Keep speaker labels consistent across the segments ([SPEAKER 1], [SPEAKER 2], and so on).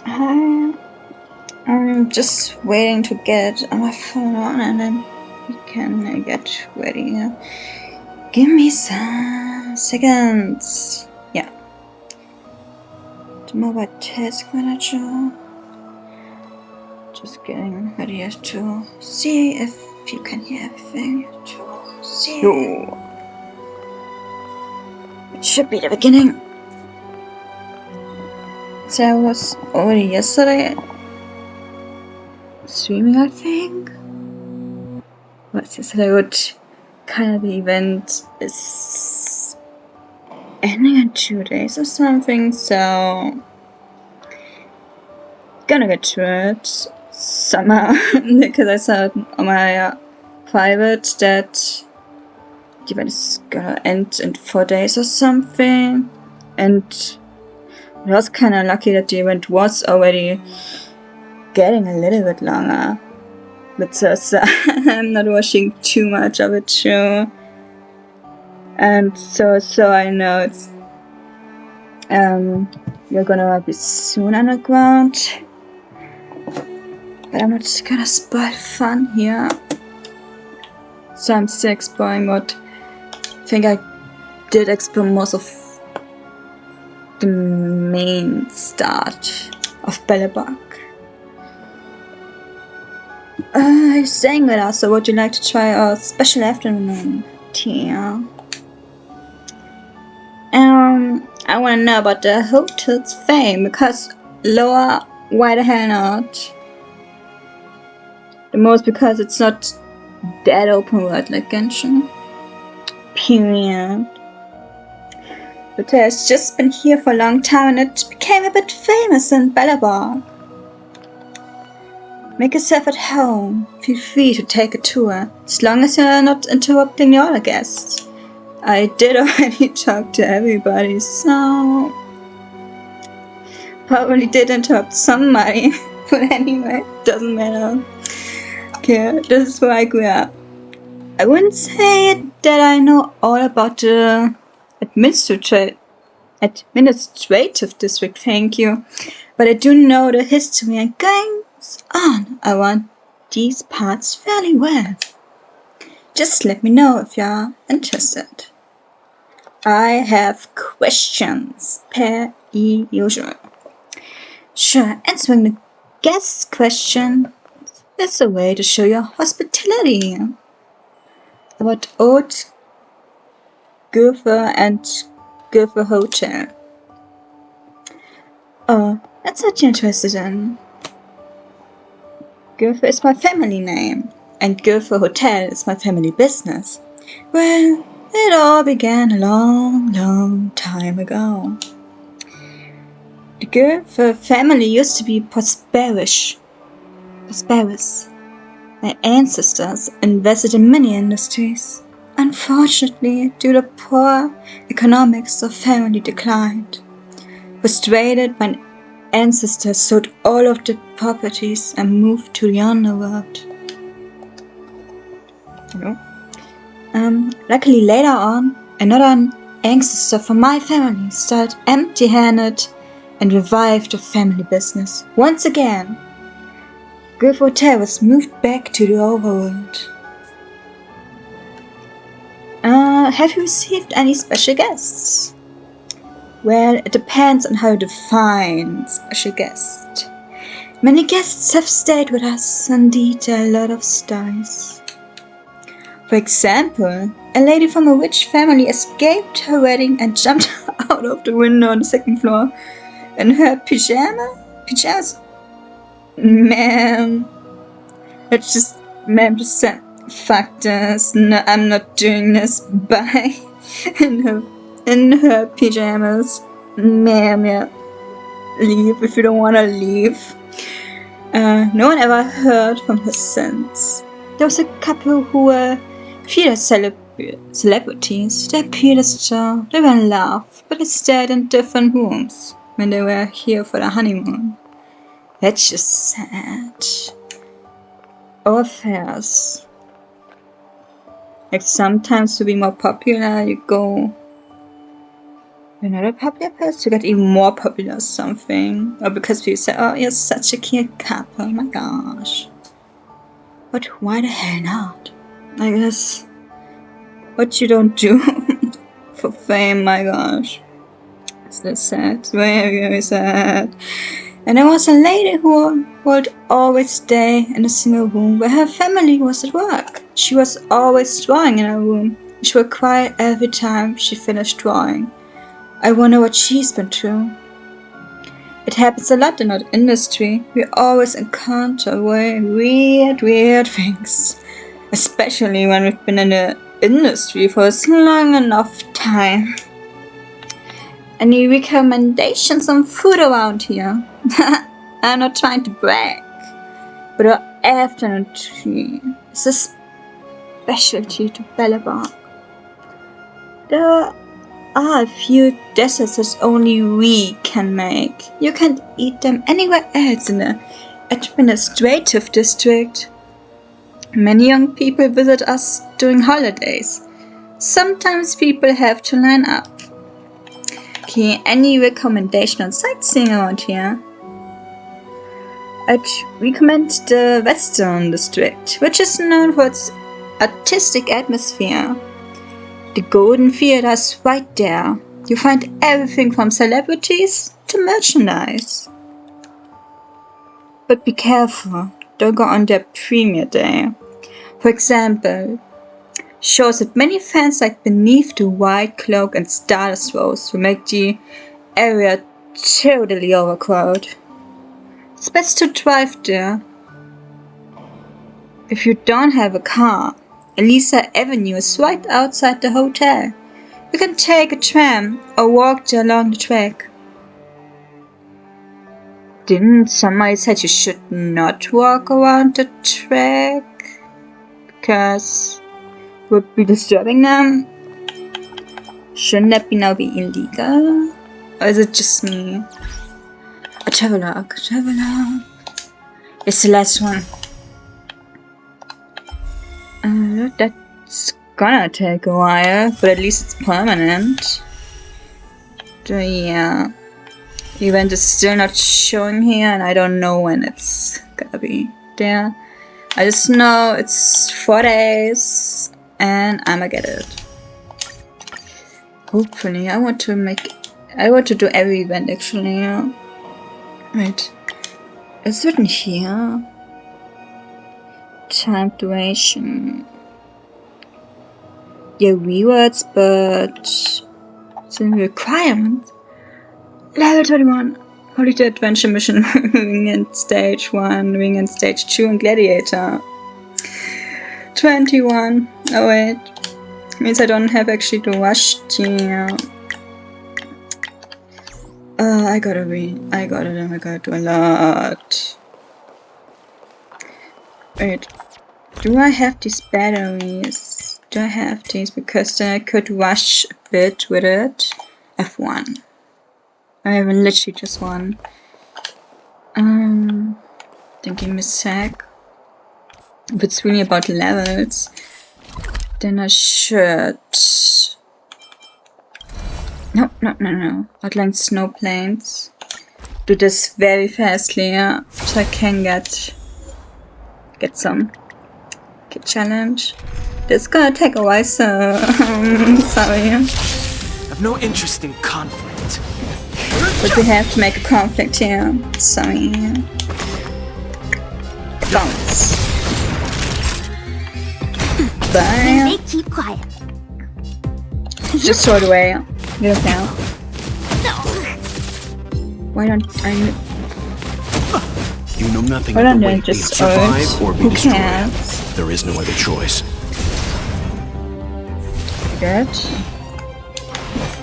[SPEAKER 1] Hi, I'm just waiting to get my phone on and then we can get ready. Give me some seconds. Yeah. The mobile task manager. Just getting ready to see if you can hear everything. To see. Yo. It should be the beginning. So I was already yesterday streaming, I think. What's yesterday? What kind of event is ending in 2 days or something? So gonna get to it somehow because I saw it on my private that the event is gonna end in 4 days or something, and I was kind of lucky that the event was already getting a little bit longer. But so I'm not watching too much of it too, and so I know it's you're gonna be soon underground. But I'm not just gonna spoil fun here. So I'm still exploring what I think I did explore most of the main start of Bellebuck. You're staying with us, so would you like to try our special afternoon tea? I wanna know about the hotel's fame because Lower, why the hell not? The most because it's not that open world like Genshin. Period. But it has just been here for a long time and it became a bit famous in Bellebuck. Make yourself at home. Feel free to take a tour, as long as you're not interrupting the other guests. I did already talk to everybody, so probably did interrupt somebody. But anyway, doesn't matter. Okay, this is where I grew up. I wouldn't say that I know all about the administrative district, thank you. But I do know the history and goings on around these parts fairly well. Just let me know if you're interested. I have questions, per usual. Sure, answering the guest question is a way to show your hospitality. About Old Gopher and Gopher Hotel. Oh, that's what you're interested in. Gopher is my family name, and Gopher Hotel is my family business. Well, it all began a long, long time ago. The Gopher family used to be prosperous. My ancestors invested in many industries. Unfortunately, due to poor economics, the family declined. Frustrated, my ancestors sold all of the properties and moved to the underworld. Luckily later on, another ancestor from my family started empty-handed and revived the family business. Once again, Gopher Hotel was moved back to the overworld. Have you received any special guests? Well, it depends on how you define special guest. Many guests have stayed with us, indeed there are a lot of stories. For example, a lady from a rich family escaped her wedding and jumped out of the window on the second floor in her pajamas? Ma'am, just said, fuck this, no, I'm not doing this, bye. In her pajamas. Ma'am, yeah. Leave if you don't want to leave. No one ever heard from her since. There was a couple who were theater celebrities. They appeared as Joe. They were in love, but they stayed in different rooms when they were here for the honeymoon. That's just sad. Our affairs. Like sometimes to be more popular, you go Another popular post to get even more popular or something. Or because people say, oh, you're such a cute couple, oh my gosh. But why the hell not? I guess what you don't do for fame, my gosh. It's that sad, very, very sad. And there was a lady who would always stay in a single room where her family was at work. She was always drawing in her room. She would cry every time she finished drawing. I wonder what she's been through. It happens a lot in our industry. We always encounter weird things. Especially when we've been in the industry for as long enough time. Any recommendations on food around here? I'm not trying to brag, but our afternoon tea is a specialty to Bellebark. There are a few desserts that only we can make. You can't eat them anywhere else in the administrative district. Many young people visit us during holidays. Sometimes people have to line up. Okay, any recommendation on sightseeing around here? I'd recommend the Western District, which is known for its artistic atmosphere. The Golden Theatre is right there. You find everything from celebrities to merchandise. But be careful, don't go on their premiere day. For example, shows that many fans like Beneath the White Cloak and Stardust Rose will make the area totally overcrowded. It's best to drive there. If you don't have a car, Elisa Avenue is right outside the hotel. You can take a tram or walk there along the track. Didn't somebody say you should not walk around the track? Because it would be disturbing them? Shouldn't that now be illegal? Or is it just me? A travelogue. It's the last one. That's gonna take a while, but at least it's permanent. The event is still not showing here, and I don't know when it's gonna be there. I just know it's 4 days, and I'ma get it. Hopefully, I want to do every event actually. Wait, is it in here? Time duration. Yeah, rewards, but it's in requirements. Level 21. Holiday Adventure Mission. Ring in Stage 1, Ring in Stage 2, and Gladiator. 21. Oh wait. Means I don't have actually to rush the... I gotta do a lot. Wait. Do I have these batteries? Do I have these? Because then I could rush a bit with it. F1. I have literally just one. Then give me a sec. If it's really about levels, then I should... No. Outline snow planes. Do this very fastly, yeah, so I can get some. Okay, challenge. This is gonna take a while, so sorry.
[SPEAKER 2] I've no interest in conflict.
[SPEAKER 1] But we have to make a conflict here. Sorry. Bounce. Bye.
[SPEAKER 3] Keep quiet.
[SPEAKER 1] Just throw it away. Get up now. Why don't I?
[SPEAKER 4] You know nothing
[SPEAKER 1] Why
[SPEAKER 4] of
[SPEAKER 1] don't
[SPEAKER 4] the
[SPEAKER 1] I
[SPEAKER 4] way to
[SPEAKER 1] just
[SPEAKER 4] survive or be
[SPEAKER 1] Who
[SPEAKER 4] destroyed.
[SPEAKER 1] cares?
[SPEAKER 4] There is no other choice.
[SPEAKER 1] Good.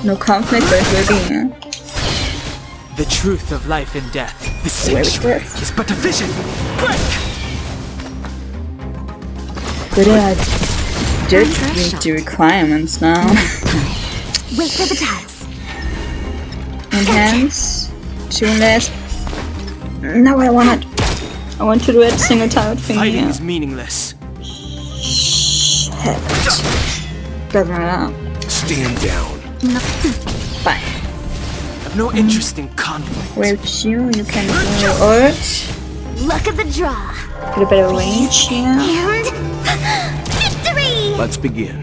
[SPEAKER 1] No conflict, but it will be.
[SPEAKER 2] The truth of life and death. The
[SPEAKER 1] Where is
[SPEAKER 2] sanctuary
[SPEAKER 1] this?
[SPEAKER 2] is but a vision. Break!
[SPEAKER 1] But I did read the requirements now.
[SPEAKER 3] Wait for the tiles.
[SPEAKER 1] Enhance. Tuneless. No, I want it. I want to do it single tile
[SPEAKER 2] Fighting
[SPEAKER 1] thingy.
[SPEAKER 2] is meaningless.
[SPEAKER 1] Shit. Doesn't matter.
[SPEAKER 4] Stand down.
[SPEAKER 3] No.
[SPEAKER 1] Fine.
[SPEAKER 2] Have no interest in conflict.
[SPEAKER 1] With you can do your ult.
[SPEAKER 3] Look at the draw.
[SPEAKER 1] Get a better range here.
[SPEAKER 3] And victory!
[SPEAKER 4] Let's begin.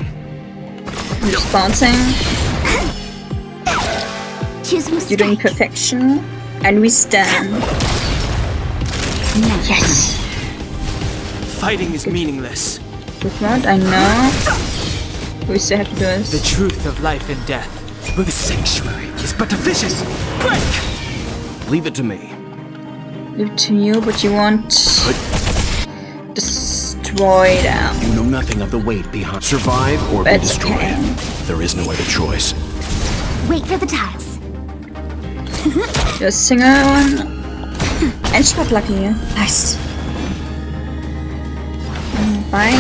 [SPEAKER 1] Just bouncing.
[SPEAKER 3] Choose me
[SPEAKER 1] You're doing
[SPEAKER 3] strike.
[SPEAKER 1] perfection. And we stand.
[SPEAKER 3] No.
[SPEAKER 1] Yes!
[SPEAKER 2] Fighting is meaningless.
[SPEAKER 1] Good what? I know. We still have to do
[SPEAKER 2] The
[SPEAKER 1] this.
[SPEAKER 2] truth of life and death. But the sanctuary is but a vision. Break!
[SPEAKER 4] Leave it to me.
[SPEAKER 1] Leave it to you, but you want destroy them.
[SPEAKER 4] You know nothing of the weight behind. Survive or be
[SPEAKER 1] That's
[SPEAKER 4] destroyed.
[SPEAKER 1] okay.
[SPEAKER 4] There is no other choice.
[SPEAKER 3] Wait for the tiles.
[SPEAKER 1] The singer one. And she got lucky. Nice. Bye.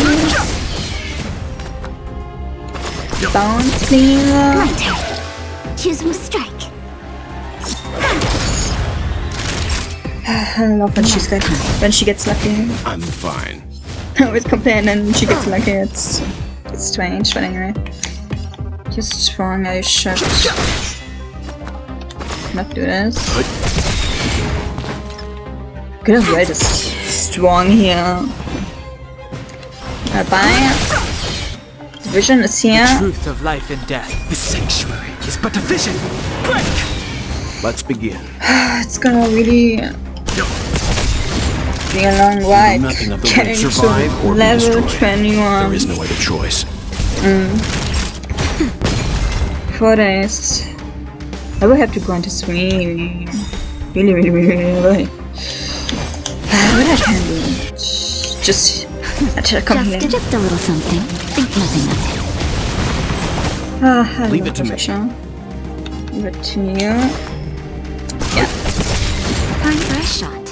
[SPEAKER 1] Bounce, please.
[SPEAKER 3] My turn. Choose me strike.
[SPEAKER 1] I love when she gets lucky.
[SPEAKER 4] I'm fine.
[SPEAKER 1] With complain and she gets lucky. It's strange, but anyway. Just strong. I should not do this. Good as well. Just strong here. Bye. Vision is here.
[SPEAKER 2] Truth of life and death. The sanctuary is but a vision. Break!
[SPEAKER 4] Let's begin.
[SPEAKER 1] It's gonna really be a long ride.
[SPEAKER 4] Nothing of the weight.
[SPEAKER 1] Getting
[SPEAKER 4] Survive
[SPEAKER 1] to
[SPEAKER 4] or be
[SPEAKER 1] level
[SPEAKER 4] destroyed.
[SPEAKER 1] 21.
[SPEAKER 4] There is no other choice.
[SPEAKER 1] 4 days. I will have to go into swing. Really. What I can do? Just come here.
[SPEAKER 3] Just a little something. Think nothing of it.
[SPEAKER 4] Leave it to me.
[SPEAKER 1] Leave it to you. Yeah.
[SPEAKER 3] Time for a shot.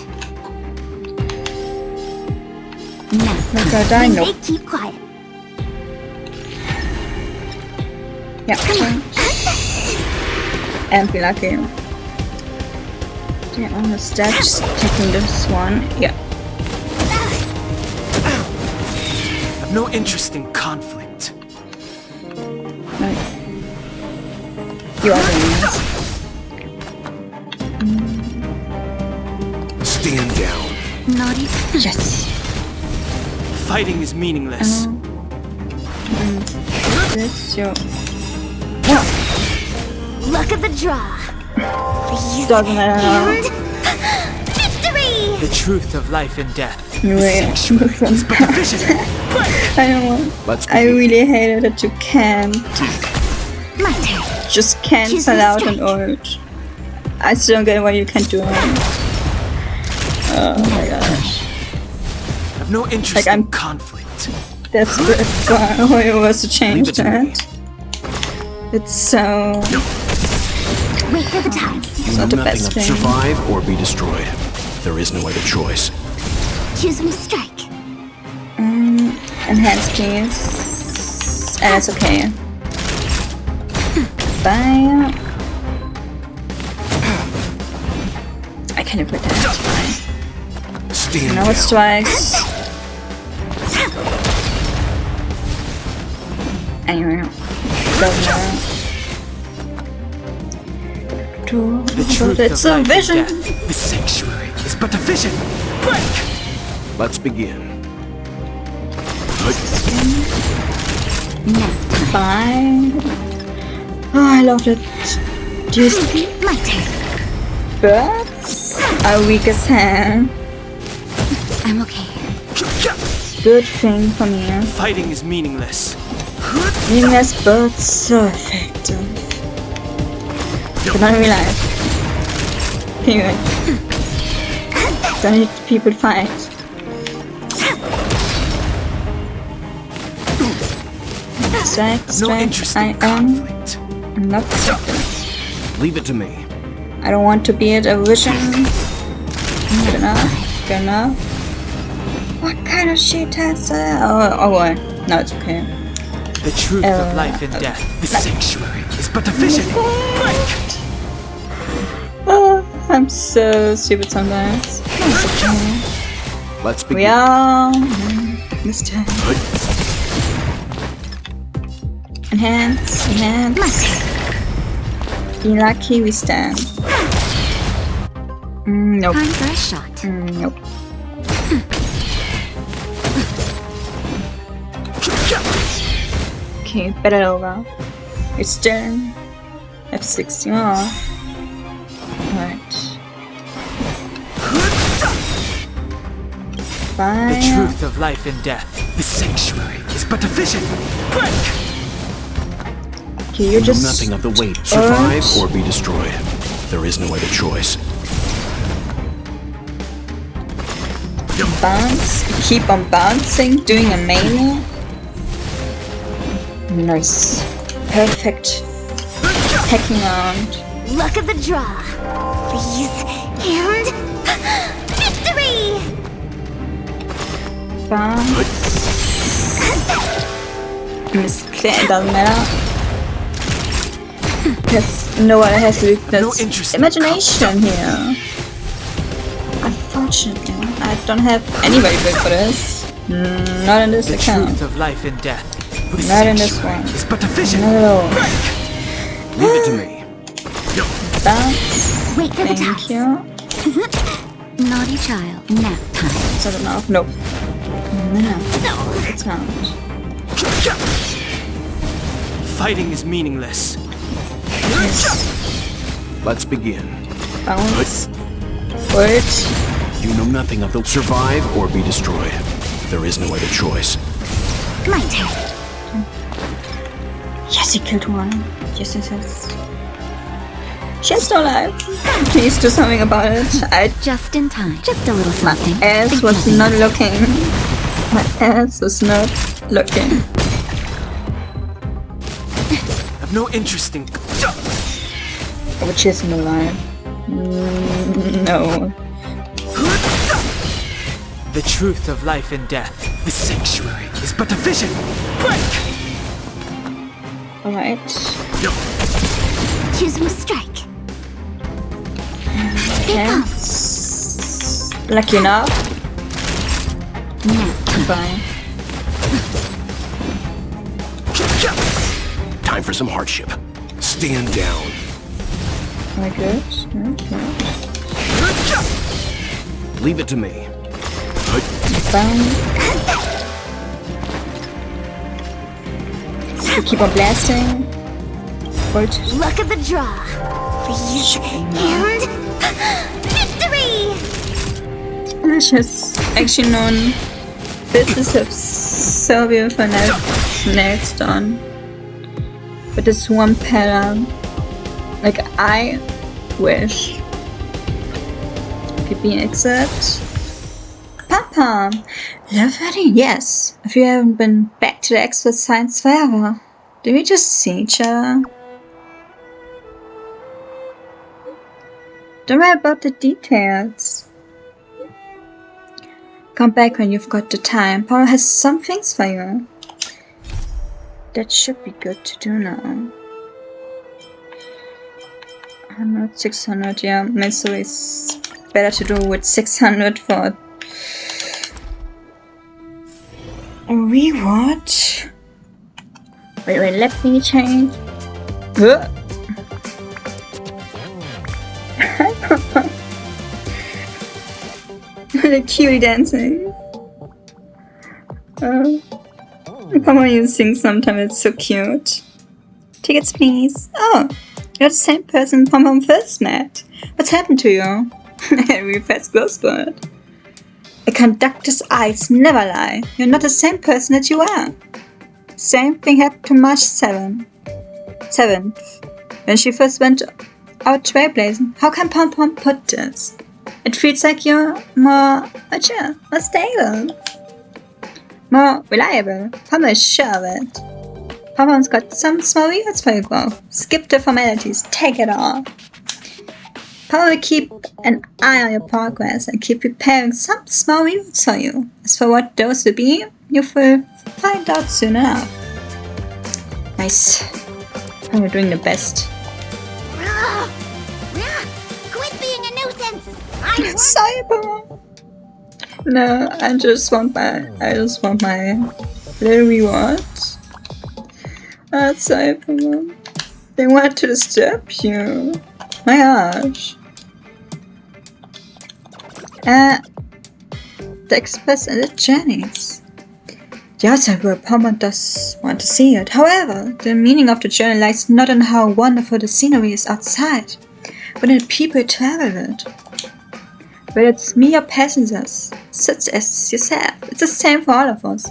[SPEAKER 3] Now,
[SPEAKER 1] Not gonna die?
[SPEAKER 3] they
[SPEAKER 1] Nope.
[SPEAKER 3] keep quiet.
[SPEAKER 1] Yeah. And be lucky. Yeah, almost dead. Just taking this one. Yeah.
[SPEAKER 2] Have no interest in conflict.
[SPEAKER 1] Right. You are doing this.
[SPEAKER 4] Stand down.
[SPEAKER 3] Naughty.
[SPEAKER 1] Yes.
[SPEAKER 2] Fighting is meaningless.
[SPEAKER 1] This yo.
[SPEAKER 3] Look at the draw. Please.
[SPEAKER 1] Doesn't matter.
[SPEAKER 3] And victory!
[SPEAKER 2] The truth of life and death.
[SPEAKER 1] You
[SPEAKER 2] The
[SPEAKER 1] wait.
[SPEAKER 2] sanctuary is but a vision. Break!
[SPEAKER 1] I don't want.
[SPEAKER 4] Let's
[SPEAKER 1] I
[SPEAKER 4] begin.
[SPEAKER 1] really hated that you can't
[SPEAKER 3] My turn.
[SPEAKER 1] just
[SPEAKER 3] Choose
[SPEAKER 1] cancel
[SPEAKER 3] a
[SPEAKER 1] out an
[SPEAKER 3] strike.
[SPEAKER 1] ult. I still don't get why you can't do it. Oh my gosh.
[SPEAKER 2] Have no interest
[SPEAKER 1] Like, I'm-
[SPEAKER 2] in conflict.
[SPEAKER 1] Desperate for who was to change
[SPEAKER 4] Leave it to me.
[SPEAKER 1] that. It's so.
[SPEAKER 3] Wait for the tiles.
[SPEAKER 1] It's
[SPEAKER 4] Know
[SPEAKER 1] not the
[SPEAKER 4] nothing
[SPEAKER 1] best
[SPEAKER 4] of
[SPEAKER 1] thing.
[SPEAKER 4] survive or be destroyed. There is no other choice.
[SPEAKER 3] Choose me strike.
[SPEAKER 1] Enhance please. And it's okay. Bye. I can't even put that. It's fine.
[SPEAKER 4] Stand
[SPEAKER 1] Now it
[SPEAKER 4] down.
[SPEAKER 1] strikes. Anyway.
[SPEAKER 2] The truth
[SPEAKER 1] It's
[SPEAKER 2] of
[SPEAKER 1] a
[SPEAKER 2] life
[SPEAKER 1] vision.
[SPEAKER 2] and death. The sanctuary is but a vision. Break!
[SPEAKER 4] Let's begin.
[SPEAKER 3] Now,
[SPEAKER 1] Bye. Oh, I love it. Just
[SPEAKER 3] my turn.
[SPEAKER 1] birds are weak as hell.
[SPEAKER 3] I'm okay.
[SPEAKER 1] Good thing for me.
[SPEAKER 2] Fighting is meaningless.
[SPEAKER 1] Meaningless but so effective. But not in real life. Anyway. Don't need people fight. Strike,
[SPEAKER 2] Have no interest
[SPEAKER 1] I
[SPEAKER 2] in
[SPEAKER 1] am
[SPEAKER 2] conflict.
[SPEAKER 1] not protected.
[SPEAKER 4] Leave it to me.
[SPEAKER 1] I don't want to be at a vision. Good enough. Good enough. What kind of shit has that? Oh boy. No, it's okay.
[SPEAKER 2] The truth of life and death. The sanctuary is but a vision. Break!
[SPEAKER 1] Oh, I'm so stupid sometimes.
[SPEAKER 4] Let's begin.
[SPEAKER 1] We are this time. Enhance.
[SPEAKER 3] My turn.
[SPEAKER 1] Be lucky we stand. Nope.
[SPEAKER 3] Time for a shot.
[SPEAKER 1] Nope. Okay, better over. It's turn. F60 off. Alright.
[SPEAKER 2] The
[SPEAKER 1] Fire.
[SPEAKER 2] truth of life and death. The sanctuary is but a vision. Break!
[SPEAKER 1] Okay, you're
[SPEAKER 4] Know
[SPEAKER 1] just
[SPEAKER 4] nothing of the weight. Survive or be destroyed. There is no other choice.
[SPEAKER 1] bounce. Keep on bouncing, doing a melee. Nice. Perfect. Hacking around.
[SPEAKER 3] Luck of the draw. Please. And victory!
[SPEAKER 1] Bounce. Misclick, doesn't matter. Yes, no one has weakness.
[SPEAKER 2] interest.
[SPEAKER 1] Imagination here. Unfortunately, I don't have anybody good for this. Not in this
[SPEAKER 2] The
[SPEAKER 1] account.
[SPEAKER 2] truth of life and death. The
[SPEAKER 1] Not in this
[SPEAKER 2] sanctuary
[SPEAKER 1] one.
[SPEAKER 2] is but a vision.
[SPEAKER 1] Not at all.
[SPEAKER 4] Leave it to me.
[SPEAKER 1] Bounce.
[SPEAKER 3] Wait for the
[SPEAKER 1] Thank
[SPEAKER 3] tap.
[SPEAKER 1] you.
[SPEAKER 3] Naughty child. Nap time.
[SPEAKER 1] Is that enough? Nope. No. It's not.
[SPEAKER 2] Fighting is meaningless.
[SPEAKER 1] Yes.
[SPEAKER 4] Let's begin.
[SPEAKER 1] Bounce. Word.
[SPEAKER 4] You know nothing of the survive or be destroyed. There is no other choice.
[SPEAKER 3] My turn.
[SPEAKER 1] Yes, he killed one. Yes, yes, yes. She's still alive. Please do something about it.
[SPEAKER 3] Just in time. Just a little something.
[SPEAKER 1] Ass
[SPEAKER 3] Think
[SPEAKER 1] was
[SPEAKER 3] nothing
[SPEAKER 1] not
[SPEAKER 3] of it.
[SPEAKER 1] looking. My ass was not looking.
[SPEAKER 2] I've no interest in.
[SPEAKER 1] Which isn't alive. No.
[SPEAKER 2] The truth of life and death. The sanctuary is but a vision. Break!
[SPEAKER 1] Alright.
[SPEAKER 3] Choose me strike.
[SPEAKER 1] Okay. Lucky enough.
[SPEAKER 3] Nap time.
[SPEAKER 1] Bye.
[SPEAKER 4] Time for some hardship. Stand down.
[SPEAKER 1] Very good. Okay.
[SPEAKER 4] Leave it to me.
[SPEAKER 1] Bang. We keep on blasting. Word.
[SPEAKER 3] Luck of the draw. Please. And victory!
[SPEAKER 1] Delicious. Actually, known business of Serbia for next on. But this one pattern. Like, I wish. PP exit. Papa! Level 13, yes. If you haven't been back to the expert science forever. Did we just see each other? Don't worry about the details. Come back when you've got the time. Paul has some things for you. That should be good to do now. 100, 600, yeah. Meso is better to do with 600 for a reward. Wait, let me change. The cutie dancing. Come you sing sometime, it's so cute. Tickets please. Oh, you're the same person Pom first met. What's happened to you? Real fast ghost word. A conductor's eyes never lie. You're not the same person that you are. Same thing happened to March 7th. When she first went out trailblazing. How can Pom put this? It feels like you're more mature, more stable, more reliable. Pom is sure of it. Pom's got some small rewards for your growth. Skip the formalities, take it all. Pom will keep an eye on your progress and keep preparing some small rewards for you. As for what those will be, you will find out soon enough. Nice. We're doing the best.
[SPEAKER 3] Quit being a nuisance!
[SPEAKER 1] Sorry, Pom. No, I just want my little reward. Sorry, Pom. They want to disturb you. My gosh. The Express and the journeys. The outside world Pommer does want to see it. However, the meaning of the journey lies not in how wonderful the scenery is outside, but in the people who travel it. Whether it's me or passengers, such as yourself, it's the same for all of us.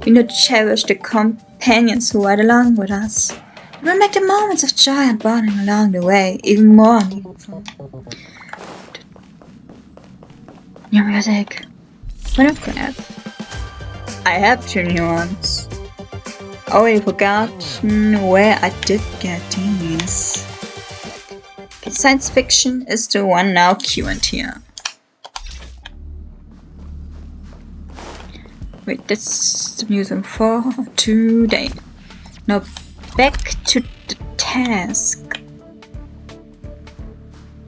[SPEAKER 1] We need to cherish the companions who ride along with us. It will make the moments of joy and bonding along the way even more meaningful. New music. What a crap. I have 2 new ones. Already forgotten where I did get these. Science fiction is the one now current here. Wait, that's the music for today. Now back to the task.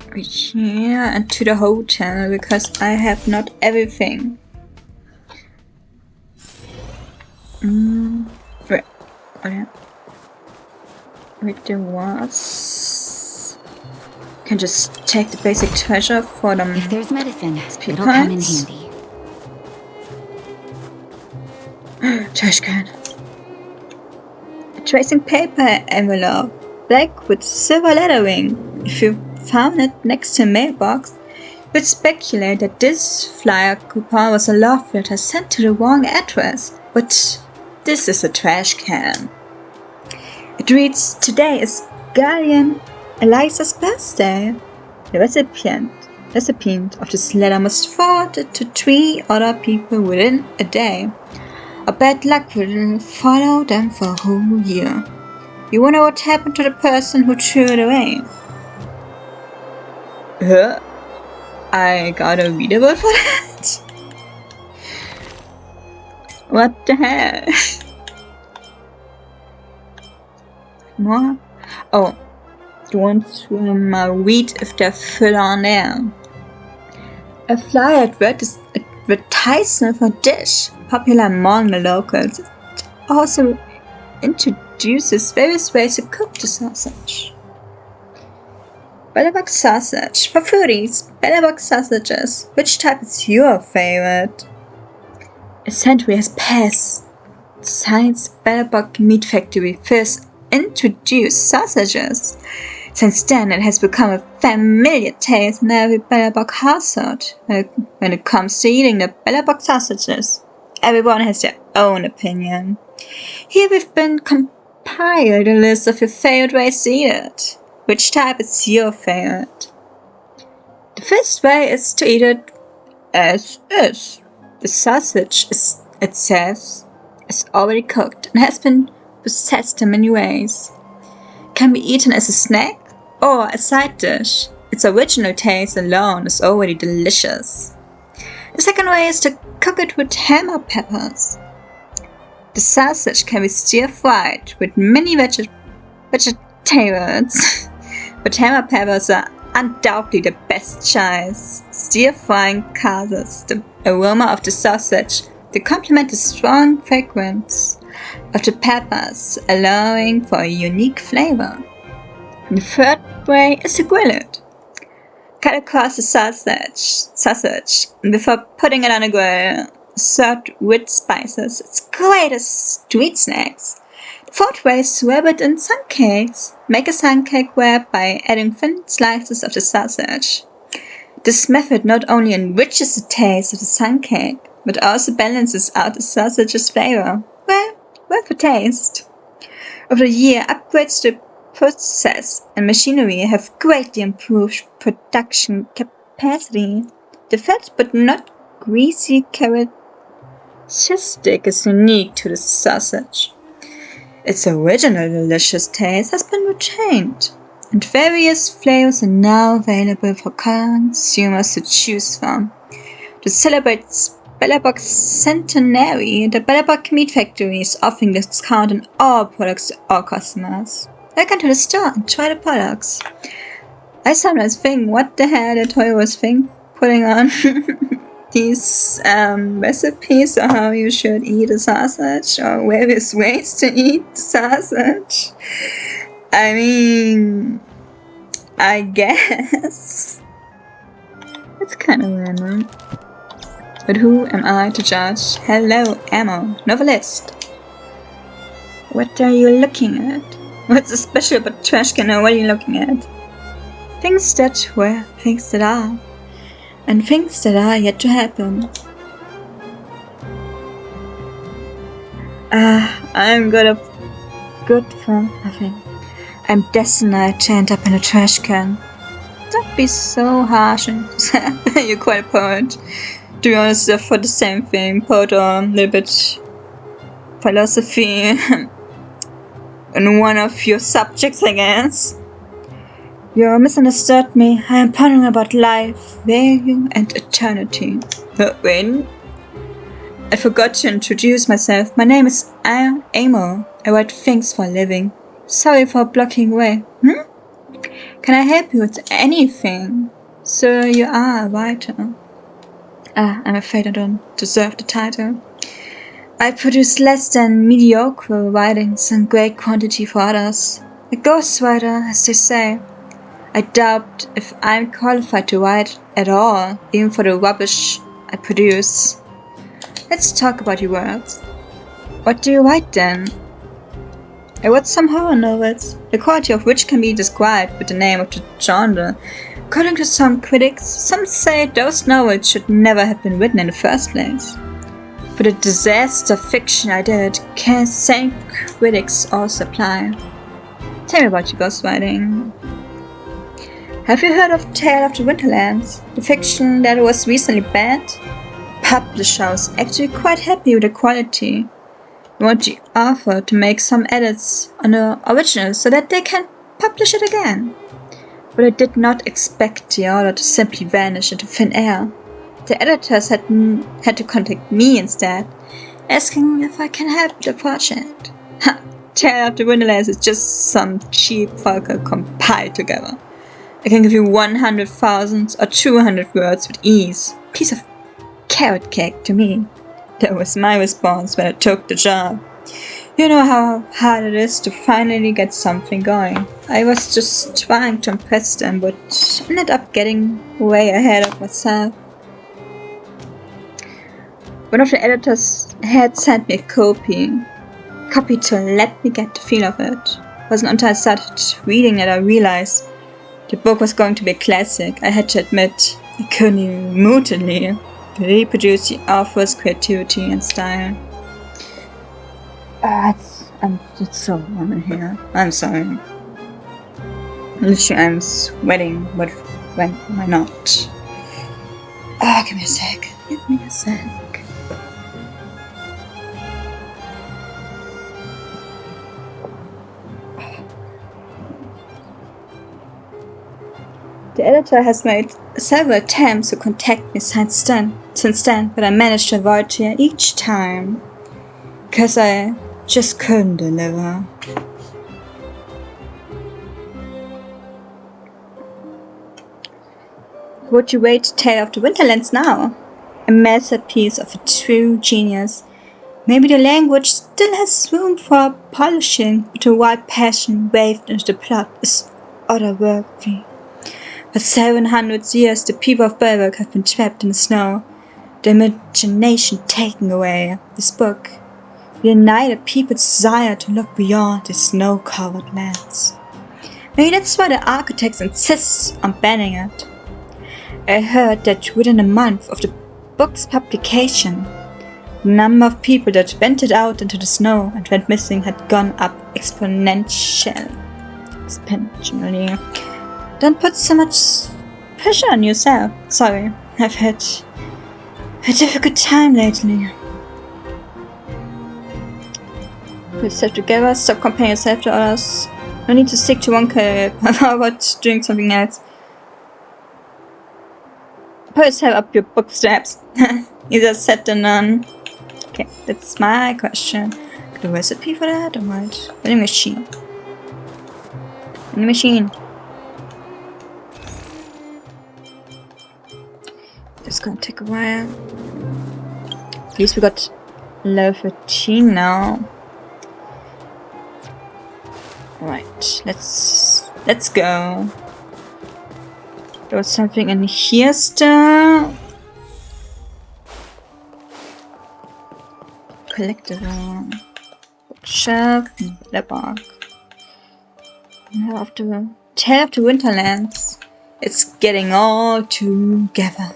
[SPEAKER 1] Right here and to the hotel because I have not everything. Wait, okay. Wait, there was. Can just take the basic treasure for them.
[SPEAKER 3] If there's medicine,
[SPEAKER 1] SP
[SPEAKER 3] it'll come in
[SPEAKER 1] points.
[SPEAKER 3] handy.
[SPEAKER 1] Trash can. A tracing paper envelope, black with silver lettering. If you found it next to a mailbox, you'd speculate that this flyer coupon was a love letter sent to the wrong address. But this is a trash can. It reads, "Today is Guardian Eliza's birthday. The recipient of this letter must forward it to 3 other people within a day. Or bad luck will follow them for a whole year. You wonder what happened to the person who threw it away." I got a readable for that? What the heck? More? Oh, the ones from read if they're full on there. A flyer advertisement for dish, popular among the locals. It also introduces various ways to cook the sausage. Bellebox sausage. For foodies, Bellebox sausages. Which type is your favorite? A century has passed since Bellebox Meat Factory first introduced sausages. Since then, it has become a familiar taste in every Bellebox household. When it comes to eating the Bellebox sausages, everyone has their own opinion. Here we've been compiled a list of your favorite ways to eat it. Which type is your favorite? The first way is to eat it as is. The sausage itself is already cooked and has been processed in many ways. It can be eaten as a snack or a side dish. Its original taste alone is already delicious. The second way is to cook it with hammer peppers. The sausage can be stir-fried with many vegetables, but hammer peppers are undoubtedly the best choice. Stir-frying causes the aroma of the sausage to complement the strong fragrance of the peppers, allowing for a unique flavor. And the third way is to grill it. Cut across the sausage before putting it on a grill, served with spices. It's great as street snacks. The fourth way is to wrap it in suncakes. Make a suncake wrap by adding thin slices of the sausage. This method not only enriches the taste of the suncake, but also balances out the sausage's flavor. Well, worth a taste. Over the year, upgrades to the process and machinery have greatly improved production capacity. The fat but not greasy characteristic is unique to the sausage. Its original delicious taste has been retained, and various flavors are now available for consumers to choose from. To celebrate Bellebox Centenary, the Bellebox Meat Factory is offering discount on all products to all customers. Welcome to the store and try the products. I sometimes think, what the hell did Toyo was putting on these recipes on how you should eat a sausage or various ways to eat sausage. I mean, I guess. It's kind of random. But who am I to judge? Hello, Ammo, novelist. What are you looking at? What's so special about trash can? What are you looking at? Things that were, things that are, and things that are yet to happen. I'm good for nothing. I'm destined to end up in a trash can. Don't be so harsh and sad. You're quite a poet. To be honest, they're for the same thing. Poet or a little bit philosophy in one of your subjects, I guess. You misunderstood me. I am pondering about life, value, and eternity. Wait. I forgot to introduce myself. My name is Amo. I write things for a living. Sorry for blocking away. Can I help you with anything? So you are a writer. I'm afraid I don't deserve the title. I produce less than mediocre writings in great quantity for others. A ghostwriter, as they say. I doubt if I'm qualified to write at all, even for the rubbish I produce. Let's talk about your works. What do you write then? I wrote some horror novels, the quality of which can be described with the name of the genre. According to some critics, some say those novels should never have been written in the first place. For the disaster fiction I did, can same critics also apply? Tell me about your ghostwriting. Have you heard of Tale of the Winterlands, the fiction that was recently banned? Publisher was actually quite happy with the quality. They want the author to make some edits on the original so that they can publish it again. But I did not expect the author to simply vanish into thin air. The editors had to contact me instead, asking if I can help the project. Tale of the Winterlands is just some cheap Volker compiled together. I can give you 100,000 or 200 words with ease. Piece of carrot cake to me. That was my response when I took the job. You know how hard it is to finally get something going. I was just trying to impress them, but ended up getting way ahead of myself. One of the editors had sent me a copy to let me get the feel of it. It wasn't until I started reading that I realized the book was going to be a classic. I had to admit, I couldn't even remotely reproduce the author's creativity and style. It's so warm in here. I'm sorry. Literally, I'm sweating, but when am I not? Give me a sec. Give me a sec. The editor has made several attempts to contact me since then, but I managed to avoid it each time. Because I just couldn't deliver. Would you rate Tale of the Winterlands now? A masterpiece of a true genius. Maybe the language still has room for polishing, but the wild passion waved into the plot is otherworldly. For 700 years, the people of Bulwark have been trapped in the snow, their imagination taken away. This book will ignite the people's desire to look beyond the snow-covered lands. Maybe that's why the architects insist on banning it. I heard that within a month of the book's publication, the number of people that ventured out into the snow and went missing had gone up exponentially. Don't put so much pressure on yourself. Sorry, I've had a difficult time lately. Put yourself together, stop comparing yourself to others. No need to stick to one career. How about doing something else? Put yourself up your bootstraps. Easier said than done. Okay, that's my question. Got a recipe for that? Alright. Vending machine. Vending machine. It's gonna take a while. At least we got level 13 now. Alright. Right, let's go. There was something in here still. Collectible. Bookshelf, Lebok. Tale of the Winterlands. It's getting all together.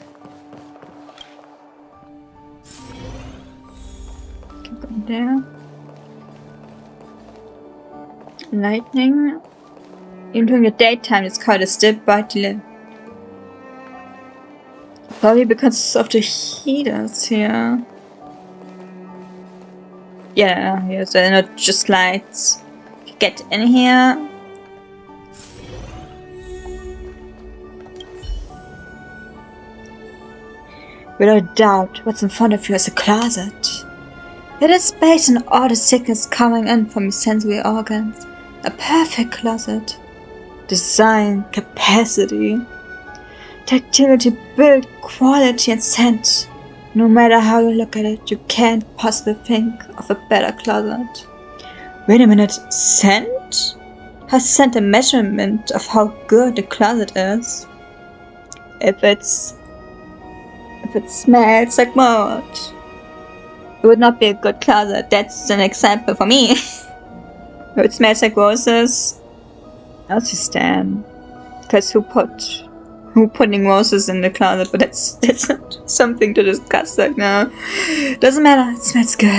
[SPEAKER 1] Keep going there. Lightning. Even during the daytime, it's called a still brightly lit. Probably because of the heaters here. Yeah, yes, they're not just lights. Get in here. Without doubt, what's in front of you is a closet. It is space and all the sickness coming in from your sensory organs. A perfect closet. Design, capacity, tactility, build, quality and scent. No matter how you look at it, you can't possibly think of a better closet. Wait a minute, scent? Has scent a measurement of how good the closet is? If it smells like mold, it would not be a good closet. That's an example for me. If it smells like roses, I'll just stand. Because who putting roses in the closet? But that's not something to discuss right now. Doesn't matter, it smells good.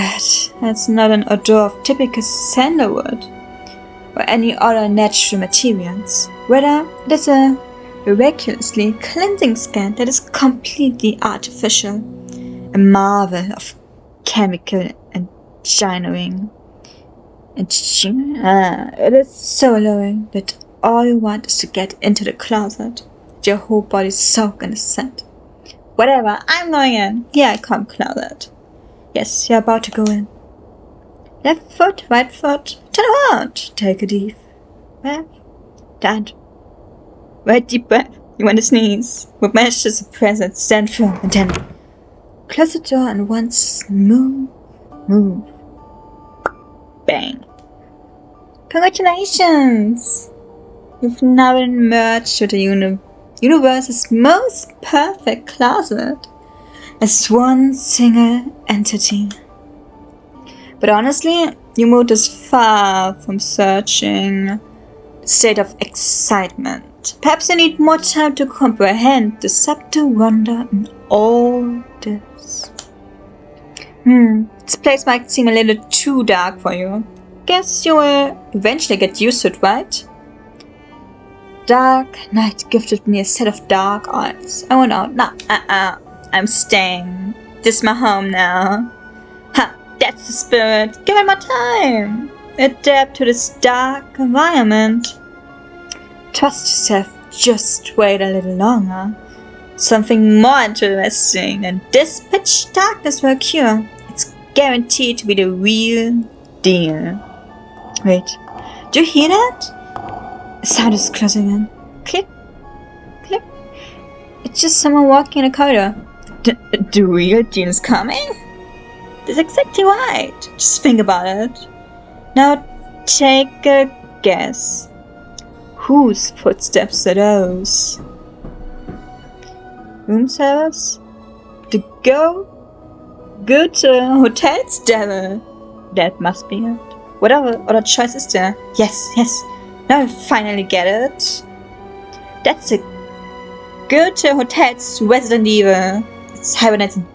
[SPEAKER 1] It's not an odor of typical sandalwood or any other natural materials. Rather, it is a miraculously cleansing scent that is completely artificial. A marvel of chemical engineering. It is so alluring that all you want is to get into the closet. Your whole body soaked in the scent. Whatever, I'm going in. Here I come, closet. Yes, you're about to go in. Left foot, right foot, turn around. Take a deep breath. Down. Right deep breath. You want to sneeze. With measures of presence, stand firm and then close the door and once move. Bang. Congratulations! You've now emerged to the universe's most perfect closet as one single entity. But honestly, your mood is far from searching the state of excitement. Perhaps you need more time to comprehend the subtle wonder in all this. This place might seem a little too dark for you. Guess you will eventually get used to it, right? Dark Night gifted me a set of dark eyes. I went out. No, I'm staying. This is my home now. Ha, that's the spirit. Give it more time. Adapt to this dark environment. Trust yourself. Just wait a little longer. Something more interesting than this pitch darkness will occur. It's guaranteed to be the real deal. Wait, do you hear that? The sound is closing in. Click, click. It's just someone walking in a corridor. The real deal is coming? That's exactly right. Just think about it. Now take a guess. Whose footsteps are those? Room service? The good hotel's devil. That must be it. Whatever other choice is there? Yes. Now I finally get it. That's a good hotel's Resident Evil. It's hibernates in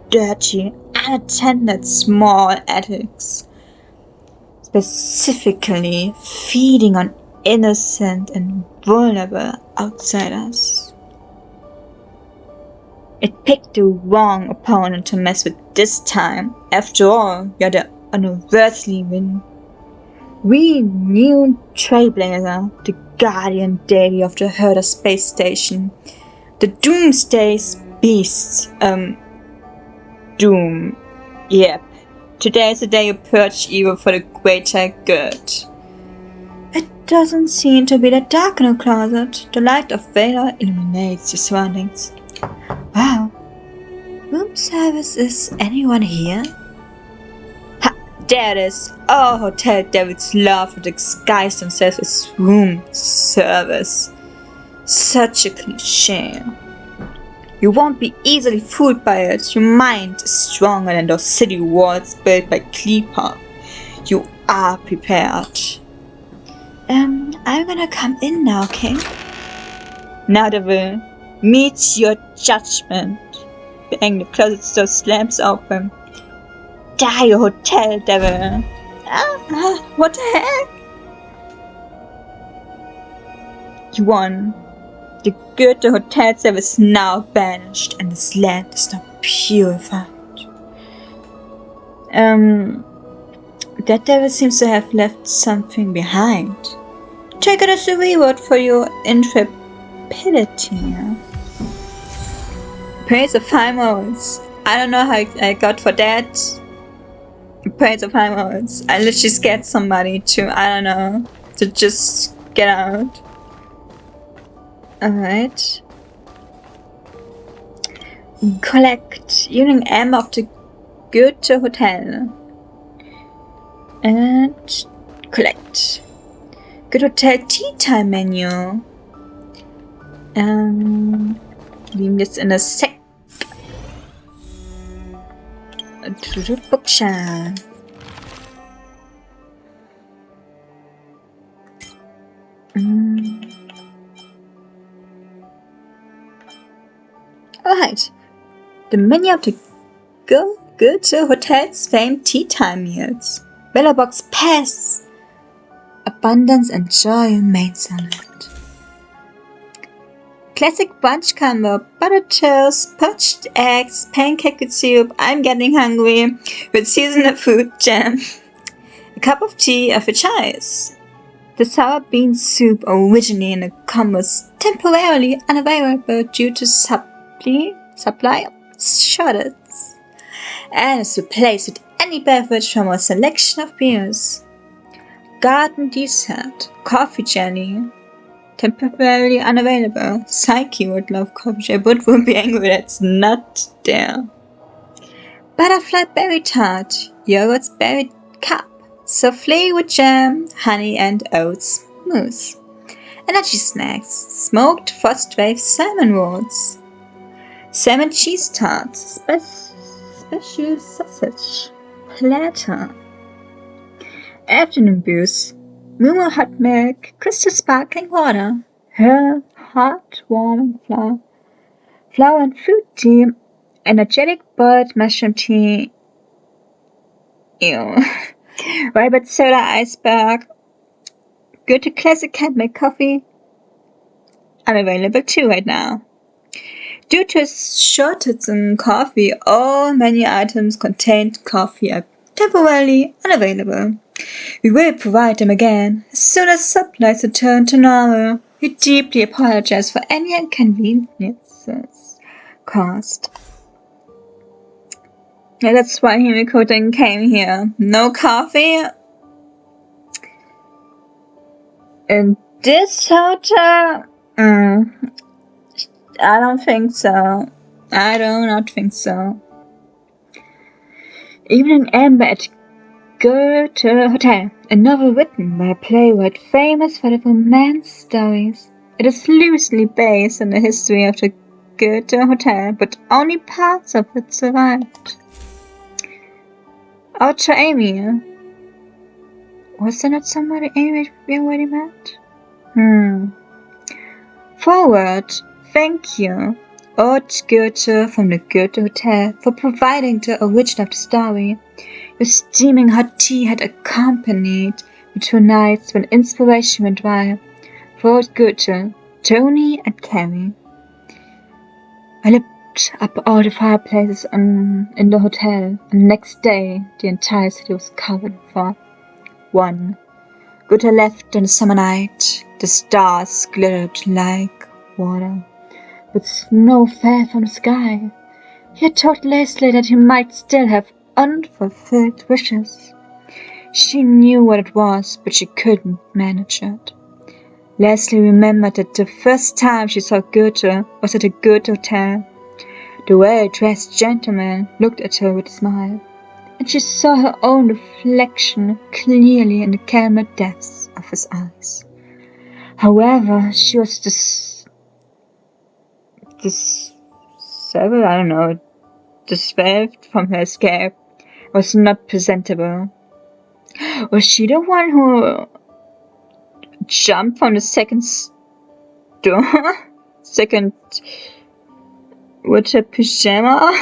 [SPEAKER 1] dirty, unattended small attics. Specifically feeding on innocent and vulnerable outsiders. It picked the wrong opponent to mess with this time. After all, you're the unearthly renewed Trailblazer, the guardian deity of the Herder space station, the Doomsday beasts. Doom. Yep. Today is the day you purge evil for the greater good. It doesn't seem to be that dark in the closet. The light of Vader illuminates your surroundings. Wow. Room service, is anyone here? Ha! There it is. All hotel devils love to disguise themselves as room service. Such a cliche. You won't be easily fooled by it. Your mind is stronger than those city walls built by Kleepop. You are prepared. I'm gonna come in now, okay? Now, devil, meet your judgment. Bang, the closet door slams open. Die, you hotel devil! What the heck? You won. The Goethe Hotel service is now banished and this land is now purified. That devil seems to have left something behind. Take it as a reward for your intrepidity. Praise of High Modes. I don't know how I got for that. Praise of High Modes. I literally scared somebody to, I don't know, to just get out. Alright. Collect Evening M of the Goethe Hotel. And collect. Goethe Hotel Tea Time menu. Leave this in a sec. To the bookshelf. Alright. The menu of the Goethe Hotel's famed tea time meals. Bella Box Pass. Abundance and Joy Main Salad. Classic brunch combo, butter toast, poached eggs, pancake with soup, I'm getting hungry, with seasonal fruit jam, a cup of tea of your choice. The sour bean soup originally in a combo is temporarily unavailable due to supply shortage, and is replaced with any beverage from a selection of beers. Garden dessert, coffee jelly, temporarily unavailable. Psyche would love coffee jelly, but would be angry that's not there. Butterfly berry tart, yogurt's berry cup, souffle with jam, honey and oats mousse. Energy snacks, smoked frost wave salmon rolls, salmon cheese tarts, special sausage platter. Afternoon booze, Mumu hot milk, crystal sparkling water, her hot warming flower and fruit tea, energetic boiled mushroom tea, rabbit soda iceberg, Goethe classic handmade coffee, unavailable too right now. Due to a shortage in coffee, all menu items contained coffee are temporarily unavailable. We will provide them again as soon as supplies return to normal. We deeply apologize for any inconveniences caused. Yeah, that's why Himiko didn't came here. No coffee. In this hotel? I don't think so. I do not think so. Evening Amber at Goethe Hotel, a novel written by a playwright famous for the romance stories. It is loosely based on the history of the Goethe Hotel, but only parts of it survived. Author Amy. Was there not somebody Amy we already met? Forward. Thank you, Haute Goethe from the Goethe Hotel, for providing the origin of the story. Your steaming hot tea had accompanied me 2 nights when inspiration went wild. For Goethe, Tony and Carrie. I lit up all the fireplaces in the hotel, and the next day the entire city was covered in fog. 1. Goethe left on a summer night. The stars glittered like water, but snow fell from the sky. He had told Leslie that he might still have unfulfilled wishes. She knew what it was, but she couldn't manage it. Leslie remembered that the first time she saw Goethe was at the Goethe Hotel. The well-dressed gentleman looked at her with a smile, and and she saw her own reflection clearly in the calmer depths of his eyes. However, she was dispelled from her escape, was not presentable. Was she the one who jumped from the second with her pyjama?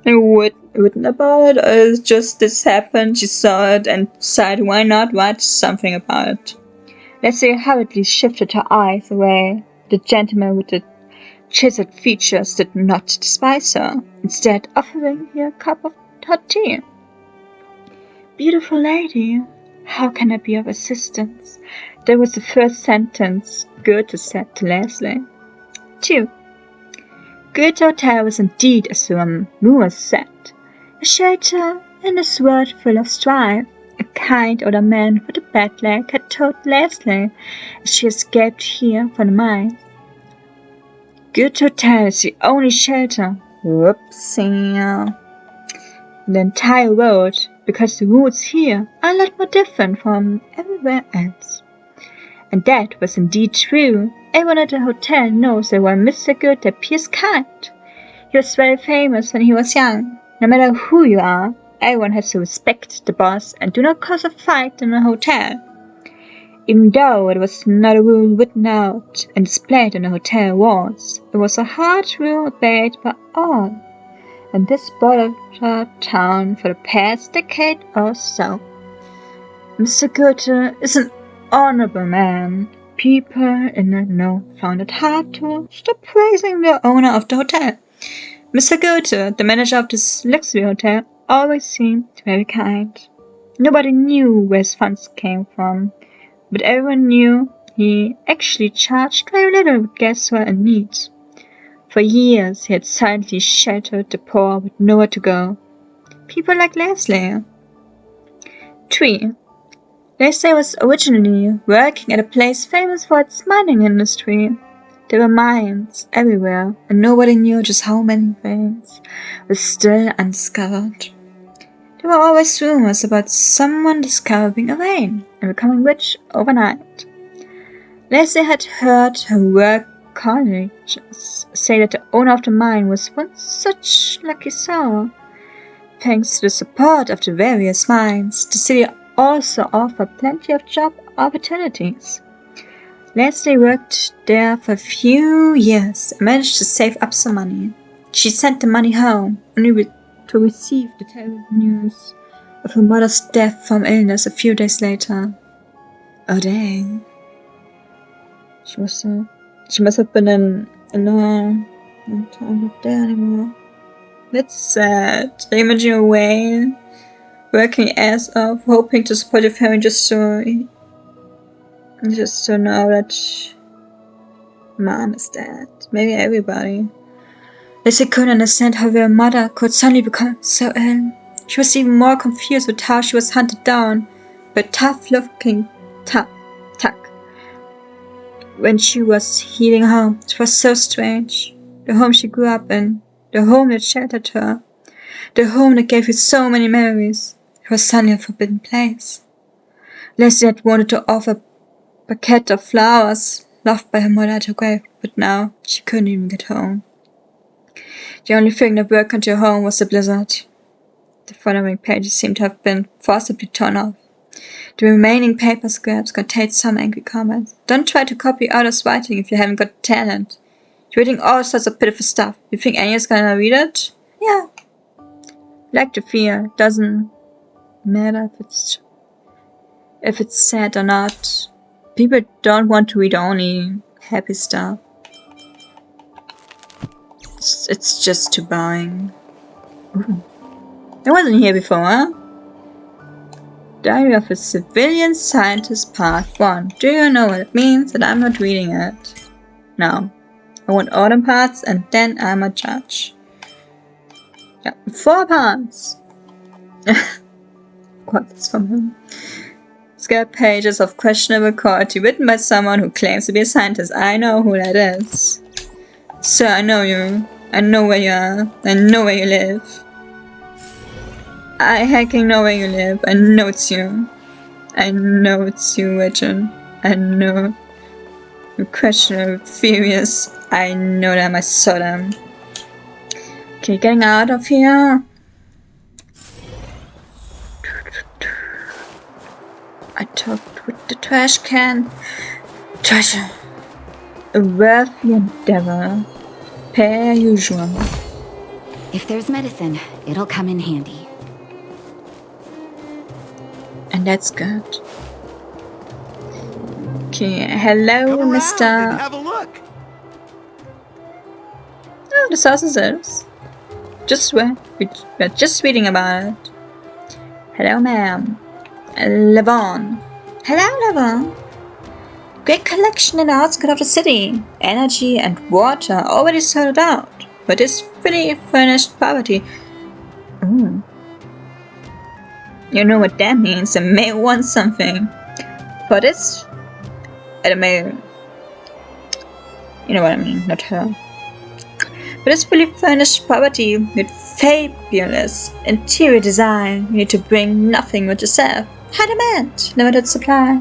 [SPEAKER 1] And written about it, or just this happened, she saw it and decided why not write something about it. Leslie hurriedly shifted her eyes away. The gentleman with the chiseled features did not despise her, instead offering her a cup of hot tea. "Beautiful lady, how can I be of assistance?" That was the first sentence Goethe said to Leslie. 2. Goethe Hotel was indeed, as the rumors said, a shelter in this world full of strife. A kind older man with a bad leg had told Leslie as she escaped here from the mine. Goethe Hotel is the only shelter, whoopsie, in the entire world, because the rules here are a lot more different from everywhere else. And that was indeed true. Everyone at the hotel knows that while Mr. Goethe appears kind, he was very famous when he was young. No matter who you are, everyone has to respect the boss and do not cause a fight in a hotel. Even though it was not a rule written out and displayed on the hotel walls, it was a hard rule obeyed by all in this border town for the past decade or so. Mr. Goethe is an honorable man. People in the know found it hard to stop praising the owner of the hotel. Mr. Goethe, the manager of this luxury hotel, always seemed very kind. Nobody knew where his funds came from, but everyone knew he actually charged very little with guests who were in need. For years he had silently sheltered the poor with nowhere to go. People like Leslie. 3. Leslie was originally working at a place famous for its mining industry. There were mines everywhere, and nobody knew just how many things were still undiscovered. There were always rumors about someone discovering a vein and becoming rich overnight. Leslie had heard her work colleagues say that the owner of the mine was once such lucky soul. Thanks to the support of the various mines, the city also offered plenty of job opportunities. Leslie worked there for a few years and managed to save up some money. She sent the money home, only to receive the terrible news of her mother's death from illness a few days later. Oh dang. She must have been in a long time not there anymore. That's sad. They imagine away, working ass off, hoping to support your family just to know that mom is dead. Maybe everybody. Leslie couldn't understand how her mother could suddenly become so ill. She was even more confused with how she was hunted down by a tough-looking Tuck when she was heading home. It was so strange. The home she grew up in, the home that sheltered her, the home that gave her so many memories, it was suddenly a forbidden place. Leslie had wanted to offer a bouquet of flowers loved by her mother at her grave, but now she couldn't even get home. The only thing that broke into her home was the blizzard. The following pages seemed to have been forcibly torn off. The remaining paper scraps contained some angry comments. Don't try to copy others' writing if you haven't got talent. You're reading all sorts of pitiful stuff. You think anyone's gonna read it? Yeah. Like the fear, doesn't matter if it's sad or not. People don't want to read only happy stuff. It's just too boring. Ooh. I wasn't here before, huh? Diary of a Civilian Scientist Part 1. Do you know what it means that I'm not reading it? No. I want all the parts and then I'm a judge. Yeah, 4 parts. What is from him? Scare pages of questionable quality written by someone who claims to be a scientist. I know who that is. Sir, I know you. I know where you are. I know where you live. I hacking know where you live. I know it's you. I know it's you, Legend. I know. You question are furious. I know them. I saw them. Okay, getting out of here. I talked with the trash can. Treasure. A worthy endeavor. Per usual.
[SPEAKER 3] If there's medicine, it'll come in handy.
[SPEAKER 1] And that's good. Okay, hello,
[SPEAKER 2] Come around
[SPEAKER 1] Mister.
[SPEAKER 2] and have a look.
[SPEAKER 1] Oh, the sausages. We're just reading about it. Hello, ma'am. Levon. Hello, Levon. Great collection in the outskirts of the city. Energy and water already sorted out, but it's fully furnished property. Ooh. You know what that means. I may want something. For this, I may. You know what I mean, not her. But it's fully furnished property with fabulous interior design. You need to bring nothing with yourself. High demand, limited supply.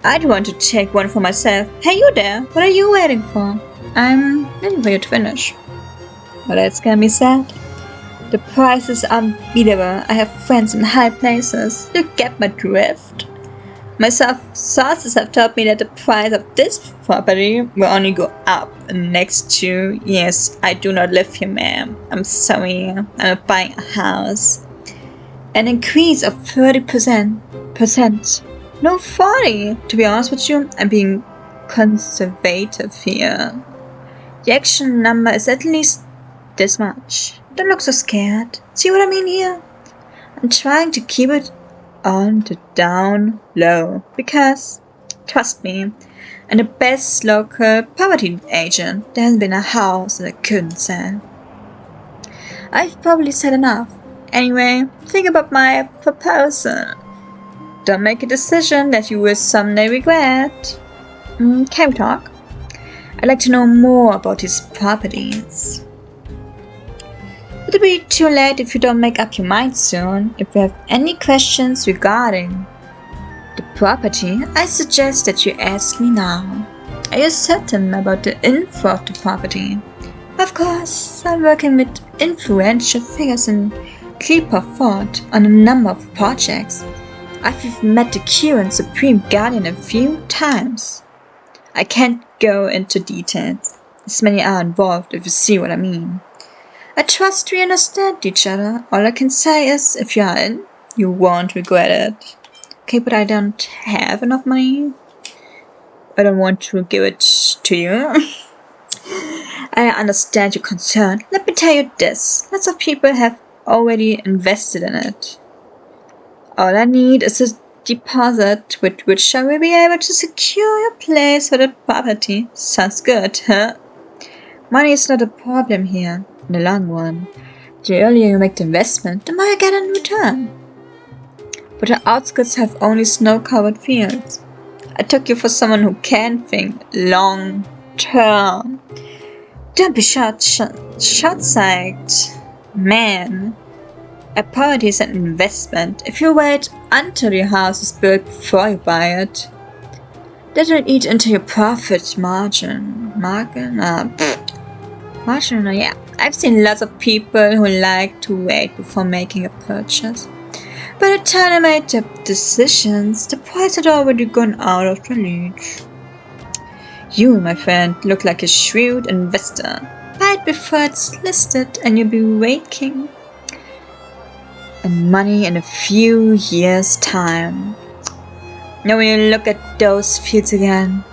[SPEAKER 1] I'd want to take one for myself. Hey, you there? What are you waiting for? I'm waiting for you to finish. But that's gonna be sad. The prices are unbeatable. I have friends in high places. You get my drift? My sources have told me that the price of this property will only go up in the next 2 years. I do not live here, ma'am. I'm sorry. I'm buying a house. An increase of 30%. No, 40. To be honest with you, I'm being conservative here. The action number is at least this much. Don't look so scared. See what I mean here? I'm trying to keep it on the down low because, trust me, I'm the best local property agent. There hasn't been a house that I couldn't sell. I've probably said enough. Anyway, think about my proposal. Don't make a decision that you will someday regret. Can we talk? I'd like to know more about these properties. It'll be too late if you don't make up your mind soon. If you have any questions regarding the property, I suggest that you ask me now. Are you certain about the info of the property? Of course, I'm working with influential figures in Clipper Fort on a number of projects. I've met the current Supreme Guardian a few times. I can't go into details, as many are involved if you see what I mean. I trust we understand each other. All I can say is, if you are in, you won't regret it. Okay, but I don't have enough money. I don't want to give it to you. I understand your concern. Let me tell you this. Lots of people have already invested in it. All I need is a deposit with which I will be able to secure your place for the property. Sounds good, huh? Money is not a problem here, in the long run. The earlier you make the investment, the more you get in return. But the outskirts have only snow-covered fields. I took you for someone who can think long term. Don't be short-sighted, man. A property is an investment. If you wait until your house is built before you buy it, that will eat into your profit margin. Yeah. I've seen lots of people who like to wait before making a purchase. By the time I made the decisions, the price had already gone out of the reach. You, my friend, look like a shrewd investor. Buy it before it's listed and you'll be raking in money in a few years' time. Now when you look at those fields again,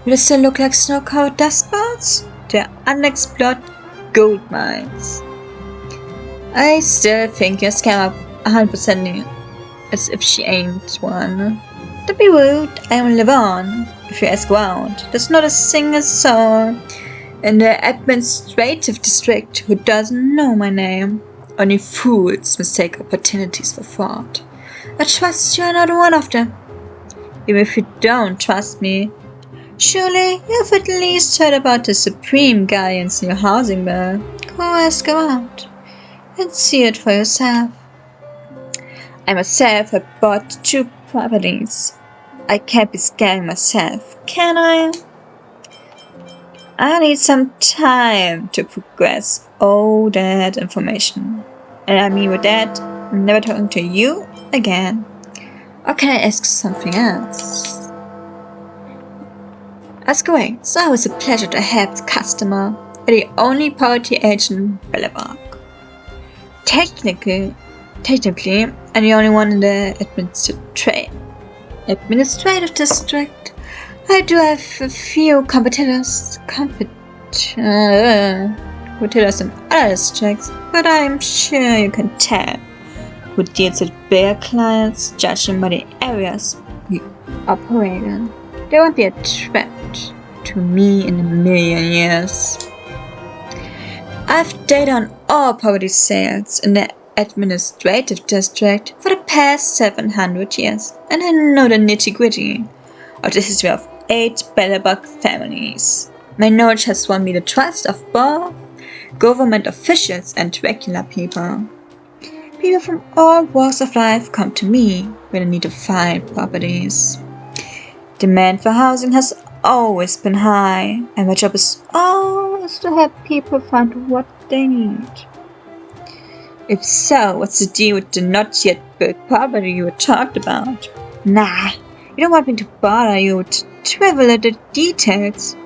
[SPEAKER 1] will they still look like snow-covered dust boats? They're unexplored gold mines. I still think your scam up 100% as if she ain't one. Don't be rude, I am Levon. If you ask around, there's not a single soul in the administrative district who doesn't know my name. Only fools mistake opportunities for fraud. I trust you are not one of them. Even if you don't trust me, surely you've at least heard about the Supreme Guardian's new housing bill. Go ask around and see it for yourself. I myself have bought 2 properties. I can't be scaring myself, can I? I need some time to progress all that information. And I mean with that, I'm never talking to you again. Or can I ask something else? Ask away. It's always a pleasure to have the customer. You're the only property agent in Belobog. Technically, I'm the only one in the administrative district. I do have a few competitors in other districts, but I'm sure you can tell who deals with bigger clients, judging by the areas we operate in. There won't be a threat to me in a million years. I've data on all property sales in the administrative district for the past 700 years, and I know the nitty-gritty of the history of 8 Belobog families. My knowledge has won me the trust of both government officials and regular people. People from all walks of life come to me when they need to find properties. Demand for housing has always been high, and my job is always to help people find what they need. If so, what's the deal with the not yet built property you talked about? Nah, you don't want me to bother you with trivial details.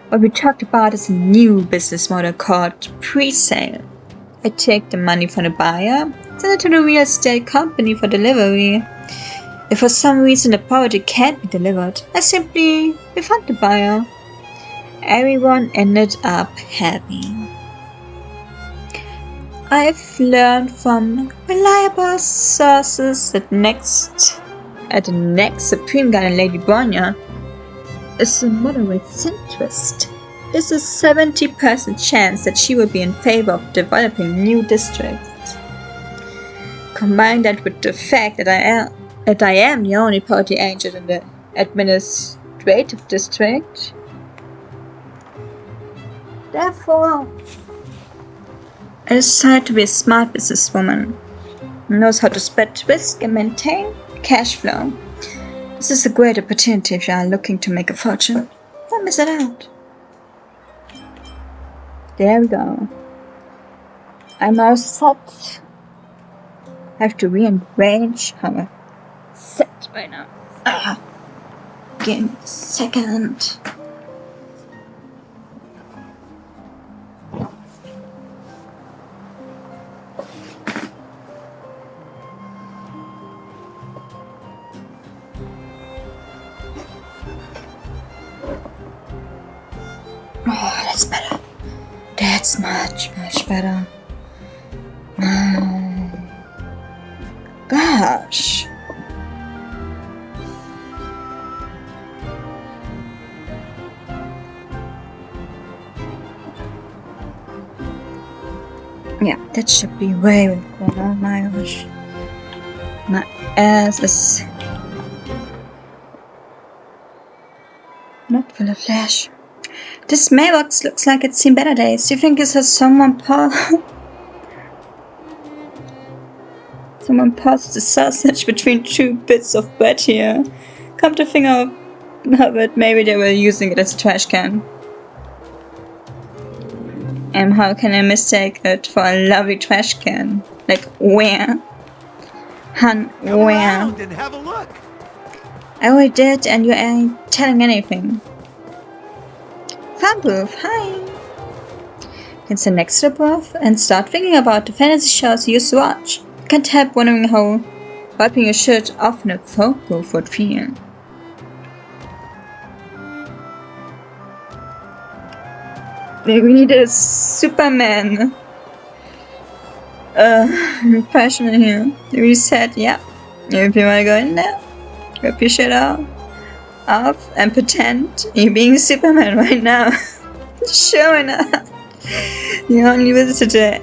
[SPEAKER 1] What we talked about is a new business model called pre-sale. I take the money from the buyer, send it to the real estate company for delivery. If for some reason the property can't be delivered, I simply refund the buyer. Everyone ended up happy. I've learned from reliable sources that the next Supreme Guard in Lady Bronya is a moderate centrist. There's a 70% chance that she will be in favor of developing new districts. Combine that with the fact that I am the only party agent in the administrative district. Therefore, I decided to be a smart businesswoman who knows how to spread risk and maintain cash flow. This is a great opportunity if you are looking to make a fortune. Don't miss it out. There we go. I'm all set. I have to rearrange how I'm set right now. Give me a second. Oh, that's better. That's much better. Gosh. Yeah, that should be way better. Oh my gosh. My ass is not full of flesh. This mailbox looks like it's seen better days. Do you think this has someone passed the sausage between 2 bits of bread here? Come to think of it, maybe they were using it as a trash can. And how can I mistake it for a lovely trash can? Like where? Hun, where?
[SPEAKER 2] And have a look.
[SPEAKER 1] I already did, and you ain't telling anything. Fan booth, hi! You can sit next to the booth and start thinking about the fantasy shows you used to watch. You can't help wondering how wiping your shirt off in a folk booth would feel. We needed a Superman impression in here. They really said, yeah, if you wanna go in there, rip your shirt off and pretend you're being Superman right now. Sure enough. You only visited the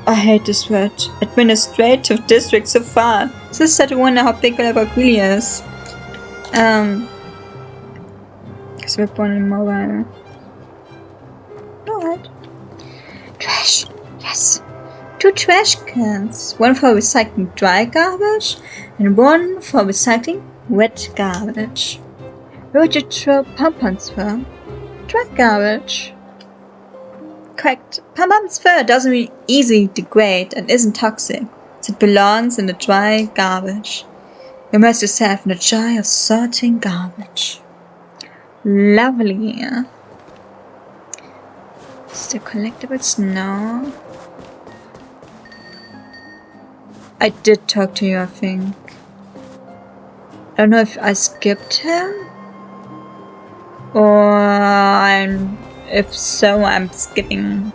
[SPEAKER 1] I hate this word. Administrative district so far. This is such a wonder how big Belobog really is. Because we're born in mobile. Alright. Trash. Yes. 2 trash cans, one for recycling dry garbage and one for recycling wet garbage. Where would you throw pom-pom's fur? Dry garbage. Correct. Pom-pom's fur doesn't really easily degrade and isn't toxic, so it belongs in the dry garbage. Immerse yourself in the joy of sorting garbage. Lovely. Still collectibles? No. I did talk to you, I think. I don't know if I skipped him. Or if so, I'm skipping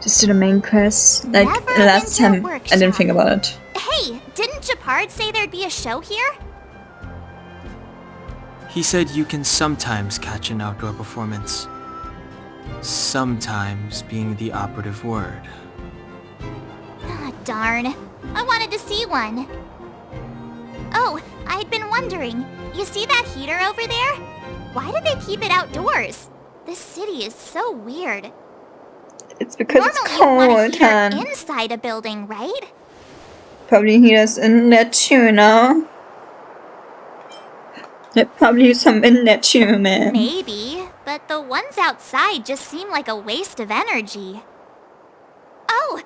[SPEAKER 1] just to the main quest. Like last time, I didn't think about it.
[SPEAKER 5] Hey, didn't Japard say there'd be a show here?
[SPEAKER 2] He said you can sometimes catch an outdoor performance. Sometimes being the operative word.
[SPEAKER 5] Ah, darn. I wanted to see one. Oh, I'd been wondering. You see that heater over there? Why do they keep it outdoors? This city is so weird.
[SPEAKER 1] It's because
[SPEAKER 5] Normally
[SPEAKER 1] it's
[SPEAKER 5] you want a
[SPEAKER 1] cold,
[SPEAKER 5] heater
[SPEAKER 1] huh?
[SPEAKER 5] inside a building, right?
[SPEAKER 1] Probably heaters in there too, no? There probably some in there too, man.
[SPEAKER 5] Maybe, but the ones outside just seem like a waste of energy. Oh,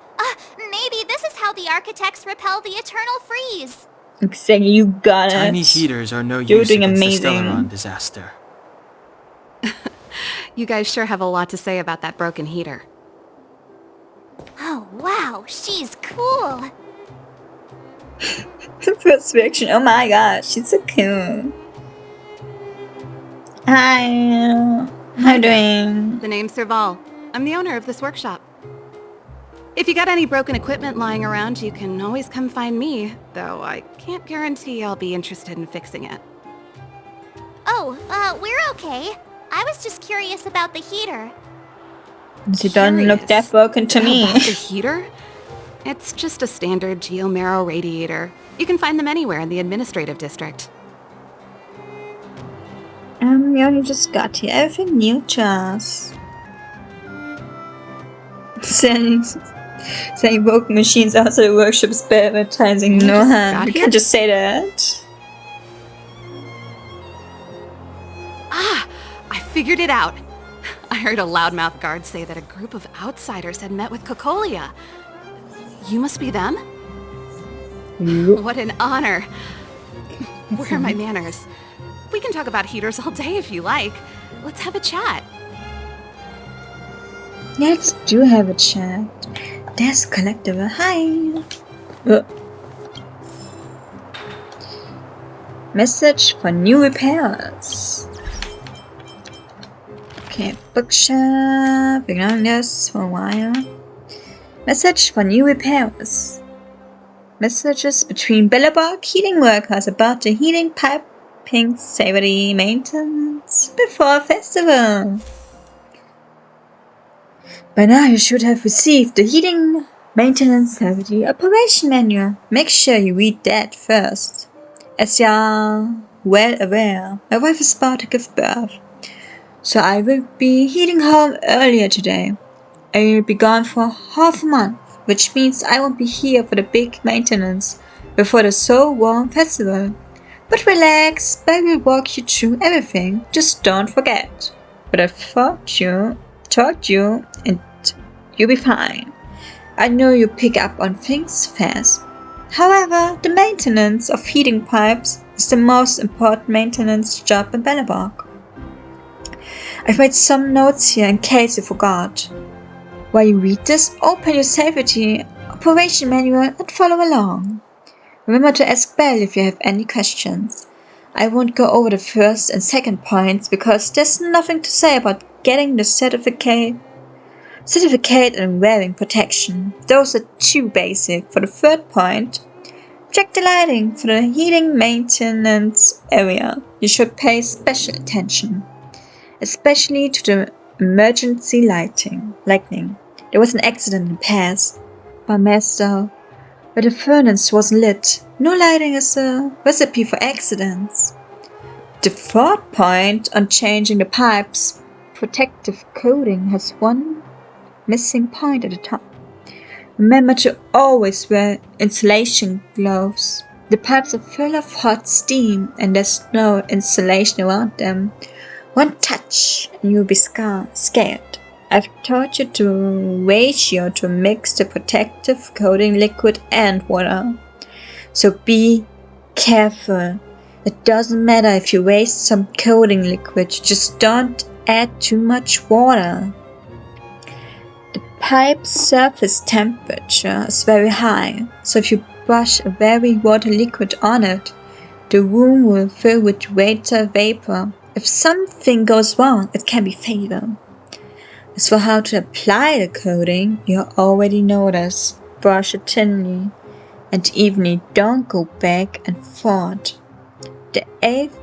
[SPEAKER 5] maybe this is how the architects repel the eternal freeze.
[SPEAKER 1] Exactly, you got it.
[SPEAKER 2] Tiny heaters are no
[SPEAKER 1] You're
[SPEAKER 2] use
[SPEAKER 1] doing
[SPEAKER 2] against
[SPEAKER 1] amazing.
[SPEAKER 2] the Stellaron disaster.
[SPEAKER 6] You guys sure have a lot to say about that broken heater.
[SPEAKER 5] Oh, wow, she's cool.
[SPEAKER 1] First reaction, oh my gosh, she's so cool. Hi, how you doing?
[SPEAKER 6] The name's Serval. I'm the owner of this workshop. If you got any broken equipment lying around, you can always come find me, though I can't guarantee I'll be interested in fixing it.
[SPEAKER 5] Oh, we're okay. I was just curious about the heater.
[SPEAKER 1] She don't look that broken to me.
[SPEAKER 6] About the heater? It's just a standard Geomero radiator. You can find them anywhere in the administrative district.
[SPEAKER 1] We only just got here. Everything new to us. Saying broken machines outside the workshop is bad advertising.
[SPEAKER 6] You
[SPEAKER 1] No,
[SPEAKER 6] just
[SPEAKER 1] huh?
[SPEAKER 6] got
[SPEAKER 1] You
[SPEAKER 6] here?
[SPEAKER 1] can't just say that.
[SPEAKER 6] Ah! I figured it out! I heard a loudmouth guard say that a group of outsiders had met with Cocolia. You must be them? What an honor! Where are my manners? We can talk about heaters all day if you like. Let's have a chat.
[SPEAKER 1] Let's do have a chat. There's a collectible. Hi. Message for new repairs. Okay, bookshop. Been on this for a while. Message for new repairs. Messages between Belobog heating workers about the heating piping safety maintenance before a festival. By now you should have received the heating maintenance safety operation manual. Make sure you read that first. As you are well aware, my wife is about to give birth, so I will be heading home earlier today. I will be gone for half a month, which means I won't be here for the big maintenance before the So Warm festival. But relax, I will walk you through everything, just don't forget. But I taught you, and you'll be fine. I know you pick up on things fast. However, the maintenance of heating pipes is the most important maintenance job in Belobog. I've made some notes here in case you forgot. While you read this, open your safety operation manual and follow along. Remember to ask Belle if you have any questions. I won't go over the first and second points because there's nothing to say about getting the certificate and wearing protection. Those are too basic. For the third point, check the lighting for the heating maintenance area. You should pay special attention, especially to the emergency lightning. There was an accident in the past, by Master, where the furnace wasn't lit. No lighting is a recipe for accidents. The fourth point on changing the pipe's protective coating has one missing point at the top. Remember to always wear insulation gloves. The pipes are full of hot steam and there's no insulation around them. One touch and you'll be scared. I've taught you to ratio to mix the protective coating liquid and water. So be careful. It doesn't matter if you waste some coating liquid, just don't add too much water. The pipe's surface temperature is very high, so if you brush a very water liquid on it, the room will fill with water vapor. If something goes wrong, it can be fatal. As for how to apply the coating, you already know this. Brush it thinly and evenly, don't go back and forth. The 8th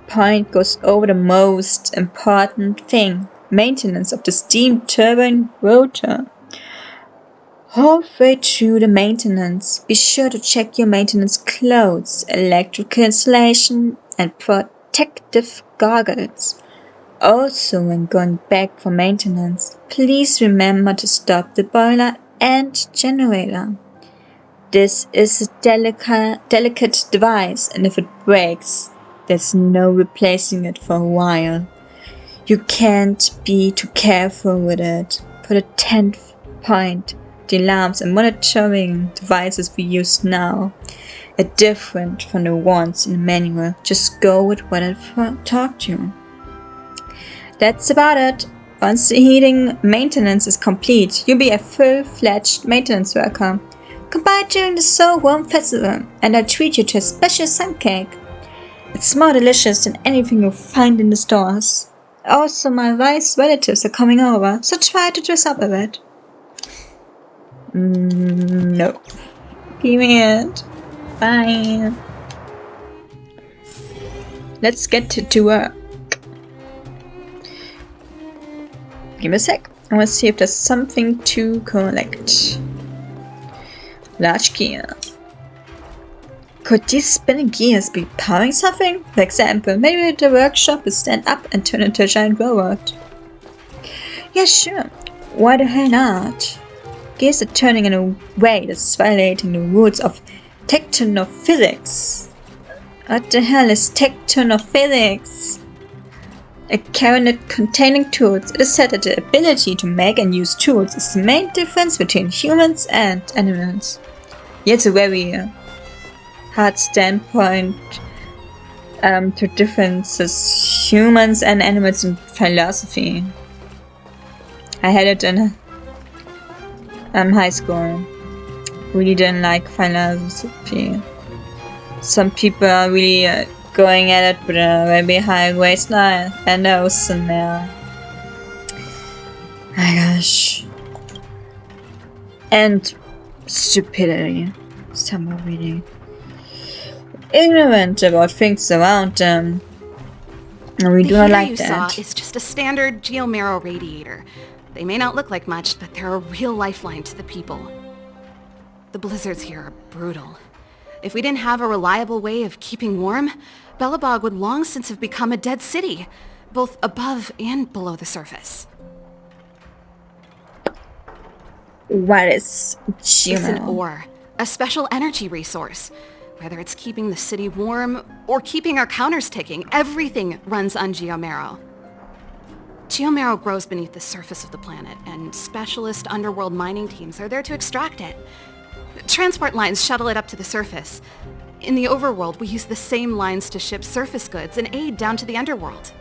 [SPEAKER 1] point goes over the most important thing, maintenance of the steam turbine rotor. Halfway through the maintenance, be sure to check your maintenance clothes, electrical insulation, and protective goggles. Also, when going back for maintenance, please remember to stop the boiler and generator. This is a delicate device, and if it breaks, there's no replacing it for a while. You can't be too careful with it. For the 10th point, the alarms and monitoring devices we use now are different from the ones in the manual. Just go with what I've taught you. That's about it. Once the heating maintenance is complete, you'll be a full-fledged maintenance worker. Come by during the So Warm Festival, and I'll treat you to a special sun cake. It's more delicious than anything you'll find in the stores. Also, my wife's relatives are coming over, so try to dress up a bit. No. Period. Bye. Let's get to work. Give me a sec. I want to see if there's something to collect. Large gear. Could these spinning gears be powering something? For example, maybe the workshop will stand up and turn into a giant robot. Yeah, sure. Why the hell not? Gears are turning in a way that's violating the rules of tectonophysics. What the hell is tectonophysics? A cabinet containing tools. It is said that the ability to make and use tools is the main difference between humans and animals. Yeah, it's a very hard standpoint to differences humans and animals in philosophy. I had it in high school. Really didn't like philosophy. Some people are really going at it with a very high waistline and nose in there. My gosh. And stupidity. Some are really ignorant about things around them. And we do not like that. The heater you saw
[SPEAKER 6] is just a standard Geomero radiator. They may not look like much, but they're a real lifeline to the people. The blizzards here are brutal. If we didn't have a reliable way of keeping warm, Belobog would long since have become a dead city, both above and below the surface.
[SPEAKER 1] What is Geomero?
[SPEAKER 6] It's an ore, a special energy resource. Whether it's keeping the city warm or keeping our counters ticking, everything runs on Geomero. Geomero grows beneath the surface of the planet, and specialist underworld mining teams are there to extract it. Transport lines shuttle it up to the surface. In the overworld, we use the same lines to ship surface goods and aid down to the underworld.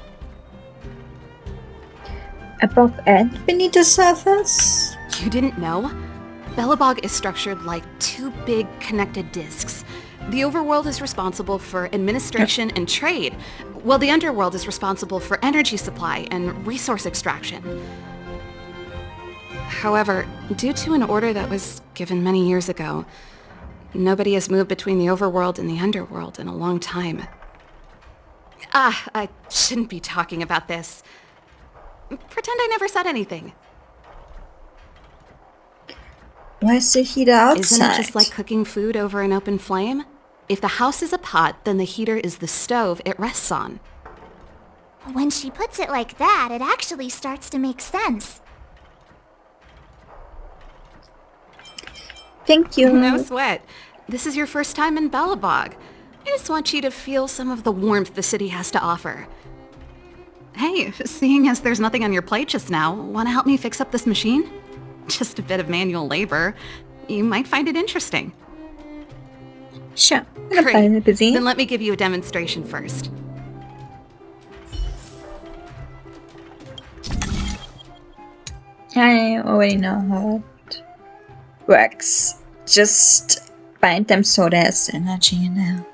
[SPEAKER 1] Above and beneath the surface?
[SPEAKER 6] You didn't know? Belobog is structured like two big connected disks. The overworld is responsible for administration and trade, while the underworld is responsible for energy supply and resource extraction. However, due to an order that was given many years ago, nobody has moved between the overworld and the underworld in a long time. I shouldn't be talking about this. Pretend I never said anything.
[SPEAKER 1] Why is the heater outside?
[SPEAKER 6] Isn't it just like cooking food over an open flame? If the house is a pot, then the heater is the stove it rests on.
[SPEAKER 5] When she puts it like that, it actually starts to make sense.
[SPEAKER 1] Thank you.
[SPEAKER 6] No sweat. This is your first time in Belobog. I just want you to feel some of the warmth the city has to offer. Hey, seeing as there's nothing on your plate just now, want to help me fix up this machine? Just a bit of manual labor. You might find it interesting.
[SPEAKER 1] Sure. I'm gonna busy.
[SPEAKER 6] Then let me give you a demonstration first.
[SPEAKER 1] I already know how it works. Just bind them so there's energy in there.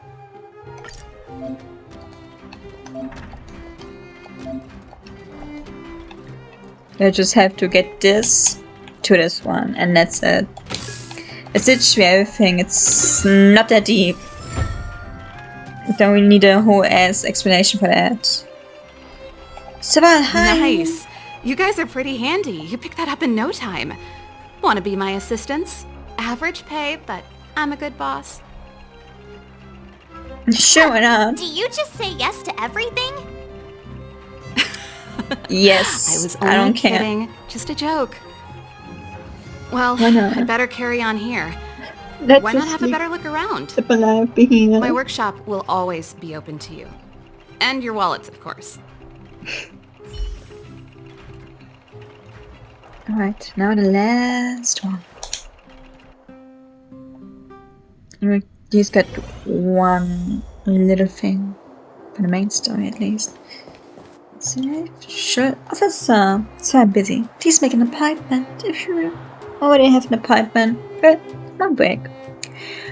[SPEAKER 1] I just have to get this to this one, and that's it. It's literally everything. It's not that deep. I don't really need a whole ass explanation for that. Saval, hi!
[SPEAKER 6] Nice! You guys are pretty handy. You picked that up in no time. Want to be my assistants? Average pay, but I'm a good boss.
[SPEAKER 1] Sure, why not?
[SPEAKER 5] Do you just say yes to everything?
[SPEAKER 1] Yes.
[SPEAKER 6] I was
[SPEAKER 1] I
[SPEAKER 6] only
[SPEAKER 1] don't care.
[SPEAKER 6] kidding. Just a joke. Well,
[SPEAKER 1] Why not?
[SPEAKER 6] I'd better carry on here.
[SPEAKER 1] Let's
[SPEAKER 6] Why not
[SPEAKER 1] just
[SPEAKER 6] have a
[SPEAKER 1] leave
[SPEAKER 6] better look around?
[SPEAKER 1] the alive be here.
[SPEAKER 6] My workshop will always be open to you. And your wallets, of course.
[SPEAKER 1] Alright, now the last one. He's got one little thing for the main story at least. Sure, officer, so I'm busy. Please make an appointment if you already have an appointment, but not break.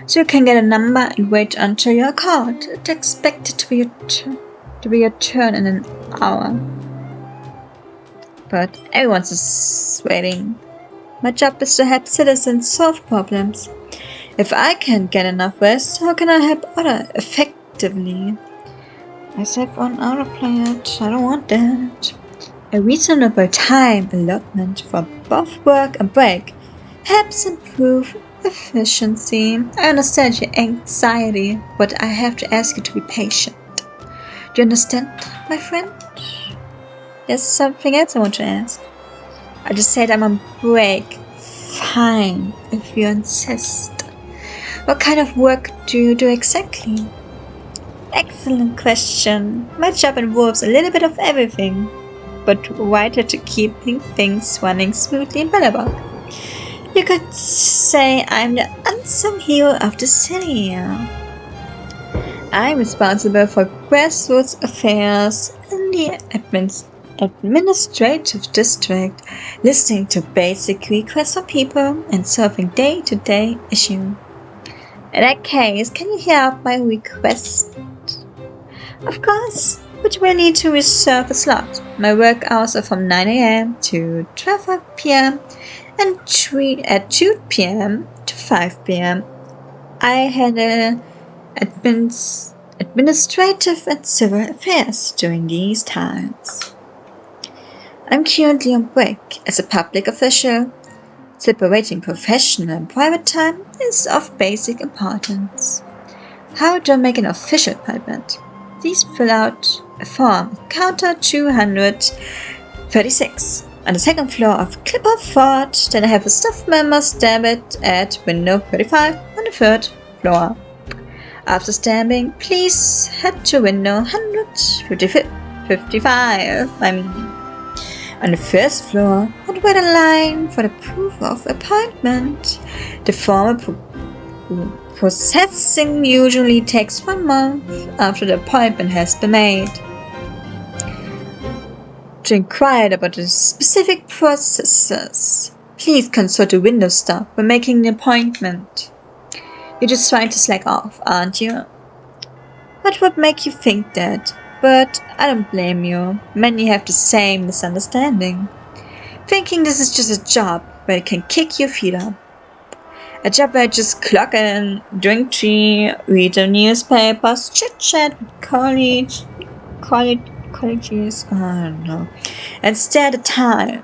[SPEAKER 1] So you can get a number and wait until you're called. It's expected to be your turn in an hour. But everyone's just waiting. My job is to help citizens solve problems. If I can't get enough rest, how can I help others effectively? I said 1 hour plate. I don't want that. A reasonable time allotment for both work and break helps improve efficiency. I understand your anxiety, but I have to ask you to be patient. Do you understand, my friend? There's something else I want to ask. I just said I'm on break. Fine, if you insist. What kind of work do you do exactly? Excellent question. My job involves a little bit of everything, but vital to keeping things running smoothly in Belobog. You could say I'm the unsung hero of the city. I'm responsible for grassroots affairs in the administrative district, listening to basic requests from people and solving day-to-day issues. In that case, can you hear out my request? Of course, but you will need to reserve a slot. My work hours are from 9 a.m. to 12 p.m. and at 2 p.m. to 5 p.m. I handle administrative and civil affairs during these times. I'm currently on break as a public official. Separating professional and private time is of basic importance. How do I make an official appointment? Please fill out a form at counter 236 on the second floor of Clipper Fort. Then I have a staff member stamp it at window 35 on the third floor. After stamping, please head to window 155. On the first floor, and wait in line for the proof of appointment. The formal processing usually takes 1 month after the appointment has been made. To inquire about the specific processes, please consult the window staff when making the appointment. You're just trying to slack off, aren't you? What would make you think that? But I don't blame you. Many have the same misunderstanding. Thinking this is just a job where you can kick your feet up. A job where you just clock in, drink tea, read the newspapers, chit-chat with colleagues, I don't know, and stare at the time,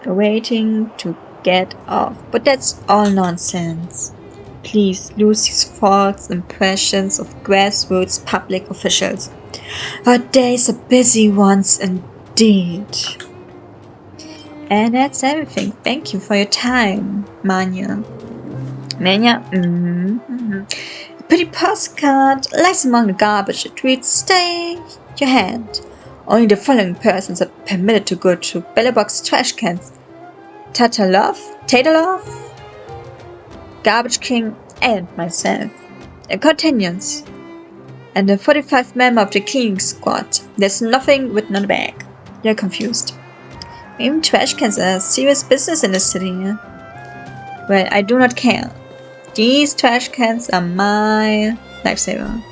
[SPEAKER 1] waiting to get off. But that's all nonsense. Please lose these false impressions of grassroots public officials. Our days are busy ones indeed. And that's everything. Thank you for your time, Manya. Mania? A pretty postcard lies among the garbage. It reads, "Stay your hand. Only the following persons are permitted to go to Bellerbox trash cans. Tatalov, Garbage King, and myself. It continues. And the 45 member of the cleaning squad. There's nothing written on the bag. You're confused. Even trash cans are serious business in the city. Well, I do not care. These trash cans are my lifesaver.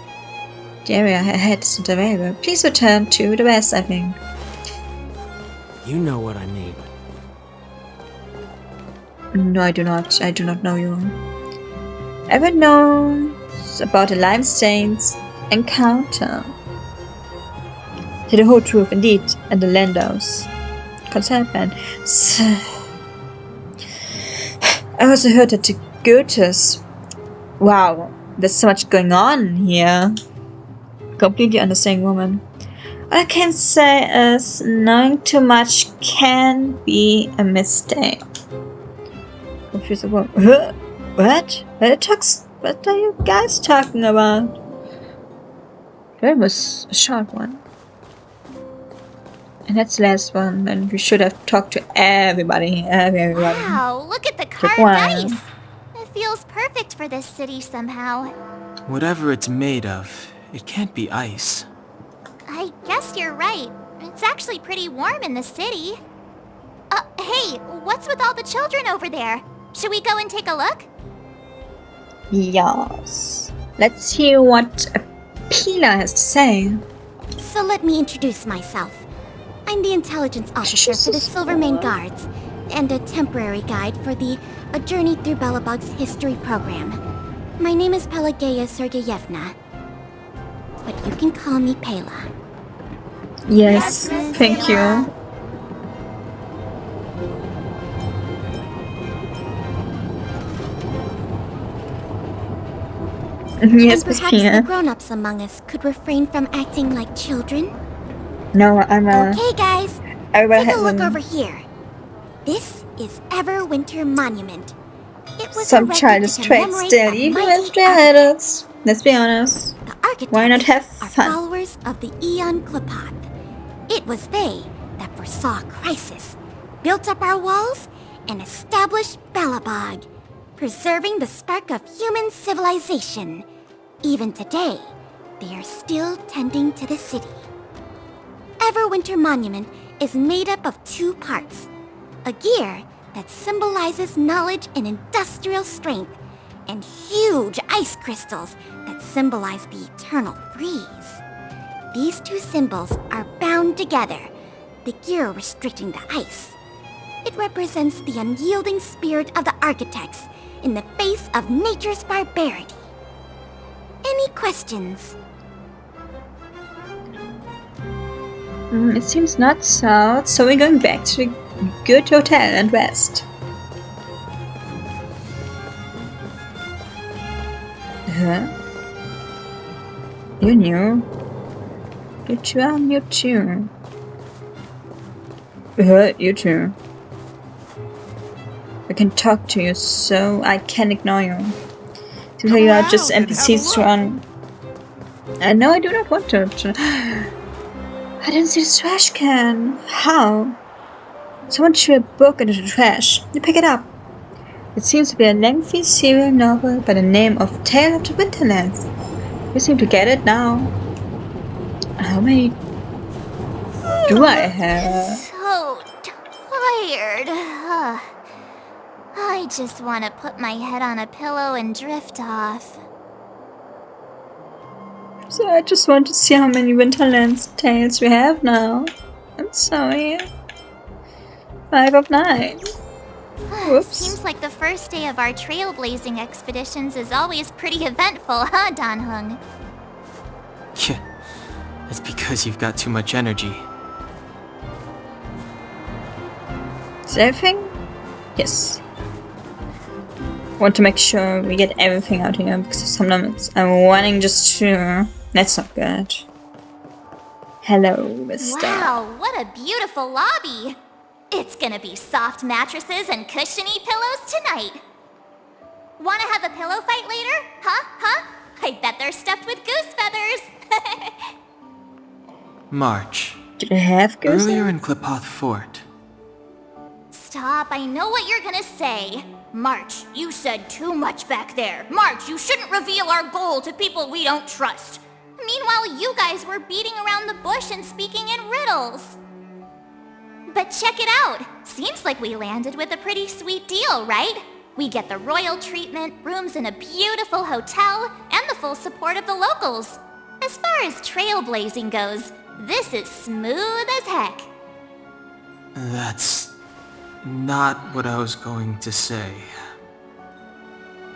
[SPEAKER 1] The area ahead is not available. Please return to the west, I think.
[SPEAKER 2] You know what I mean.
[SPEAKER 1] No, I do not. I do not know you. Ever known about the Limestain's encounter? To the whole truth, indeed, and the Landau's concerned man. I also heard that the Goethes. Wow, there's so much going on here. Completely understanding woman. All I can say is knowing too much can be a mistake. Confused about what? What are you guys talking about? That was a short one. And that's the last one, and we should have talked to everybody.
[SPEAKER 5] Wow, look at the carved
[SPEAKER 1] one.
[SPEAKER 5] ice. It feels perfect for this city somehow.
[SPEAKER 2] Whatever it's made of, it can't be ice.
[SPEAKER 5] I guess you're right. It's actually pretty warm in the city. Hey, what's with all the children over there? Should we go and take a look?
[SPEAKER 1] Yes. Let's hear what Pila has to say.
[SPEAKER 7] So let me introduce myself. I'm the intelligence officer for the Silvermane Guards, and a temporary guide for the A Journey Through Belobog's history program. My name is Pelageya Sergeyevna, but you can call me Pela.
[SPEAKER 1] Yes, thank you. Yes,
[SPEAKER 7] And
[SPEAKER 1] Miss
[SPEAKER 7] perhaps the
[SPEAKER 1] Pina.
[SPEAKER 7] grown-ups among us could refrain from acting like children.
[SPEAKER 1] No, I'm a.
[SPEAKER 7] Okay, guys,
[SPEAKER 1] Everybody
[SPEAKER 7] take a
[SPEAKER 1] has
[SPEAKER 7] look
[SPEAKER 1] an-
[SPEAKER 7] over here. This is Everwinter Monument. It was
[SPEAKER 1] some
[SPEAKER 7] erected
[SPEAKER 1] childish
[SPEAKER 7] to
[SPEAKER 1] traits
[SPEAKER 7] commemorate
[SPEAKER 1] still,
[SPEAKER 7] a
[SPEAKER 1] even
[SPEAKER 7] mighty
[SPEAKER 1] with their adults. Let's be honest.
[SPEAKER 7] The architects
[SPEAKER 1] Why not have
[SPEAKER 7] are
[SPEAKER 1] fun?
[SPEAKER 7] followers of the Aeon Klapath. It was they that foresaw crisis, built up our walls, and established Belobog, preserving the spark of human civilization. Even today, they are still tending to the city. Everwinter Monument is made up of two parts. A gear that symbolizes knowledge and industrial strength, and huge ice crystals that symbolize the eternal freeze. These two symbols are bound together, the gear restricting the ice. It represents the unyielding spirit of the architects in the face of nature's barbarity. Any questions?
[SPEAKER 1] It seems not so. So we're going back to the good hotel and rest. Huh? You knew. You too. You too. I can talk to you, so I can ignore you. To tell you are just NPCs to run. No, I do not want to. I didn't see the trash can. How? Someone threw a book into the trash. You pick it up. It seems to be a lengthy serial novel by the name of Tale of the Winterlands. You seem to get it now. How many do I have?
[SPEAKER 5] So tired. I just want to put my head on a pillow and drift off.
[SPEAKER 1] So I just want to see how many Winterlands tales we have now. I'm sorry. 5 of 9. Whoops.
[SPEAKER 5] Seems like the first day of our trailblazing expeditions is always pretty eventful, huh, Dan Hung?
[SPEAKER 2] Yeah, that's because you've got too much energy.
[SPEAKER 1] Is everything? Yes. Want to make sure we get everything out here because sometimes I'm wanting just to. That's not good. Hello, mister.
[SPEAKER 5] Wow, what a beautiful lobby! It's gonna be soft mattresses and cushiony pillows tonight. Wanna have a pillow fight later? Huh? I bet they're stuffed with goose feathers.
[SPEAKER 2] March.
[SPEAKER 1] Do they have goose?
[SPEAKER 2] Earlier in Klipoth Fort.
[SPEAKER 5] Stop, I know what you're gonna say. March, you said too much back there. March, you shouldn't reveal our goal to people we don't trust. Meanwhile, you guys were beating around the bush and speaking in riddles. But check it out. Seems like we landed with a pretty sweet deal, right? We get the royal treatment, rooms in a beautiful hotel, and the full support of the locals. As far as trailblazing goes, this is smooth as heck.
[SPEAKER 2] That's not what I was going to say.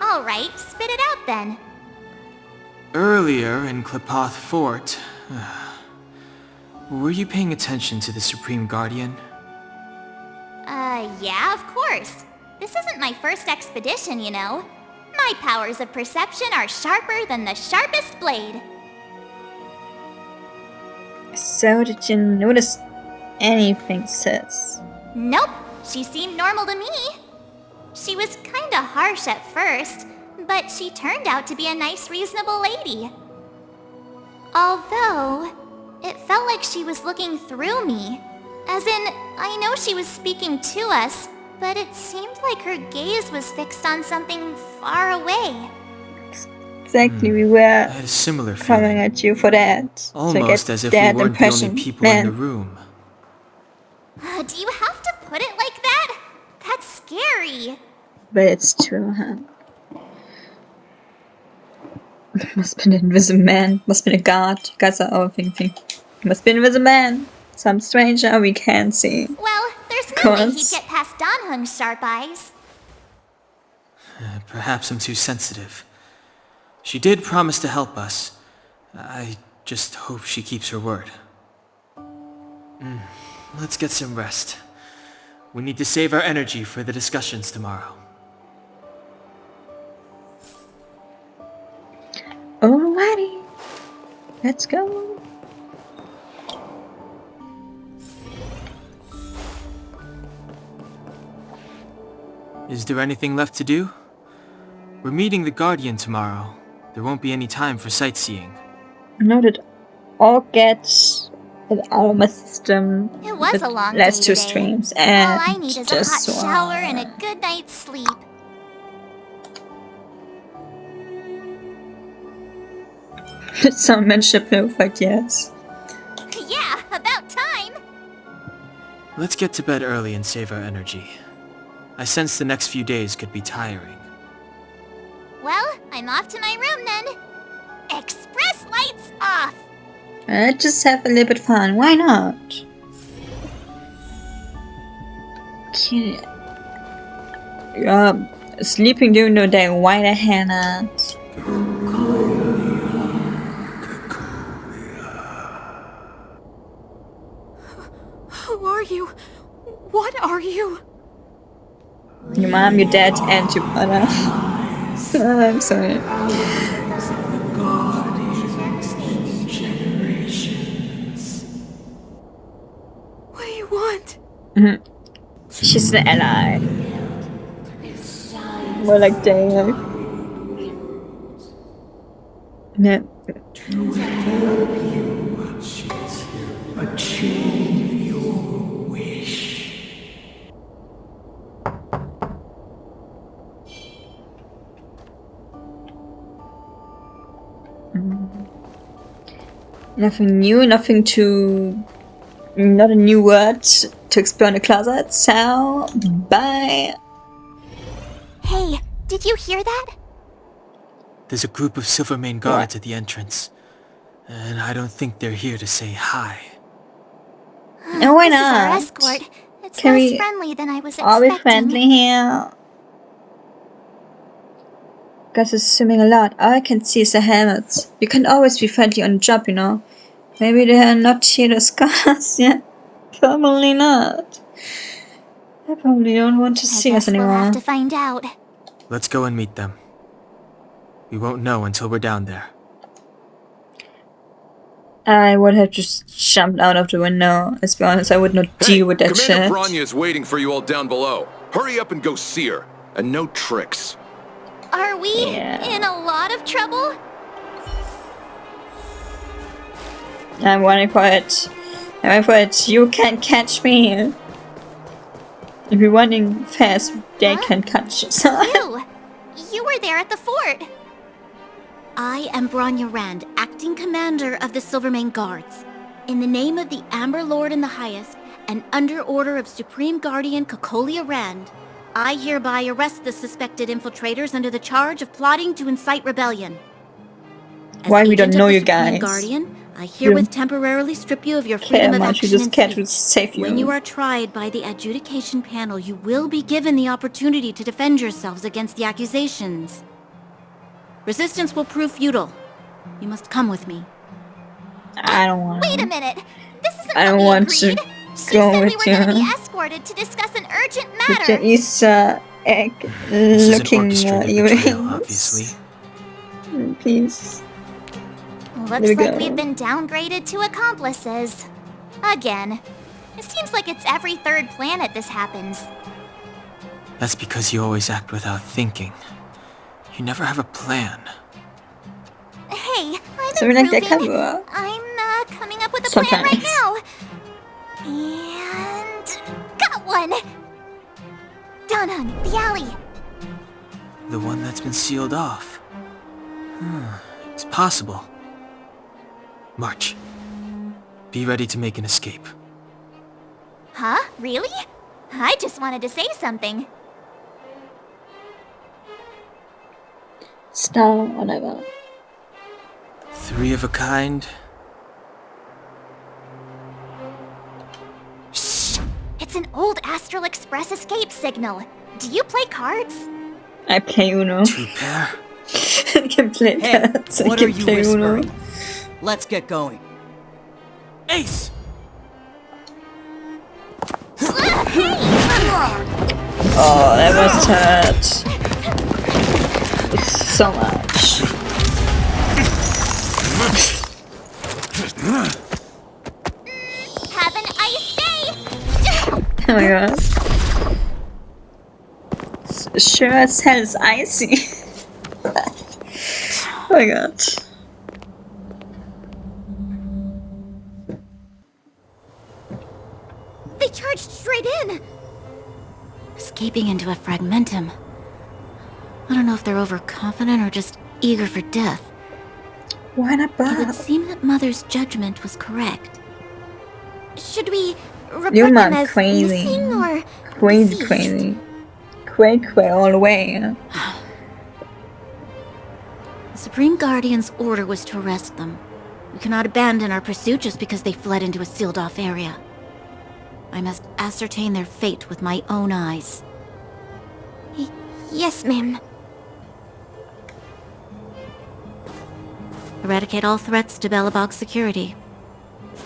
[SPEAKER 5] Alright, spit it out then.
[SPEAKER 2] Earlier in Klipoth Fort, were you paying attention to the Supreme Guardian?
[SPEAKER 5] Yeah, of course. This isn't my first expedition, you know. My powers of perception are sharper than the sharpest blade.
[SPEAKER 1] So did you notice anything, sis?
[SPEAKER 5] Nope, she seemed normal to me. She was kinda harsh at first, but she turned out to be a nice, reasonable lady. Although, it felt like she was looking through me. As in, I know she was speaking to us, but it seemed like her gaze was fixed on something far away.
[SPEAKER 1] Exactly, we were
[SPEAKER 2] I had a similar
[SPEAKER 1] coming
[SPEAKER 2] feeling.
[SPEAKER 1] at you for that.
[SPEAKER 2] Almost as if we
[SPEAKER 1] that
[SPEAKER 2] weren't the only
[SPEAKER 1] impression.
[SPEAKER 2] people in the room.
[SPEAKER 5] Do you have to put it like that? That's scary.
[SPEAKER 1] But it's true, huh? Must be an invisible man. Must be a god. Guys are all thinking. Must be an invisible man. Some stranger we can't see.
[SPEAKER 5] Well, there's no way he'd
[SPEAKER 1] Course.
[SPEAKER 5] get past Danhung's sharp eyes.
[SPEAKER 2] Perhaps I'm too sensitive. She did promise to help us. I just hope she keeps her word. Let's get some rest. We need to save our energy for the discussions tomorrow.
[SPEAKER 1] Alrighty. Let's go.
[SPEAKER 2] Is there anything left to do? We're meeting the Guardian tomorrow. There won't be any time for sightseeing.
[SPEAKER 1] Now that all gets it out of my system.
[SPEAKER 5] It was a long
[SPEAKER 1] last
[SPEAKER 5] day
[SPEAKER 1] two
[SPEAKER 5] today.
[SPEAKER 1] streams
[SPEAKER 5] All
[SPEAKER 1] and
[SPEAKER 5] I need is a hot
[SPEAKER 1] just
[SPEAKER 5] shower and a good night's sleep.
[SPEAKER 1] some mention perfect, yes.
[SPEAKER 5] Yeah, about time.
[SPEAKER 2] Let's get to bed early and save our energy. I sense the next few days could be tiring.
[SPEAKER 5] Well, I'm off to my room then. Express lights off.
[SPEAKER 1] Just have a little bit fun. Why not? Okay. Sleeping during the day. Why the hell not?
[SPEAKER 6] Who are you? What are you?
[SPEAKER 1] Your mom, your dad, and your brother. I'm sorry.
[SPEAKER 6] What do you want?
[SPEAKER 1] She's the ally. More like Dana. No. Nothing new, nothing to... Not a new word to explore in the closet, so... Bye!
[SPEAKER 5] Hey, did you hear that?
[SPEAKER 2] There's a group of Silvermane guards at the entrance. And I don't think they're here to say hi.
[SPEAKER 1] No, why
[SPEAKER 5] This is our
[SPEAKER 1] not?
[SPEAKER 5] escort. It's
[SPEAKER 1] Can
[SPEAKER 5] less
[SPEAKER 1] we-
[SPEAKER 5] friendly than I was
[SPEAKER 1] Are
[SPEAKER 5] expecting.
[SPEAKER 1] we friendly here? Guys is swimming a lot. All I can see is the helmets. You can always be friendly on the job, you know. Maybe they are not here to discuss yet. Probably not. They probably don't want to
[SPEAKER 5] I
[SPEAKER 1] see
[SPEAKER 5] guess
[SPEAKER 1] us
[SPEAKER 5] we'll
[SPEAKER 1] anymore.
[SPEAKER 5] have to find out.
[SPEAKER 2] Let's go and meet them. We won't know until we're down there.
[SPEAKER 1] I would have just jumped out of the window. Let's be honest, I would not deal with that
[SPEAKER 8] Commander
[SPEAKER 1] shit.
[SPEAKER 8] Bronya is waiting for you all down below. Hurry up and go see her. And no tricks.
[SPEAKER 5] Are we
[SPEAKER 1] Yeah.
[SPEAKER 5] in a lot of trouble?
[SPEAKER 1] I'm running for it. I'm running for it. You can't catch me. If you're running fast, they
[SPEAKER 5] Huh?
[SPEAKER 1] can catch us.
[SPEAKER 5] You were there at the fort.
[SPEAKER 7] I am Bronya Rand, acting commander of the Silvermane Guards. In the name of the Amber Lord in the Highest, and under order of Supreme Guardian Cocolia Rand, I hereby arrest the suspected infiltrators under the charge of plotting to incite rebellion. As
[SPEAKER 1] Why we don't
[SPEAKER 7] agent of
[SPEAKER 1] know
[SPEAKER 7] the
[SPEAKER 1] you
[SPEAKER 7] Supreme
[SPEAKER 1] guys?
[SPEAKER 7] Guardian, I herewith temporarily strip you of your
[SPEAKER 1] Care
[SPEAKER 7] freedom of
[SPEAKER 1] much, you
[SPEAKER 7] action
[SPEAKER 1] just
[SPEAKER 7] and
[SPEAKER 1] catch
[SPEAKER 7] speech.
[SPEAKER 1] with save you.
[SPEAKER 7] When you are tried by the adjudication panel, you will be given the opportunity to defend yourselves against the accusations. Resistance will prove futile. You must come with me.
[SPEAKER 1] I don't want
[SPEAKER 5] Wait a
[SPEAKER 1] to.
[SPEAKER 5] minute. This isn't
[SPEAKER 1] I
[SPEAKER 5] what
[SPEAKER 1] don't
[SPEAKER 5] we
[SPEAKER 1] want to
[SPEAKER 5] agreed. She
[SPEAKER 1] go
[SPEAKER 5] said we
[SPEAKER 1] with
[SPEAKER 5] were going to be
[SPEAKER 1] you.
[SPEAKER 5] escorted to discuss an urgent
[SPEAKER 1] With
[SPEAKER 5] matter.
[SPEAKER 1] the Easter egg
[SPEAKER 2] This is an
[SPEAKER 1] looking
[SPEAKER 2] orchestrated betrayal,
[SPEAKER 1] earrings.
[SPEAKER 2] obviously.
[SPEAKER 1] Please.
[SPEAKER 5] Looks
[SPEAKER 1] we
[SPEAKER 5] like
[SPEAKER 1] go.
[SPEAKER 5] we've been downgraded to accomplices. Again. It seems like it's every third planet this happens.
[SPEAKER 2] That's because you always act without thinking. You never have a plan.
[SPEAKER 5] Hey, I'm
[SPEAKER 1] So we like that
[SPEAKER 5] improving.
[SPEAKER 1] cover.
[SPEAKER 5] I'm coming up with a plan right
[SPEAKER 1] Sometimes.
[SPEAKER 5] now. And got one. Danhun, the alley.
[SPEAKER 2] The one that's been sealed off. It's possible. March. Be ready to make an escape.
[SPEAKER 5] Huh? Really? I just wanted to say something.
[SPEAKER 1] Star, whatever.
[SPEAKER 2] 3 of a kind. Shh.
[SPEAKER 5] It's an old Astral Express escape signal. Do you play cards?
[SPEAKER 1] I play Uno.
[SPEAKER 2] 2 pair.
[SPEAKER 1] I can play
[SPEAKER 8] Hey,
[SPEAKER 1] cards. I
[SPEAKER 8] what are
[SPEAKER 1] can
[SPEAKER 8] you
[SPEAKER 1] play Uno.
[SPEAKER 8] whispering? Let's get going.
[SPEAKER 2] Ace!
[SPEAKER 1] Oh, that must hurt. It's so much.
[SPEAKER 5] Have an ice day!
[SPEAKER 1] Oh my god. Sure as hell is icy. Oh my god.
[SPEAKER 7] They charged straight in! Escaping into a fragmentum. I don't know if they're overconfident or just eager for death.
[SPEAKER 1] Why not
[SPEAKER 7] It
[SPEAKER 1] Bob?
[SPEAKER 7] would seem that Mother's judgment was correct. Should we report
[SPEAKER 1] You're
[SPEAKER 7] them
[SPEAKER 1] not
[SPEAKER 7] as
[SPEAKER 1] crazy.
[SPEAKER 7] missing or
[SPEAKER 1] Crazy,
[SPEAKER 7] deceased?
[SPEAKER 1] crazy. Cray all the way.
[SPEAKER 7] The Supreme Guardian's order was to arrest them. We cannot abandon our pursuit just because they fled into a sealed-off area. I must ascertain their fate with my own eyes. Yes, ma'am. Eradicate all threats to Belobog's security.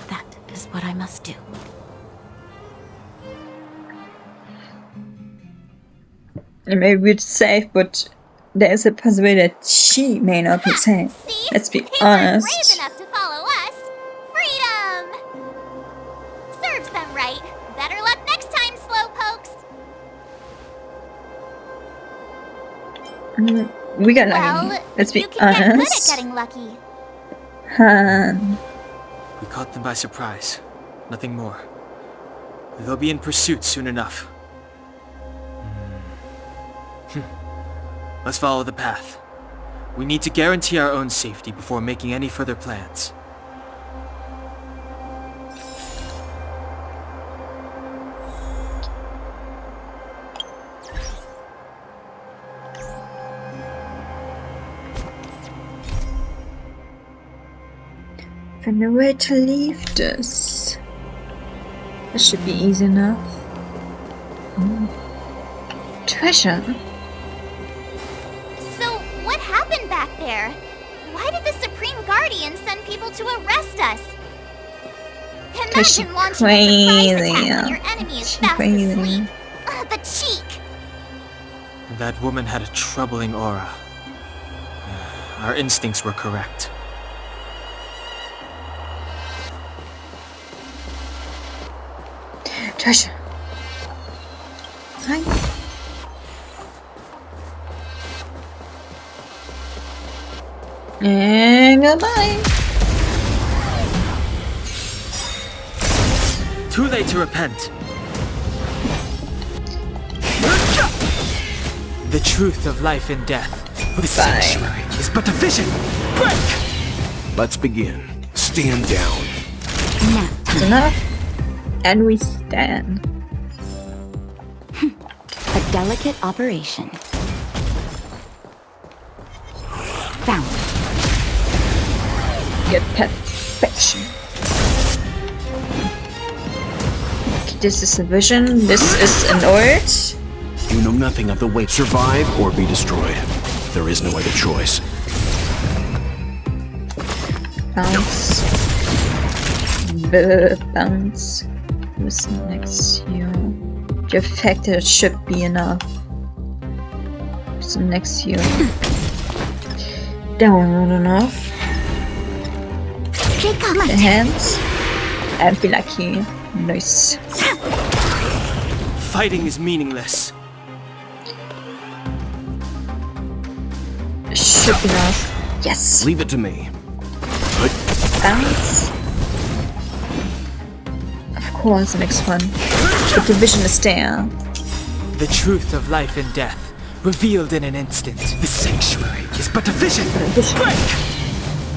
[SPEAKER 7] That is what I must do.
[SPEAKER 1] It may be safe, but there is a possibility that she may not be safe.
[SPEAKER 5] See?
[SPEAKER 1] Let's be
[SPEAKER 5] They weren't brave
[SPEAKER 1] honest.
[SPEAKER 5] enough to follow us. Freedom! Serves them right. Better luck next time, slowpokes.
[SPEAKER 1] We got
[SPEAKER 5] Well,
[SPEAKER 1] lucky. Let's be
[SPEAKER 5] you can get good at
[SPEAKER 1] honest.
[SPEAKER 5] getting lucky.
[SPEAKER 2] We caught them by surprise. Nothing more. They'll be in pursuit soon enough. Let's follow the path. We need to guarantee our own safety before making any further plans.
[SPEAKER 1] Find a way to leave this. That should be easy enough. Treasure.
[SPEAKER 5] So, what happened back there? Why did the Supreme Guardian send people to arrest us?
[SPEAKER 1] Cause
[SPEAKER 5] Imagine
[SPEAKER 1] she
[SPEAKER 5] launching a surprise
[SPEAKER 1] crazy,
[SPEAKER 5] attack
[SPEAKER 1] yeah.
[SPEAKER 5] when your enemy is
[SPEAKER 1] She
[SPEAKER 5] fast
[SPEAKER 1] crazy.
[SPEAKER 5] asleep. The cheek!
[SPEAKER 2] That woman had a troubling aura. Our instincts were correct.
[SPEAKER 1] Treasure. Hi. And goodbye.
[SPEAKER 2] Too late to repent. The truth of life and death. The sanctuary is but a vision. Break!
[SPEAKER 4] Let's begin. Stand down.
[SPEAKER 3] Nap
[SPEAKER 1] It's
[SPEAKER 3] time.
[SPEAKER 1] enough. And we stand.
[SPEAKER 3] A delicate operation. Found.
[SPEAKER 1] Get perfection. Okay, this is a vision. This is an art.
[SPEAKER 4] You know nothing of the way. Survive or be destroyed. There is no other choice.
[SPEAKER 1] Bounce. Bounce. Who's next to you? The fact that it should be enough. Who's next to you? That one not enough.
[SPEAKER 7] They come
[SPEAKER 1] The hands. And be lucky. Nice.
[SPEAKER 2] Fighting is meaningless.
[SPEAKER 1] Should be enough. Yes.
[SPEAKER 4] Leave it to me.
[SPEAKER 1] Bounce. Of course, the next one. The division is there.
[SPEAKER 2] The truth of life and death, revealed in an instant. The sanctuary is but a vision. Break!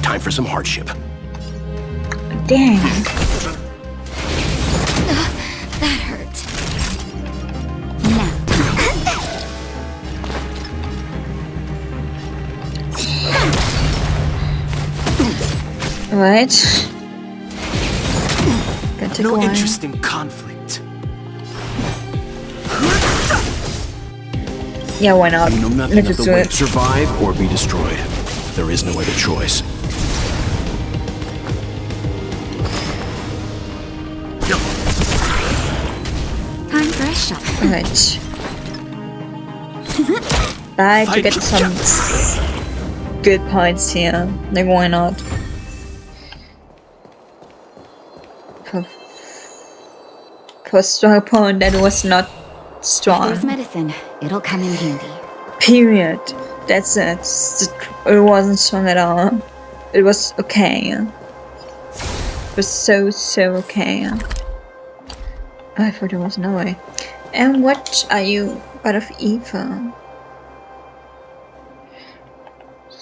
[SPEAKER 4] Time for some hardship.
[SPEAKER 1] Dang.
[SPEAKER 7] That hurt.
[SPEAKER 3] Nap time.
[SPEAKER 1] Right. Gonna take a
[SPEAKER 2] No
[SPEAKER 1] while.
[SPEAKER 2] interest in conflict.
[SPEAKER 1] Yeah, why not?
[SPEAKER 4] You know nothing
[SPEAKER 1] Let's
[SPEAKER 4] of
[SPEAKER 1] just
[SPEAKER 4] the
[SPEAKER 1] do
[SPEAKER 4] way.
[SPEAKER 1] it.
[SPEAKER 4] Survive or be destroyed. There is no other choice.
[SPEAKER 3] Time for a shot.
[SPEAKER 1] Alright. Bye to get some good points here. Like, why not? For strong opponent that was not
[SPEAKER 3] There's
[SPEAKER 1] strong.
[SPEAKER 3] medicine. It'll come in handy.
[SPEAKER 1] Period. That's it. It wasn't strong at all. It was okay. It was so okay. I thought there was no way. And what are you out of Eva?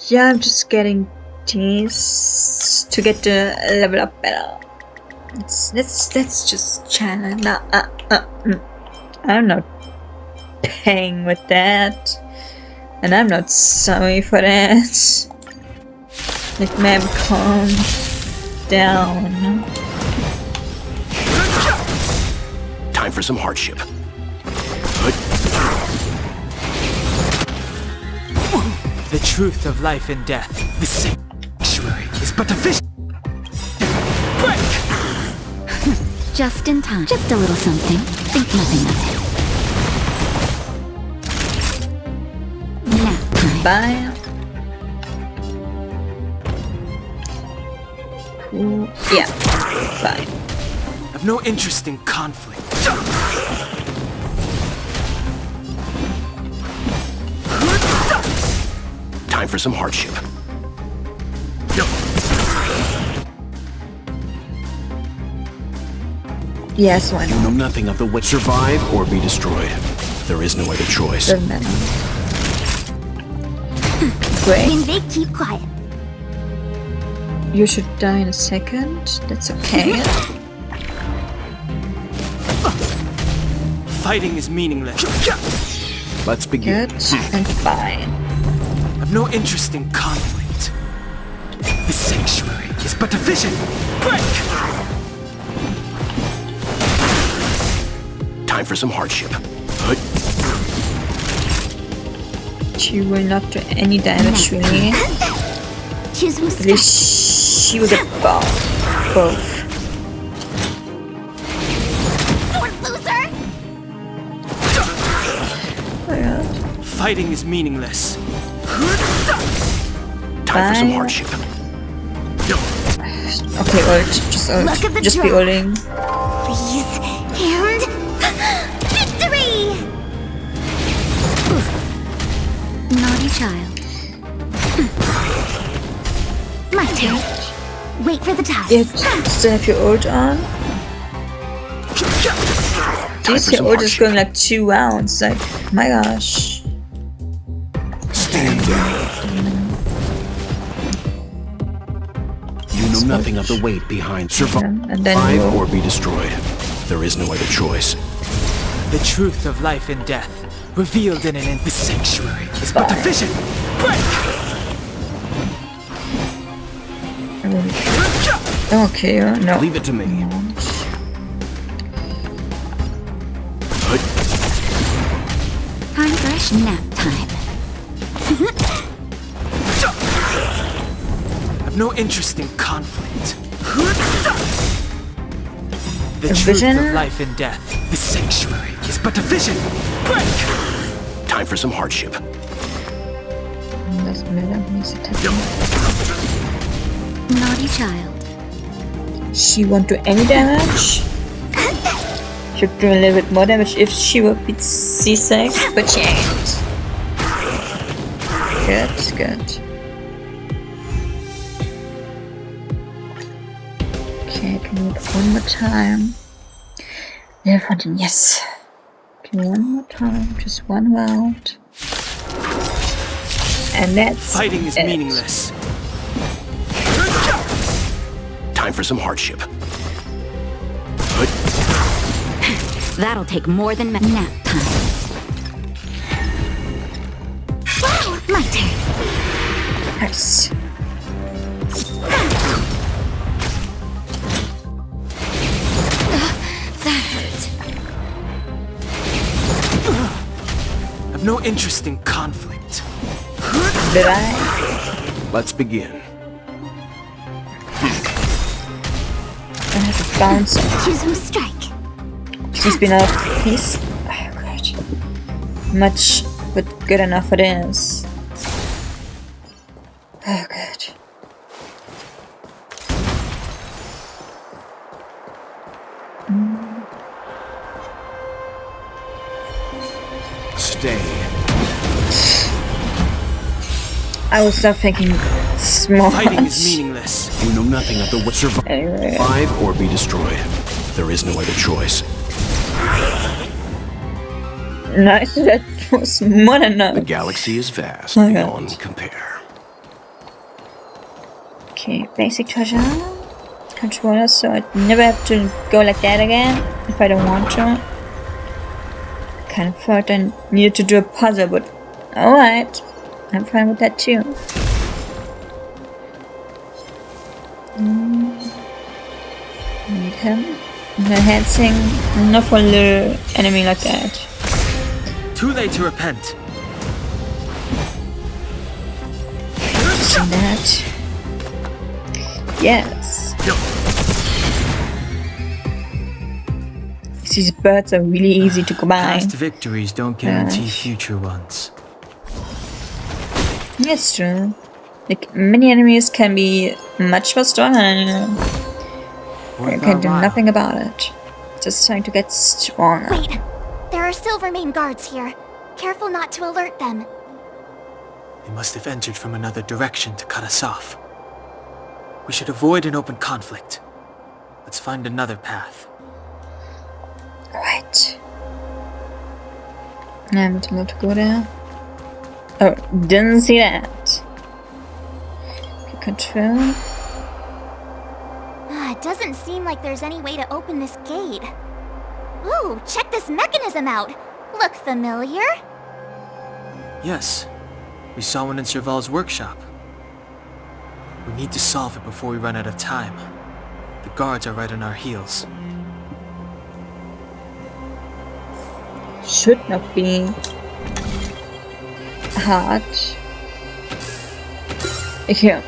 [SPEAKER 1] Yeah, I'm just getting these to get the level up better. Let's just chat. I'm not paying with that. And I'm not sorry for that. Like, ma'am, calm down.
[SPEAKER 4] Time for some hardship.
[SPEAKER 2] The truth of life and death. The sanctuary is but a vision. Break!
[SPEAKER 3] Just in time. Just a little something. Think nothing of it. Nap time.
[SPEAKER 1] Bye. Ooh, yeah, bye.
[SPEAKER 2] I've no interest in conflict.
[SPEAKER 4] Time for some hardship.
[SPEAKER 1] Yes, why
[SPEAKER 4] You
[SPEAKER 1] not?
[SPEAKER 4] know nothing of the way. Survive or be destroyed. There is no other choice.
[SPEAKER 1] Doesn't matter. Great.
[SPEAKER 7] Then they keep quiet.
[SPEAKER 1] You should die in a second. That's okay.
[SPEAKER 2] Fighting is meaningless.
[SPEAKER 4] Let's begin.
[SPEAKER 1] Good and fine.
[SPEAKER 2] I've no interest in conflict. The sanctuary is but a vision. Break!
[SPEAKER 4] Time for some hardship.
[SPEAKER 1] She will not do any damage really.
[SPEAKER 7] Choose who's
[SPEAKER 1] At least she will get both.
[SPEAKER 5] Sword loser!
[SPEAKER 1] Alright.
[SPEAKER 2] Fighting is meaningless.
[SPEAKER 4] Time for some
[SPEAKER 1] Bye.
[SPEAKER 4] hardship.
[SPEAKER 1] Okay, ult. Just ult.
[SPEAKER 7] Look at the
[SPEAKER 1] Just be
[SPEAKER 7] draw.
[SPEAKER 1] ulting.
[SPEAKER 7] Please. And victory!
[SPEAKER 3] Naughty child. My turn. Wait for the tide.
[SPEAKER 1] You still have your ult on? Jeez, your ult is going like 2 rounds. Like, my gosh.
[SPEAKER 4] Stand down. You know nothing of the weight behind survive
[SPEAKER 1] And then you
[SPEAKER 4] or be destroyed. There is no other choice.
[SPEAKER 2] The truth of life and death, revealed in the sanctuary, is but a vision. Break!
[SPEAKER 1] Okay, no.
[SPEAKER 4] Leave it to me.
[SPEAKER 3] Time for nap time.
[SPEAKER 2] I've no interest in conflict. The
[SPEAKER 1] A
[SPEAKER 2] truth
[SPEAKER 1] vision?
[SPEAKER 2] of life and death, the sanctuary, is but a vision. Break!
[SPEAKER 4] Time for some hardship.
[SPEAKER 3] Naughty child.
[SPEAKER 1] She won't do any damage. Should do a little bit more damage if she would be C6, but she ain't. Good, good. Okay, can we do it one more time? Level 14, yes. Okay, one more time, just one round. And that's
[SPEAKER 2] Fighting is
[SPEAKER 1] it.
[SPEAKER 2] meaningless.
[SPEAKER 4] Time for some hardship.
[SPEAKER 3] That'll take more than nap time. Wow, my turn.
[SPEAKER 1] Nice.
[SPEAKER 3] That hurt.
[SPEAKER 2] I've no interest in conflict.
[SPEAKER 1] Did I?
[SPEAKER 4] Let's begin.
[SPEAKER 1] I have to bounce.
[SPEAKER 3] Choosing strike.
[SPEAKER 1] She's been out of peace. Oh, God. Much, but good enough it is. Oh, good.
[SPEAKER 4] Stay.
[SPEAKER 1] I was not thinking small.
[SPEAKER 2] Fighting is meaningless.
[SPEAKER 4] You know nothing of the what
[SPEAKER 1] Anyway.
[SPEAKER 4] survive or be destroyed. There is no other choice.
[SPEAKER 1] Nice, that was more than
[SPEAKER 4] The
[SPEAKER 1] enough.
[SPEAKER 4] galaxy is vast
[SPEAKER 1] Okay.
[SPEAKER 4] beyond compare.
[SPEAKER 1] Okay, basic treasure. Controller, so I never have to go like that again if I don't want to. Kind of thought I needed to do a puzzle, but alright. I'm fine with that too. Need him. Enhancing, not for a little enemy like that.
[SPEAKER 2] Too late to repent.
[SPEAKER 1] See that? Yes. These birds are really easy to combine.
[SPEAKER 2] Past victories don't guarantee
[SPEAKER 1] Gosh.
[SPEAKER 2] future ones.
[SPEAKER 1] That's true. Like, many enemies can be much more stronger than you. You
[SPEAKER 2] Worth
[SPEAKER 1] can
[SPEAKER 2] our
[SPEAKER 1] do
[SPEAKER 2] while.
[SPEAKER 1] nothing about it. Just trying to get stronger.
[SPEAKER 5] Wait, there are Silvermane guards here. Careful not to alert them.
[SPEAKER 2] They must have entered from another direction to cut us off. We should avoid an open conflict. Let's find another path.
[SPEAKER 1] Right. I'm not to go there. Oh, didn't see that. Okay, control.
[SPEAKER 5] It doesn't seem like there's any way to open this gate. Ooh, check this mechanism out. Look familiar?
[SPEAKER 2] Yes, we saw one in Serval's workshop. We need to solve it before we run out of time. The guards are right on our heels.
[SPEAKER 1] Should not be hard. Here.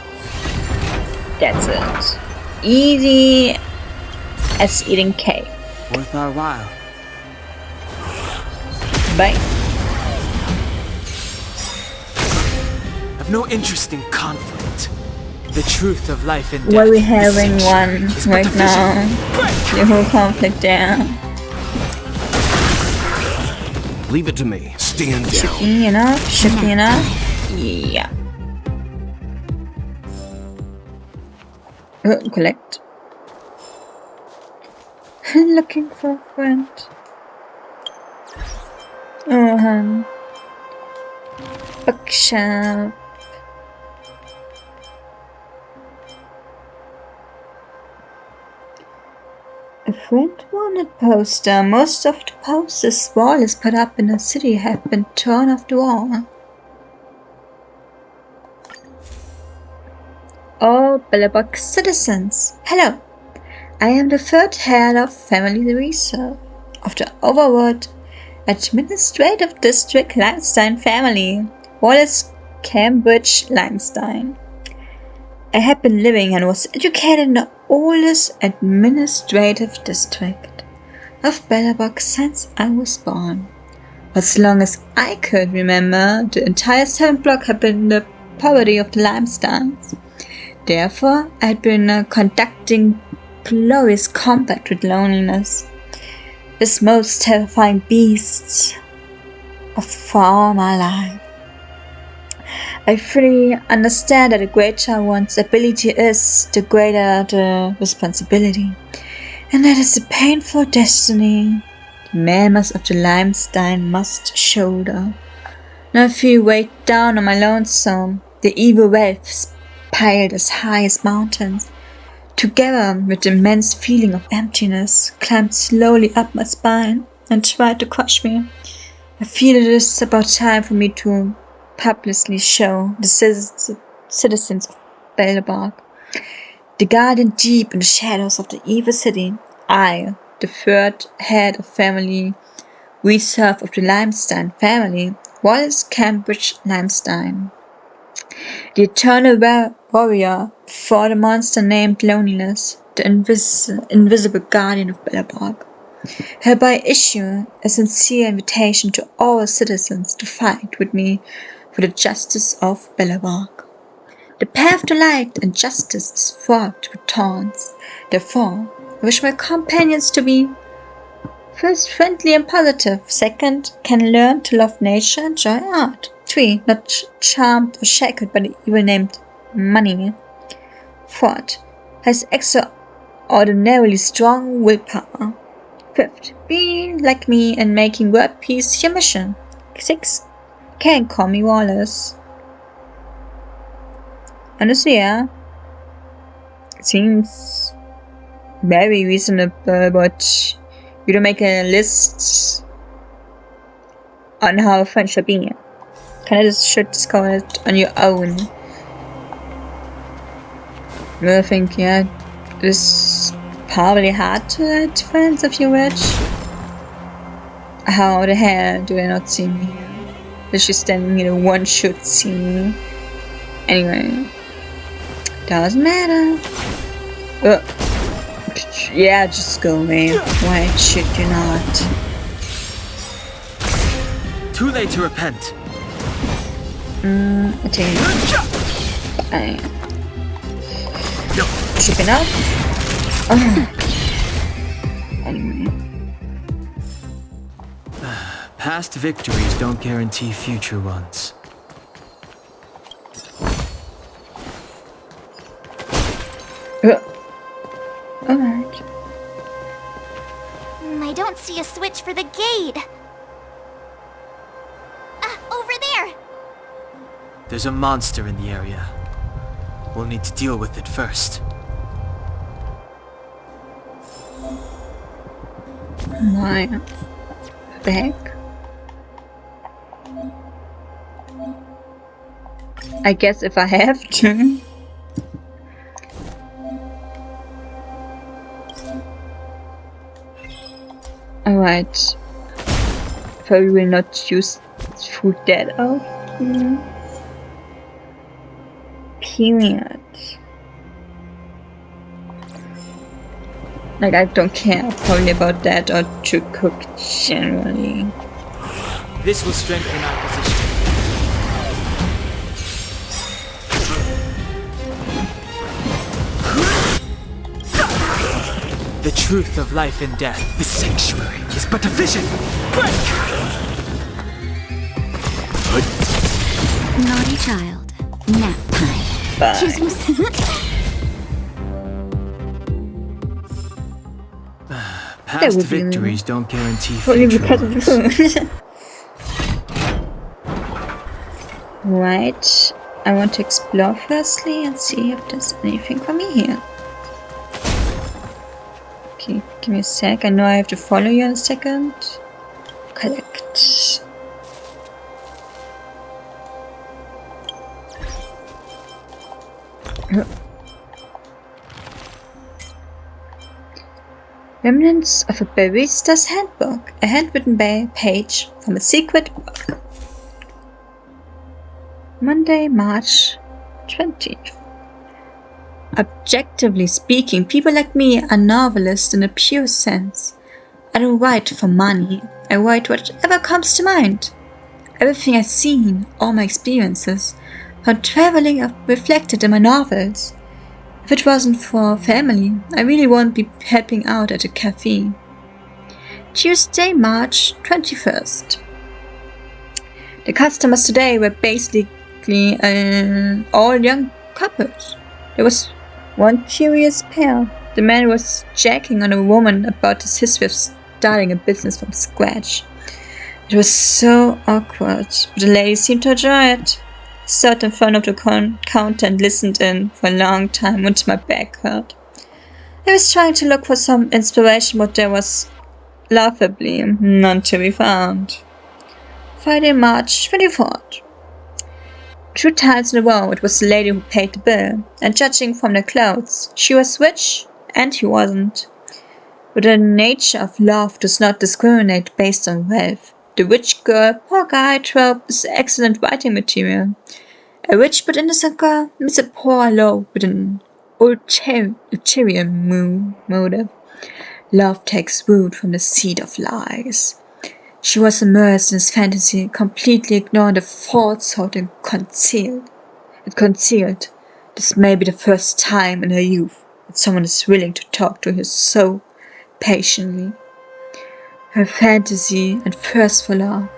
[SPEAKER 1] That's it. Easy as eating cake.
[SPEAKER 2] Worth our while.
[SPEAKER 1] Bye.
[SPEAKER 2] I've no interest in conflict. The truth of life and death.
[SPEAKER 1] Well, we're
[SPEAKER 2] the
[SPEAKER 1] having one
[SPEAKER 2] sanctuary, is but
[SPEAKER 1] right
[SPEAKER 2] a vision.
[SPEAKER 1] now.
[SPEAKER 2] Break!
[SPEAKER 1] The whole conflict down.
[SPEAKER 4] Leave it to me. Stand
[SPEAKER 1] Should
[SPEAKER 4] down.
[SPEAKER 1] be enough. Should be enough. Yeah. Collect. Looking for a friend. Oh, bookshop. A friend wanted poster. Most of the posters Wallace put up in the city have been torn off the wall. All Belobog citizens, hello! I am the third head of Family Reserve of the Overwood Administrative District Langstein family, Wallace Cambridge Langstein. I had been living and was educated in the oldest administrative district of Belobog since I was born. As long as I could remember, the entire 7th block had been the property of the Limesteins. Therefore, I had been conducting glorious combat with loneliness, this most terrifying beast of all my life. I fully understand that the greater one's ability is, the greater the responsibility, and that is the painful destiny the mammoths of the Limestein must shoulder. Now I feel weighed down on my lonesome, the evil wealths piled as high as mountains, together with the immense feeling of emptiness, climbed slowly up my spine and tried to crush me. I feel it is about time for me to publicly show the citizens of Belobog, the guardian deep in the shadows of the evil city, I, the third head of Family Reserve of the Limestein family, Wallace Cambridge Limestein, the eternal warrior before the monster named Loneliness, the invisible guardian of Belobog, hereby issue a sincere invitation to all citizens to fight with me for the justice of Belobog. The path to light and justice is fraught with thorns. Therefore, I wish my companions to be first, friendly and positive. Second, can learn to love nature and enjoy art. 3, not charmed or shackled by the evil named money. 4th, has extraordinarily strong willpower. 5th, be like me and making world peace your mission. 6th, can call me Wallace. Honestly, yeah, it seems very reasonable, but you don't make a list on how a friend should be. Kind of should discover it on your own. I think, yeah, it's probably hard to let friends if you're rich. How the hell do they not see me? They're just standing here, one should see me. Anyway, doesn't matter. Yeah, just go, man. Why should you not?
[SPEAKER 2] Too late to repent.
[SPEAKER 1] I think I chicken up. Anyway.
[SPEAKER 2] Past victories don't guarantee future ones.
[SPEAKER 1] Alright.
[SPEAKER 5] I don't see a switch for the gate. Over there!
[SPEAKER 2] There's a monster in the area. We'll need to deal with it first.
[SPEAKER 1] My bag. I guess if I have to. Alright. Probably will not use food that out. Period. Like, I don't care probably about that or to cook generally.
[SPEAKER 2] This will strengthen our position. The truth of life and death. The sanctuary is but a vision.
[SPEAKER 3] Naughty child. Nap time.
[SPEAKER 1] Bye.
[SPEAKER 2] Past
[SPEAKER 1] would be
[SPEAKER 2] victories don't guarantee
[SPEAKER 1] Probably
[SPEAKER 2] future
[SPEAKER 1] because of
[SPEAKER 2] ones.
[SPEAKER 1] the food. Right. I want to explore firstly and see if there's anything for me here. Okay, give me a sec. I know I have to follow you in a second. Collect. Remnants of a Barista's Handbook, a handwritten page from a secret book. Monday, March 20th. Objectively speaking, people like me are novelists in a pure sense. I don't write for money, I write whatever comes to mind. Everything I've seen, all my experiences, from traveling are reflected in my novels. If it wasn't for family, I really wouldn't be helping out at a cafe. Tuesday, March 21st. The customers today were basically all young couples. There was one curious pair. The man was jacking on a woman about his history of starting a business from scratch. It was so awkward, but the lady seemed to enjoy it. I sat in front of the counter and listened in for a long time until my back hurt. I was trying to look for some inspiration, but there was laughably none to be found. Friday, March 24th. 2 times in a row it was the lady who paid the bill, and judging from their clothes, she was rich and he wasn't. But the nature of love does not discriminate based on wealth. The rich girl, poor guy trope is excellent writing material. A rich but innocent girl meets a poor low with an ulterior motive. Love takes root from the seed of lies. She was immersed in his fantasy, completely ignoring the falsehood it concealed. This may be the first time in her youth that someone is willing to talk to her so patiently. Her fantasy and thirst for love,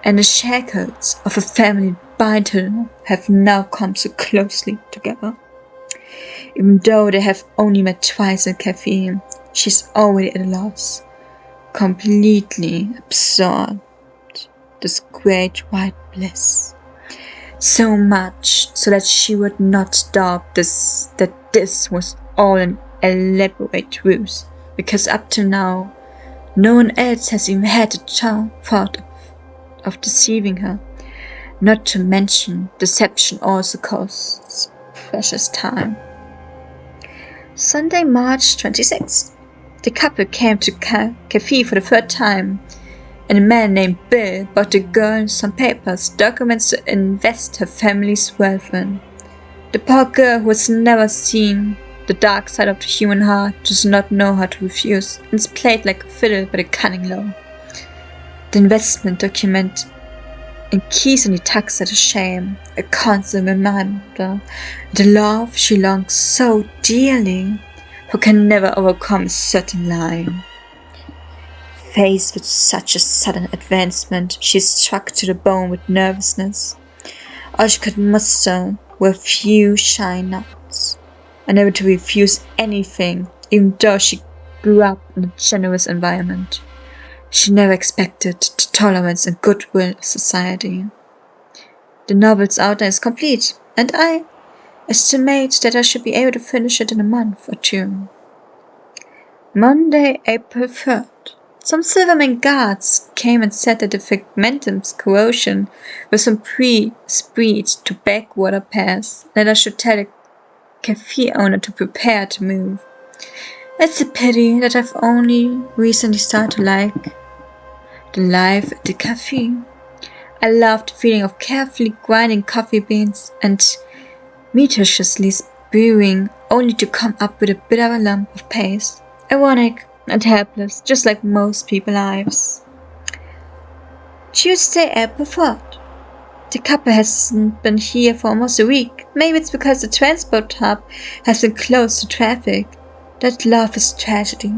[SPEAKER 1] and the shackles of a family bind her have now come so closely together. Even though they have only met twice in a cafe, she's already at a loss, completely absorbed this great white bliss. So much so that she would not doubt that this was all an elaborate ruse, because up to now, no one else has even had the thought of deceiving her. Not to mention, deception also costs precious time. Sunday, March 26th. The couple came to cafe for the 3rd time, and a man named Bill brought the girl some papers, documents to invest her family's wealth in. The poor girl, who has never seen the dark side of the human heart, does not know how to refuse, and is played like a fiddle by the cunning law. The investment document increasingly tugs at her shame, a constant reminder of the love she longs so dearly, who can never overcome a certain line. Faced with such a sudden advancement, she is struck to the bone with nervousness. All she could muster were a few shy nods, unable to refuse anything, even though she grew up in a generous environment. She never expected the tolerance and goodwill of society. The novel's outline is complete, and I estimate that I should be able to finish it in a month or 2. Monday, April 3rd. Some Silverman guards came and said that the Fragmentum's corrosion was from pre-spread to backwater pass, and that I should tell the cafe owner to prepare to move. It's a pity that I've only recently started to like the life at the cafe. I love the feeling of carefully grinding coffee beans and meticulously brewing, only to come up with a bit of a lump of paste. Ironic and helpless, just like most people's lives. Tuesday, April 4th. The couple hasn't been here for almost a week. Maybe it's because the transport hub has been closed to traffic. That love is tragedy.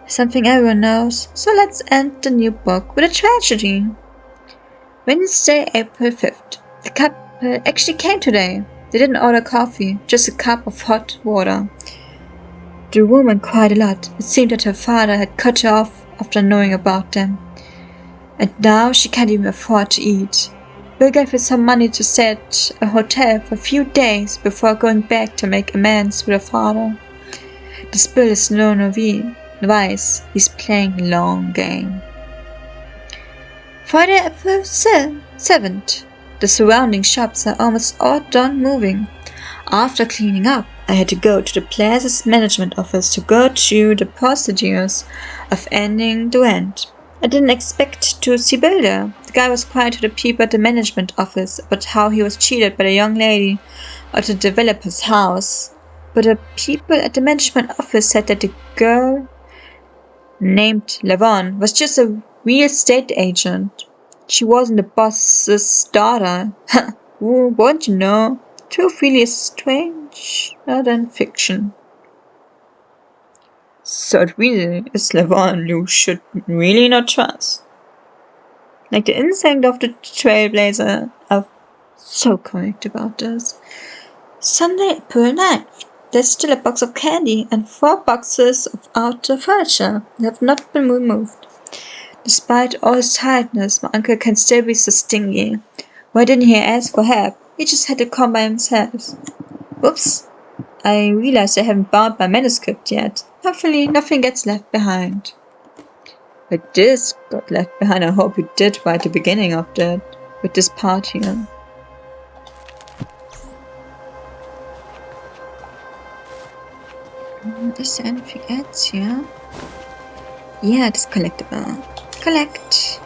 [SPEAKER 1] Something everyone knows, so let's end the new book with a tragedy. Wednesday, April 5th. The couple actually came today. They didn't order coffee, just a cup of hot water. the woman quite a lot. It seemed that her father had cut her off after knowing about them. And now she can't even afford to eat. Bill gave her some money to stay at a hotel for a few days before going back to make amends with her father. This Bill is no novice. He's playing a long game. Friday, April 7th. The surrounding shops are almost all done moving. After cleaning up, I had to go to the plaza's management office to go through the procedures of ending the rent. I didn't expect to see Bill there. The guy was quiet to the people at the management office about how he was cheated by the young lady at the developer's house. But the people at the management office said that the girl named Lavon was just a real estate agent. She wasn't the boss's daughter. Won't you know? Truth really is strange, not than fiction. So it really is Lavon you should really not trust. Like the instinct of the trailblazer. I'm so correct about this. Sunday, April 9th. There's still a box of candy and 4 boxes of outdoor furniture that have not been removed. Despite all his tiredness, my uncle can still be so stingy. Why didn't he ask for help? He just had to come by himself. Whoops. I realized I haven't bound my manuscript yet. Hopefully nothing gets left behind. But this got left behind. I hope you did right at the beginning of that. With this part here. Is there anything else here? Yeah, it's collectible. Collect.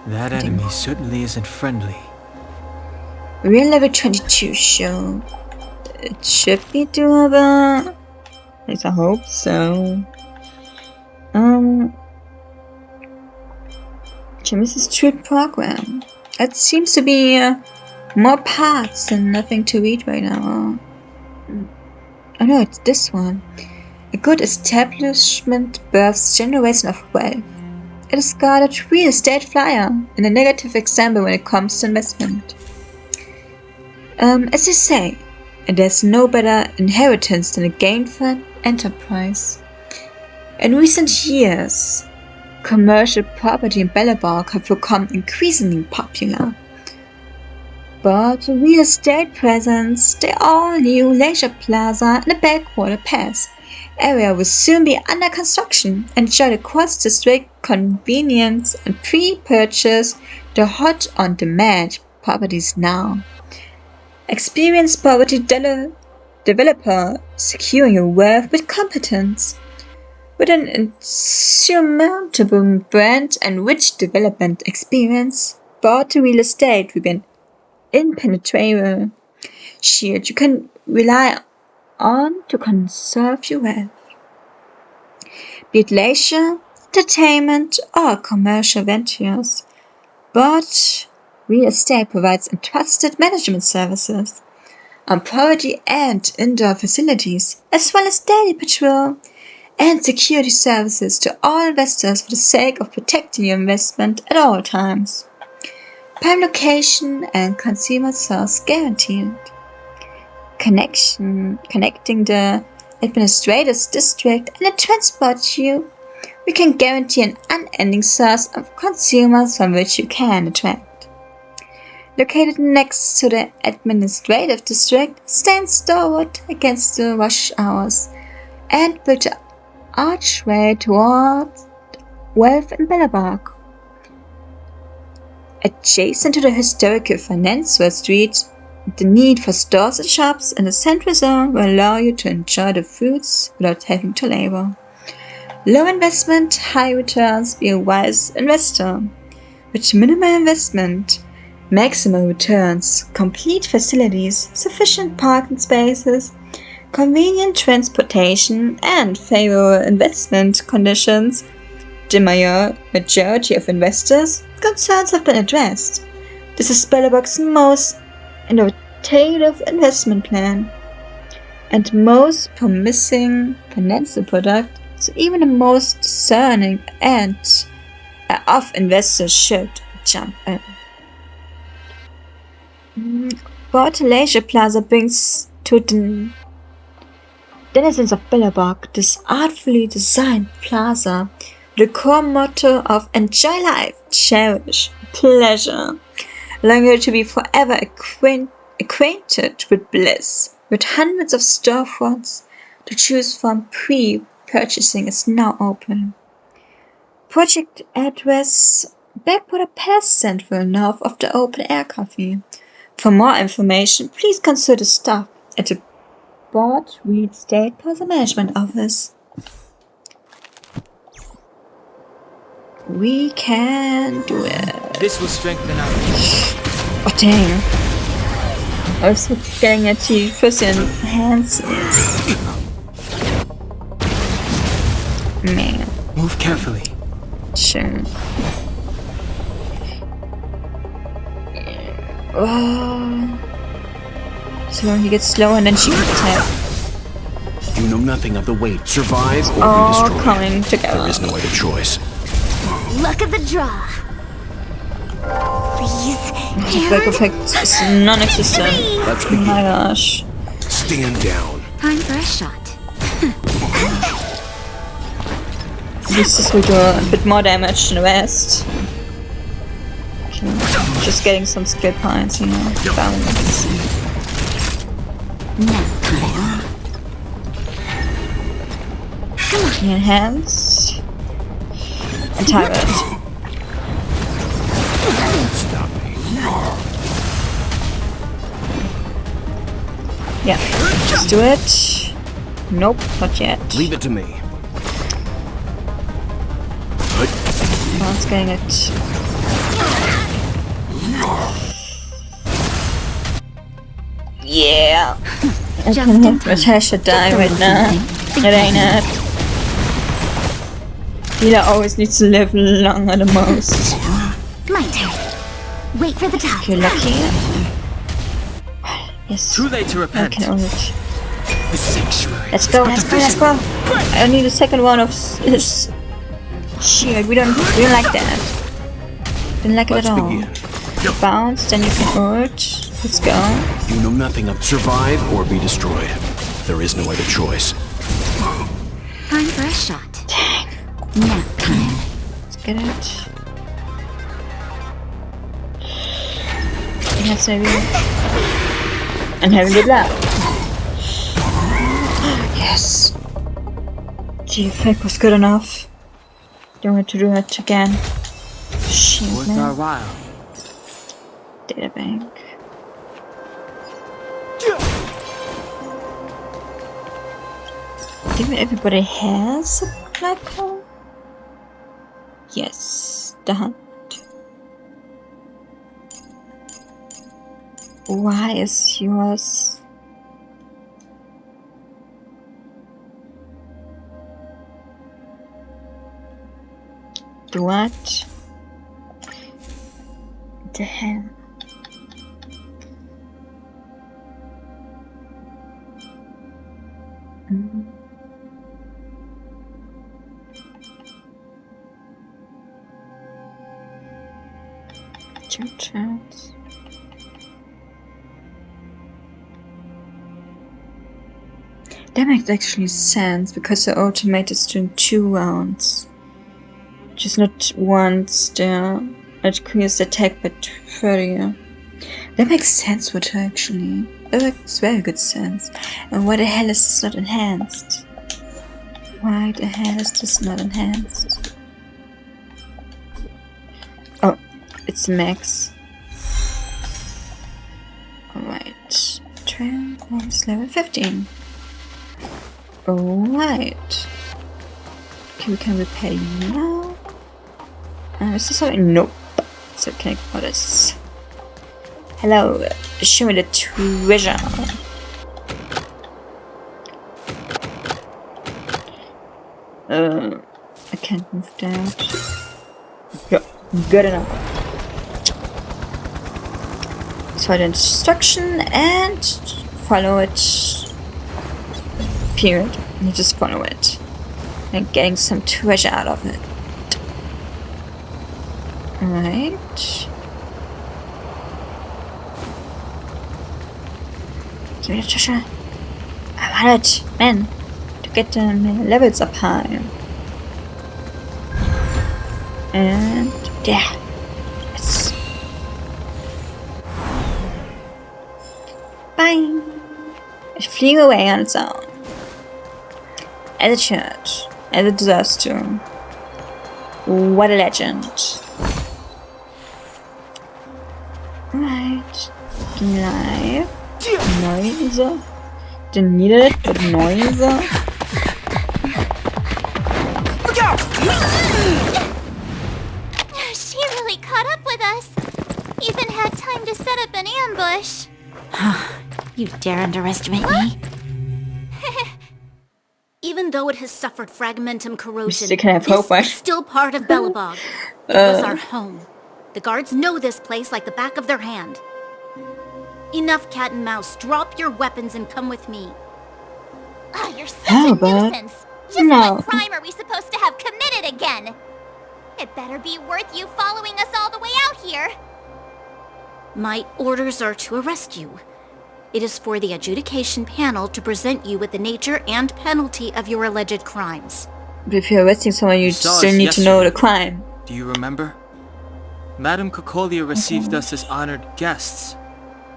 [SPEAKER 2] That enemy certainly isn't friendly.
[SPEAKER 1] Real level 22 show. It should be doable. At least I hope so. Chemistry Street program. It seems to be more parts and nothing to read right now. Oh no, it's this one. A good establishment births generation of wealth. It is got a real estate flyer and a negative example when it comes to investment. As you say, there's no better inheritance than a gainful enterprise. In recent years, commercial property in Bellebark have become increasingly popular. But the real estate presence, the all-new leisure plaza and the backwater pass area will soon be under construction and enjoy the cross-district convenience and pre-purchase the hot on-demand properties now. Experienced property developer securing your wealth with competence. With an insurmountable brand and rich development experience, Barter Real Estate will be an impenetrable shield you can rely on to conserve your wealth. Be it leisure, entertainment, or commercial ventures, but Real Estate provides entrusted management services on property and indoor facilities, as well as daily patrol and security services to all investors for the sake of protecting your investment at all times. Prime location and consumer source guaranteed. Connecting the administrator's district and the transport queue, we can guarantee an unending source of consumers from which you can attract. Located next to the administrative district, stands stalwart against the rush hours and built an archway towards wealth in Bellebark. Adjacent to the historical Financial Street, the need for stores and shops in the central zone will allow you to enjoy the fruits without having to labor. Low investment, high returns, be a wise investor. With minimal investment, maximum returns, complete facilities, sufficient parking spaces, convenient transportation, and favorable investment conditions, the majority of investors' concerns have been addressed. This is Bellebark's most innovative investment plan and most promising financial product, so even the most discerning and of investors should jump in. Port Leisure Plaza brings to the denizens of Billabong this artfully designed plaza with the core motto of enjoy life, cherish, pleasure, allowing to be forever acquainted with bliss. With hundreds of storefronts to choose from, pre-purchasing is now open. Project address Backwater Pass Central north of the Open Air Cafe. For more information, please consider stop at the Port Real Estate Plaza Management Office. We can do it.
[SPEAKER 2] This will strengthen our...
[SPEAKER 1] Oh dang. I was getting at the first enhances. Man.
[SPEAKER 2] Move carefully.
[SPEAKER 1] Sure. Oh. So he gets slower and then she can attack.
[SPEAKER 4] You know nothing of the weight. Survive or be
[SPEAKER 1] All
[SPEAKER 4] destroyed.
[SPEAKER 1] coming together.
[SPEAKER 4] There is no other choice.
[SPEAKER 7] Look at the draw. Please.
[SPEAKER 1] Back effect is non-existent.
[SPEAKER 4] Let's
[SPEAKER 1] Oh
[SPEAKER 4] begin.
[SPEAKER 1] my gosh.
[SPEAKER 4] Stand down.
[SPEAKER 3] Time for a shot.
[SPEAKER 1] This will do a bit more damage than the rest. Okay. Just getting some skill points here. Balance.
[SPEAKER 3] Nap time.
[SPEAKER 1] Enhance. And Tyrant. Yeah, just do it. Nope, not yet.
[SPEAKER 4] Leave it to me.
[SPEAKER 1] Oh, it's getting it. Yeah.
[SPEAKER 3] Just in time.
[SPEAKER 1] Natasha should die
[SPEAKER 3] Just a
[SPEAKER 1] right
[SPEAKER 3] little
[SPEAKER 1] now.
[SPEAKER 3] something.
[SPEAKER 1] It ain't it. Healer always needs to live longer the most.
[SPEAKER 7] My turn. Wait for the top.
[SPEAKER 1] If you're lucky. Yes.
[SPEAKER 2] Too late to
[SPEAKER 1] I
[SPEAKER 2] repent.
[SPEAKER 1] can own it.
[SPEAKER 2] The sanctuary.
[SPEAKER 1] Let's go, let's go, let's go. I need a second one of his shield. We don't like that. Didn't like it
[SPEAKER 4] Let's
[SPEAKER 1] at all.
[SPEAKER 4] begin.
[SPEAKER 1] Bounce, then you can ult. Let's go.
[SPEAKER 4] You know nothing of survive or be destroyed. There is no other choice.
[SPEAKER 3] Time for a shot. Nap time.
[SPEAKER 1] Let's get it. That's maybe. And having good luck. Yes. The effect was good enough. Don't want to do it again. Shit,
[SPEAKER 2] Worth our
[SPEAKER 1] man.
[SPEAKER 2] while.
[SPEAKER 1] Databank. Even everybody has a platform? Yes, the hunt. Why is yours? The what? The hell? Two turns. That makes actually sense because the ultimate is doing 2 rounds. Just not once there. It increases the attack by 30. That makes sense with her actually. That makes very good sense. And why the hell is this not enhanced? Why the hell is this not enhanced? Oh, it's max. Alright. Trail is level 15. Alright. Okay, we can repair you now. Is this something? Nope. So can I what is? Hello, show me the treasure. I can't move that. Yeah, good enough. So the instruction and follow it. Period. You just follow it. And getting some treasure out of it. Alright. Give me the treasure. I want it, man. To get the levels up high. And yeah. Yes. Bye. It flew away on its own. As it should. As it deserves to. What a legend. Right. Live. Noise. Didn't need it, but noise.
[SPEAKER 5] She really caught up with us. Even had time to set up an ambush.
[SPEAKER 7] You dare underestimate me?
[SPEAKER 3] Even though it has suffered fragmentum corrosion,
[SPEAKER 1] still can have hope, right?
[SPEAKER 3] it's still part of Belobog. It was our home. The guards know this place like the back of their hand. Enough cat and mouse. Drop your weapons and come with me.
[SPEAKER 5] Ah, you're such
[SPEAKER 1] How
[SPEAKER 5] a
[SPEAKER 1] about-
[SPEAKER 5] nuisance. Just
[SPEAKER 1] No.
[SPEAKER 5] what crime are we supposed to have committed again? It better be worth you following us all the way out here.
[SPEAKER 3] My orders are to arrest you. It is for the adjudication panel to present you with the nature and penalty of your alleged crimes.
[SPEAKER 1] But if you're arresting someone, you
[SPEAKER 2] saw
[SPEAKER 1] still
[SPEAKER 2] us
[SPEAKER 1] need to know the
[SPEAKER 2] yesterday.
[SPEAKER 1] crime.
[SPEAKER 2] Do you remember? Madame Cocolia received us as honored guests.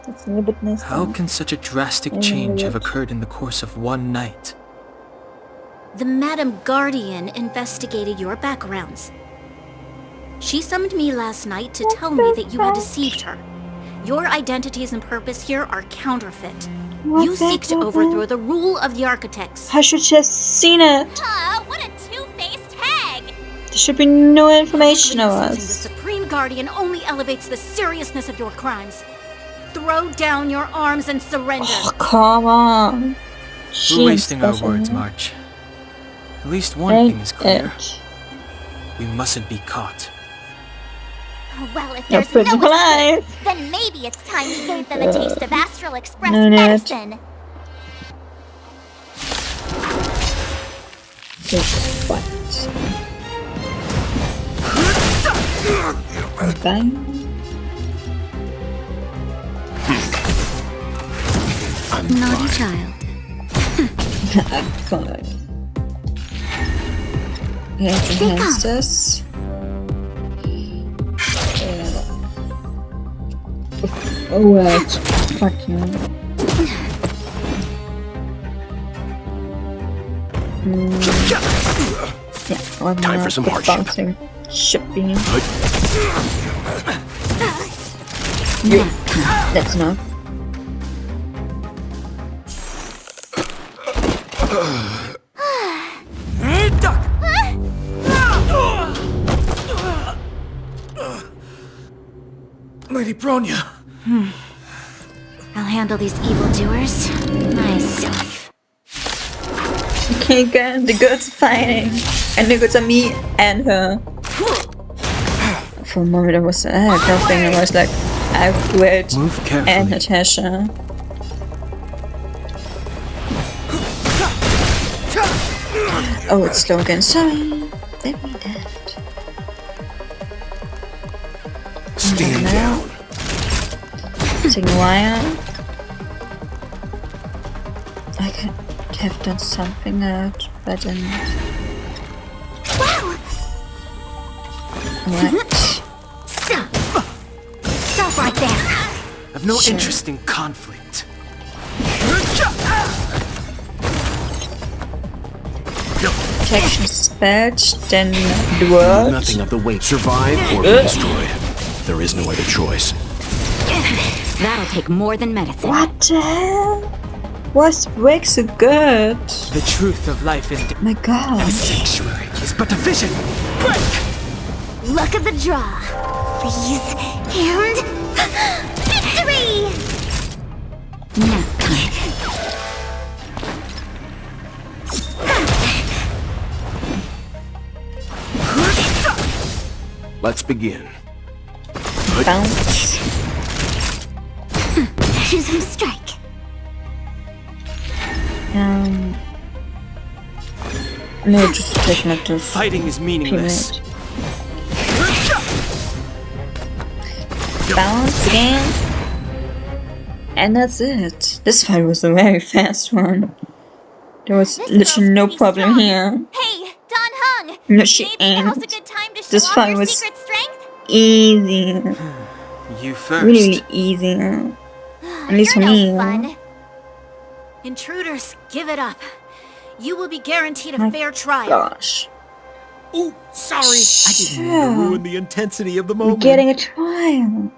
[SPEAKER 1] That's a little bit messed
[SPEAKER 2] How
[SPEAKER 1] up.
[SPEAKER 2] can such a drastic change have occurred in the course of one night?
[SPEAKER 3] The Madam Guardian investigated your backgrounds. She summoned me last night to tell me that you had deceived her. Your identities and purpose here are counterfeit.
[SPEAKER 1] What
[SPEAKER 3] You seek to
[SPEAKER 1] the
[SPEAKER 3] overthrow the rule of the architects.
[SPEAKER 1] I should have seen it.
[SPEAKER 5] Ah, what a two-faced hag.
[SPEAKER 1] There should be no information of
[SPEAKER 3] Insulting the
[SPEAKER 1] us.
[SPEAKER 3] Supreme Guardian only elevates the seriousness of your crimes. Throw down your arms and surrender.
[SPEAKER 1] Oh, come on.
[SPEAKER 2] We're wasting our words, March. At least one thing is clear. We mustn't be caught.
[SPEAKER 5] Well, if
[SPEAKER 1] You're
[SPEAKER 5] there's
[SPEAKER 1] pretty
[SPEAKER 5] no escape,
[SPEAKER 1] alive.
[SPEAKER 5] then maybe it's time we gave them a taste of Astral Express
[SPEAKER 1] no, no.
[SPEAKER 5] medicine.
[SPEAKER 1] Just what? Bang.
[SPEAKER 3] Naughty child.
[SPEAKER 1] God. Enhance this. Oh, fuck you. Yeah, one
[SPEAKER 4] Time
[SPEAKER 1] more
[SPEAKER 4] for some
[SPEAKER 1] big
[SPEAKER 4] hardship.
[SPEAKER 1] bouncing shipping. Yeah, that's enough.
[SPEAKER 2] Lady Bronya!
[SPEAKER 3] I'll handle these evildoers myself.
[SPEAKER 1] Okay, good. The goods are fighting, and the goods are me and her. For a moment, I was nothing. I was like, I quit.
[SPEAKER 2] Move carefully.
[SPEAKER 1] And Natasha. Oh, it's slow again. Sorry. Let me that.
[SPEAKER 4] Stand down.
[SPEAKER 1] Taking a while. I could have done something that I didn't.
[SPEAKER 5] Wow!
[SPEAKER 1] What?
[SPEAKER 3] Stop right there.
[SPEAKER 2] I've no
[SPEAKER 1] Sure.
[SPEAKER 2] interest in conflict.
[SPEAKER 1] Protection spelled, then the word.
[SPEAKER 4] Nothing of the weight. Survive or be destroyed. There is no other choice.
[SPEAKER 3] That'll take more than medicine.
[SPEAKER 1] What the hell? Why's break so good?
[SPEAKER 2] The truth of life in
[SPEAKER 1] My god.
[SPEAKER 2] sanctuary is but a vision.
[SPEAKER 5] Luck of the draw. Please. And... victory!
[SPEAKER 3] Nap time.
[SPEAKER 4] Let's begin.
[SPEAKER 1] Bounce.
[SPEAKER 5] Choose some strike.
[SPEAKER 1] No, just take not to
[SPEAKER 2] Fighting is meaningless.
[SPEAKER 1] Bounce again. And that's it. This fight was a very fast one. There was
[SPEAKER 5] This
[SPEAKER 1] literally
[SPEAKER 5] girl's
[SPEAKER 1] no
[SPEAKER 5] pretty
[SPEAKER 1] problem
[SPEAKER 5] strong.
[SPEAKER 1] here.
[SPEAKER 5] Hey, Don Hung!
[SPEAKER 1] No, she
[SPEAKER 5] Maybe now's a
[SPEAKER 1] ain't.
[SPEAKER 5] good time to show
[SPEAKER 1] This
[SPEAKER 5] off
[SPEAKER 1] fight
[SPEAKER 5] your
[SPEAKER 1] was
[SPEAKER 5] secret strength?
[SPEAKER 1] easy.
[SPEAKER 2] You first.
[SPEAKER 1] Really easy. At least
[SPEAKER 5] You're
[SPEAKER 1] for me.
[SPEAKER 5] no fun.
[SPEAKER 3] Intruders, give it up. You will be guaranteed a
[SPEAKER 1] My
[SPEAKER 3] fair trial.
[SPEAKER 1] Gosh.
[SPEAKER 9] Ooh, sorry. I didn't mean to ruin the intensity of the
[SPEAKER 1] We're
[SPEAKER 9] moment.
[SPEAKER 1] getting a trial.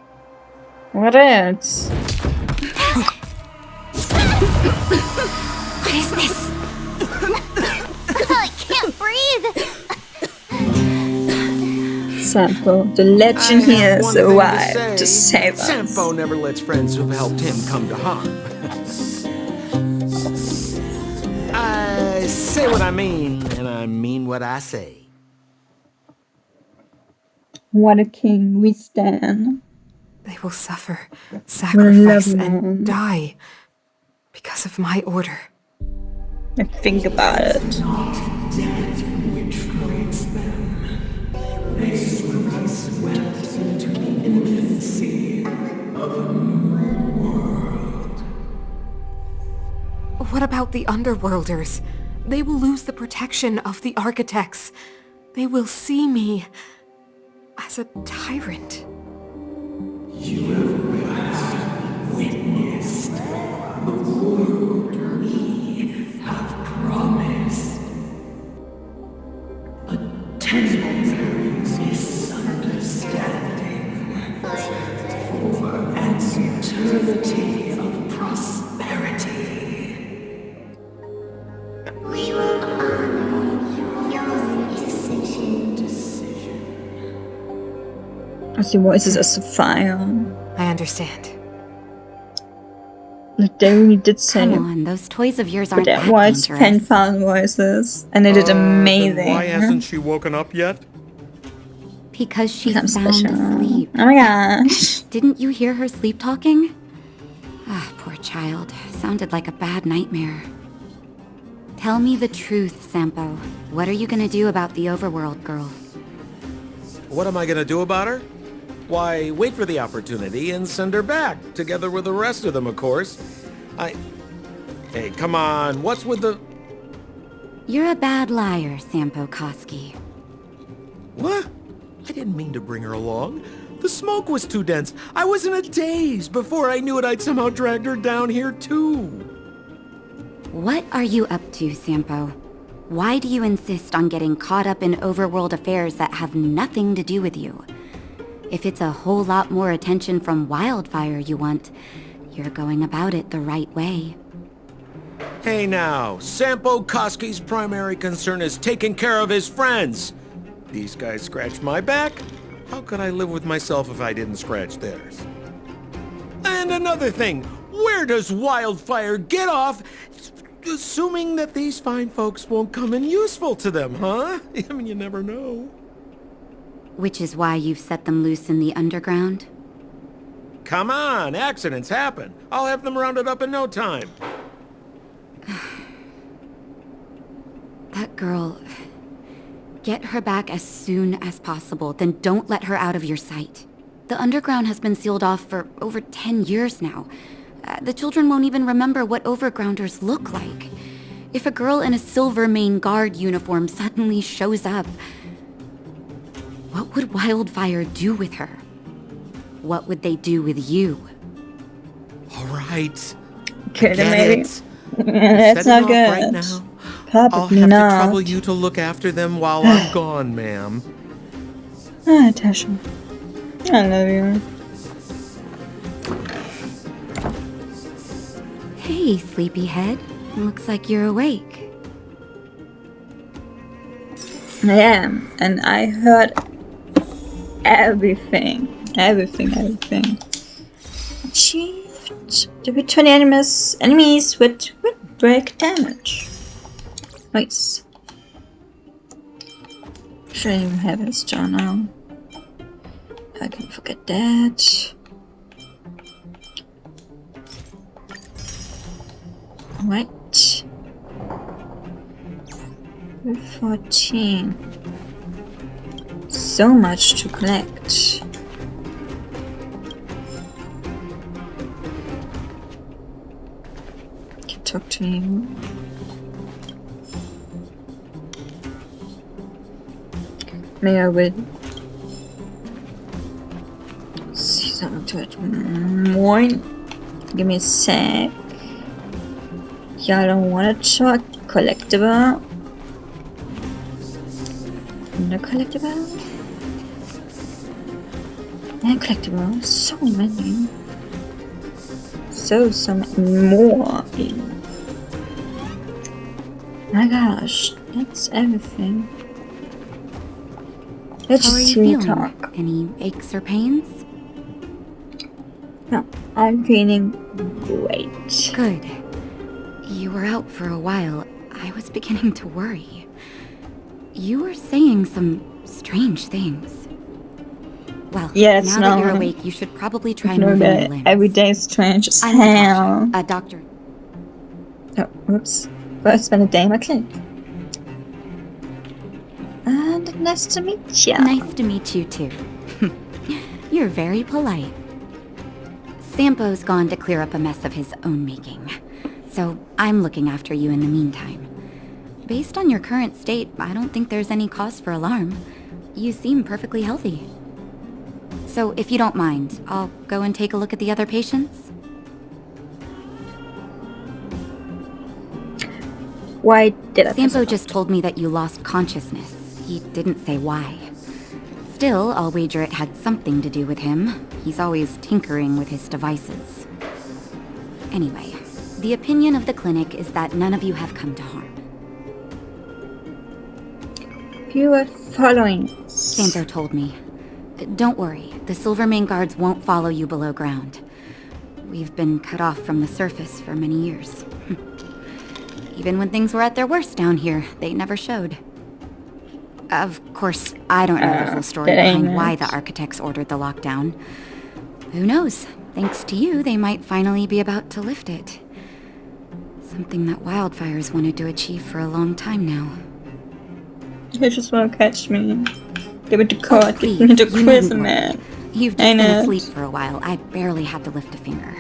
[SPEAKER 1] What else?
[SPEAKER 5] What is this? I can't breathe.
[SPEAKER 1] Sampo, the legend he has arrived to save us.
[SPEAKER 9] Sampo never lets friends who've helped him come to harm. I say what I mean, and I mean what I say.
[SPEAKER 1] What a king we stand.
[SPEAKER 6] They will suffer,
[SPEAKER 1] What a
[SPEAKER 6] sacrifice,
[SPEAKER 1] lovely
[SPEAKER 6] and
[SPEAKER 1] man.
[SPEAKER 6] die because of my order.
[SPEAKER 1] And think about it.
[SPEAKER 6] What about the Underworlders? They will lose the protection of the Architects. They will see me as a tyrant.
[SPEAKER 1] As the voices are so fire.
[SPEAKER 6] I understand.
[SPEAKER 1] Like they really did say
[SPEAKER 7] Come
[SPEAKER 1] it.
[SPEAKER 7] on, those toys of yours
[SPEAKER 1] But
[SPEAKER 7] aren't
[SPEAKER 1] that
[SPEAKER 7] that
[SPEAKER 1] was
[SPEAKER 7] dangerous.
[SPEAKER 1] pen found voices. And they did amazing.
[SPEAKER 9] Then why hasn't she woken up yet?
[SPEAKER 7] Because she's
[SPEAKER 1] I'm
[SPEAKER 7] sound
[SPEAKER 1] special.
[SPEAKER 7] asleep.
[SPEAKER 1] Oh my gosh.
[SPEAKER 7] Didn't you hear her sleep talking? Ah, poor child. Sounded like a bad nightmare. Tell me the truth, Sampo. What are you gonna do about the Overworld girl?
[SPEAKER 9] What am I gonna do about her? Why, wait for the opportunity and send her back, together with the rest of them, of course. Hey, come on, what's with the...
[SPEAKER 7] You're a bad liar, Sampo Koski.
[SPEAKER 9] What? I didn't mean to bring her along. The smoke was too dense. I was in a daze. Before I knew it, I'd somehow dragged her down here, too.
[SPEAKER 7] What are you up to, Sampo? Why do you insist on getting caught up in overworld affairs that have nothing to do with you? If it's a whole lot more attention from Wildfire you want, you're going about it the right way.
[SPEAKER 9] Hey now, Sampo Koski's primary concern is taking care of his friends. These guys scratched my back. How could I live with myself if I didn't scratch theirs? And another thing, where does Wildfire get off assuming that these fine folks won't come in useful to them, huh? I mean, you never know.
[SPEAKER 7] Which is why you've set them loose in the underground?
[SPEAKER 9] Come on, accidents happen. I'll have them rounded up in no time.
[SPEAKER 7] That girl... Get her back as soon as possible, then don't let her out of your sight. The underground has been sealed off for over 10 years now. The children won't even remember what overgrounders look like. If a girl in a Silvermane Guard uniform suddenly shows up, what would Wildfire do with her? What would they do with you?
[SPEAKER 9] All right.
[SPEAKER 1] Okay,
[SPEAKER 9] Get
[SPEAKER 1] maybe.
[SPEAKER 9] it.
[SPEAKER 1] That's
[SPEAKER 9] Set
[SPEAKER 1] not
[SPEAKER 9] it off right
[SPEAKER 1] good.
[SPEAKER 9] now. I'll
[SPEAKER 1] Probably
[SPEAKER 9] have
[SPEAKER 1] not.
[SPEAKER 9] to trouble you to look after them while I'm gone, ma'am.
[SPEAKER 1] Ah, Tasha. I love you.
[SPEAKER 7] Hey, sleepyhead. Looks like you're awake.
[SPEAKER 1] I am, and I heard everything. Everything. Achieved. Defeat 20 enemies with break damage. Nice. Should even have his journal. I can forget that. Right. 14. So much to collect. talk to you. Maybe I will see something to it more. Give me a sec. Yeah, I don't want to talk collectible. No collectible. And collectible. So many. So many more. My gosh, that's everything. Let's
[SPEAKER 7] How are
[SPEAKER 1] just
[SPEAKER 7] you feeling?
[SPEAKER 1] talk.
[SPEAKER 7] Any aches or pains?
[SPEAKER 1] No, I'm feeling great.
[SPEAKER 7] Good. You were out for a while. I was beginning to worry. You were saying some strange things. Well,
[SPEAKER 1] Yeah, it's
[SPEAKER 7] now that you're
[SPEAKER 1] not-
[SPEAKER 7] awake, you should probably try
[SPEAKER 1] No,
[SPEAKER 7] moving your
[SPEAKER 1] that
[SPEAKER 7] limbs.
[SPEAKER 1] every day is strange as
[SPEAKER 7] I'm
[SPEAKER 1] hell.
[SPEAKER 7] Natasha, a doctor.
[SPEAKER 1] Oh, whoops. But I spent a day in my clinic. And nice to meet you.
[SPEAKER 7] Nice to meet you too. You're very polite. Sampo's gone to clear up a mess of his own making. So I'm looking after you in the meantime. Based on your current state, I don't think there's any cause for alarm. You seem perfectly healthy. So if you don't mind, I'll go and take a look at the other patients.
[SPEAKER 1] Why did I
[SPEAKER 7] Sampo just told me that you lost consciousness. He didn't say why. Still, I'll wager it had something to do with him. He's always tinkering with his devices. Anyway, the opinion of the clinic is that none of you have come to harm.
[SPEAKER 1] You are following us.
[SPEAKER 7] Sampo told me. Don't worry, the Silvermane guards won't follow you below ground. We've been cut off from the surface for many years. Even when things were at their worst down here, they never showed. Of course, I don't know the whole story
[SPEAKER 1] dang
[SPEAKER 7] behind why
[SPEAKER 1] it.
[SPEAKER 7] the architects ordered the lockdown. Who knows? Thanks to you, they might finally be about to lift it. Something that wildfires wanted to achieve for a long time now.
[SPEAKER 1] You just want to catch me. Give it to court.
[SPEAKER 7] please,
[SPEAKER 1] Give me to
[SPEAKER 7] you needn't
[SPEAKER 1] prison,
[SPEAKER 7] worry.
[SPEAKER 1] man.
[SPEAKER 7] You've just
[SPEAKER 1] Ain't
[SPEAKER 7] been
[SPEAKER 1] it?
[SPEAKER 7] asleep for a while. I barely had to lift a finger.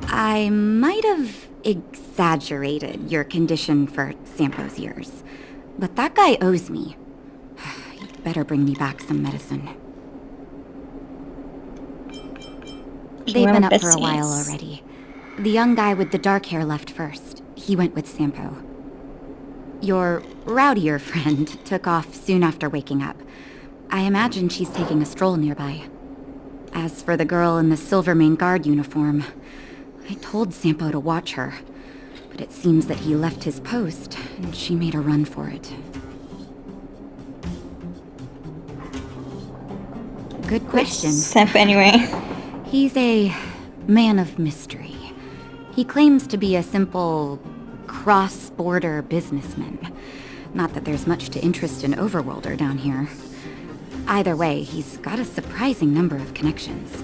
[SPEAKER 7] I might have exaggerated your condition for Sampo's years, but that guy owes me. He'd better bring me back some medicine. They've been up for a while
[SPEAKER 1] Bessies.
[SPEAKER 7] already. The young guy with the dark hair left first. He went with Sampo. Your rowdier friend took off soon after waking up. I imagine she's taking a stroll nearby. As for the girl in the Silvermane guard uniform, I told Sampo to watch her, but it seems that he left his post, and she made a run for it. Good question.
[SPEAKER 1] Sampo anyway.
[SPEAKER 7] He's a man of mystery. He claims to be a simple cross-border businessman. Not that there's much to interest in Overworlder down here. Either way, he's got a surprising number of connections.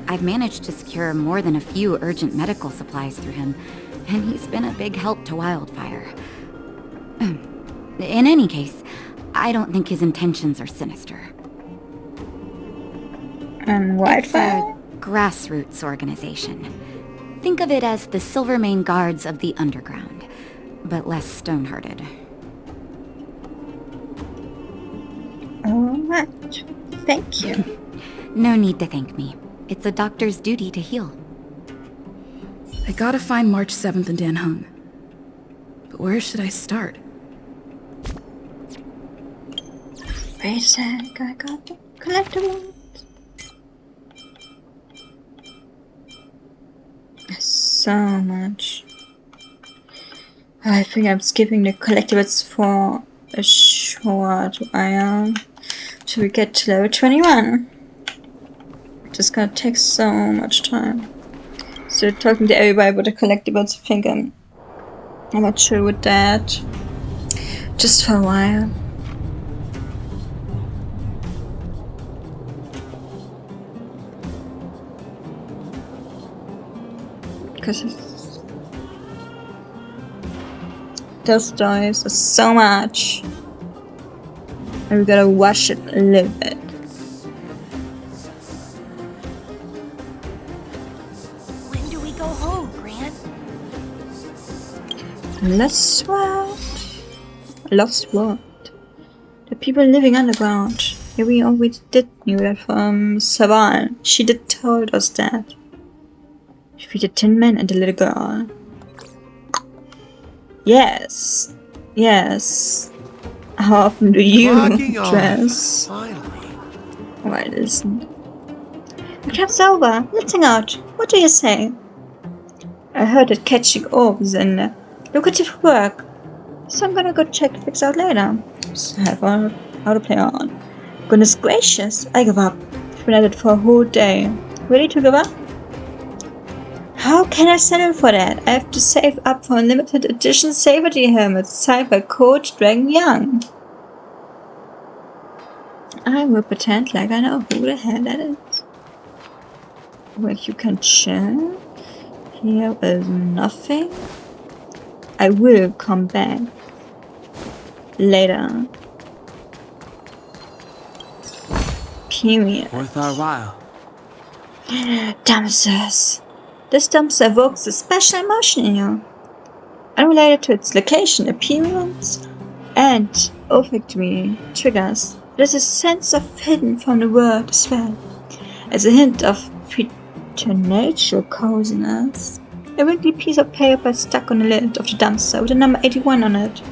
[SPEAKER 7] I've managed to secure more than a few urgent medical supplies through him, and he's been a big help to Wildfire. In any case, I don't think his intentions are sinister.
[SPEAKER 1] And
[SPEAKER 7] It's
[SPEAKER 1] Wildfire?
[SPEAKER 7] a grassroots organization. Think of it as the Silvermane Guards of the Underground, but less stone-hearted.
[SPEAKER 1] Alright. Thank you.
[SPEAKER 7] No need to thank me. It's a doctor's duty to heal.
[SPEAKER 10] I gotta find March 7th and Dan Hung. But where should I start?
[SPEAKER 1] Wait a sec, I got the collectibles. So much. I think I'm skipping the collectibles for a short while till we get to level 21. Just gonna take so much time. So talking to everybody about the collectibles, I think I'm not sure with that. Just for a while. Because those stories are so much. And we gotta watch it a little bit.
[SPEAKER 5] When do we go home, Grant?
[SPEAKER 1] Lost world. Lost world. The people living underground. Yeah, we always did knew that from Savannah. She did told us that. She feed the Tin Man and the little girl. Yes. Yes. How often do you dress?
[SPEAKER 9] Finally.
[SPEAKER 1] Alright, listen. The club's over. Let's hang out. What do you say? I heard that catching orbs and lucrative work. So I'm gonna go check things out later. So have how to play on. Goodness gracious, I give up. I've been at it for a whole day. Ready to give up? How can I settle for that? I have to save up for a limited edition safety helmet signed by Coach Dragon Young. I will pretend like I know who the hell that is. Well, you can check. Here is nothing. I will come back later. Period.
[SPEAKER 2] Worth our while.
[SPEAKER 1] Dumpsters. This dumpster evokes a special emotion in you. Unrelated to its location, appearance, and olfactory triggers. There's a sense of hidden from the world as well. As a hint of preternatural coziness. A wrinkly piece of paper stuck on the lid of the dumpster with the number 81 on it.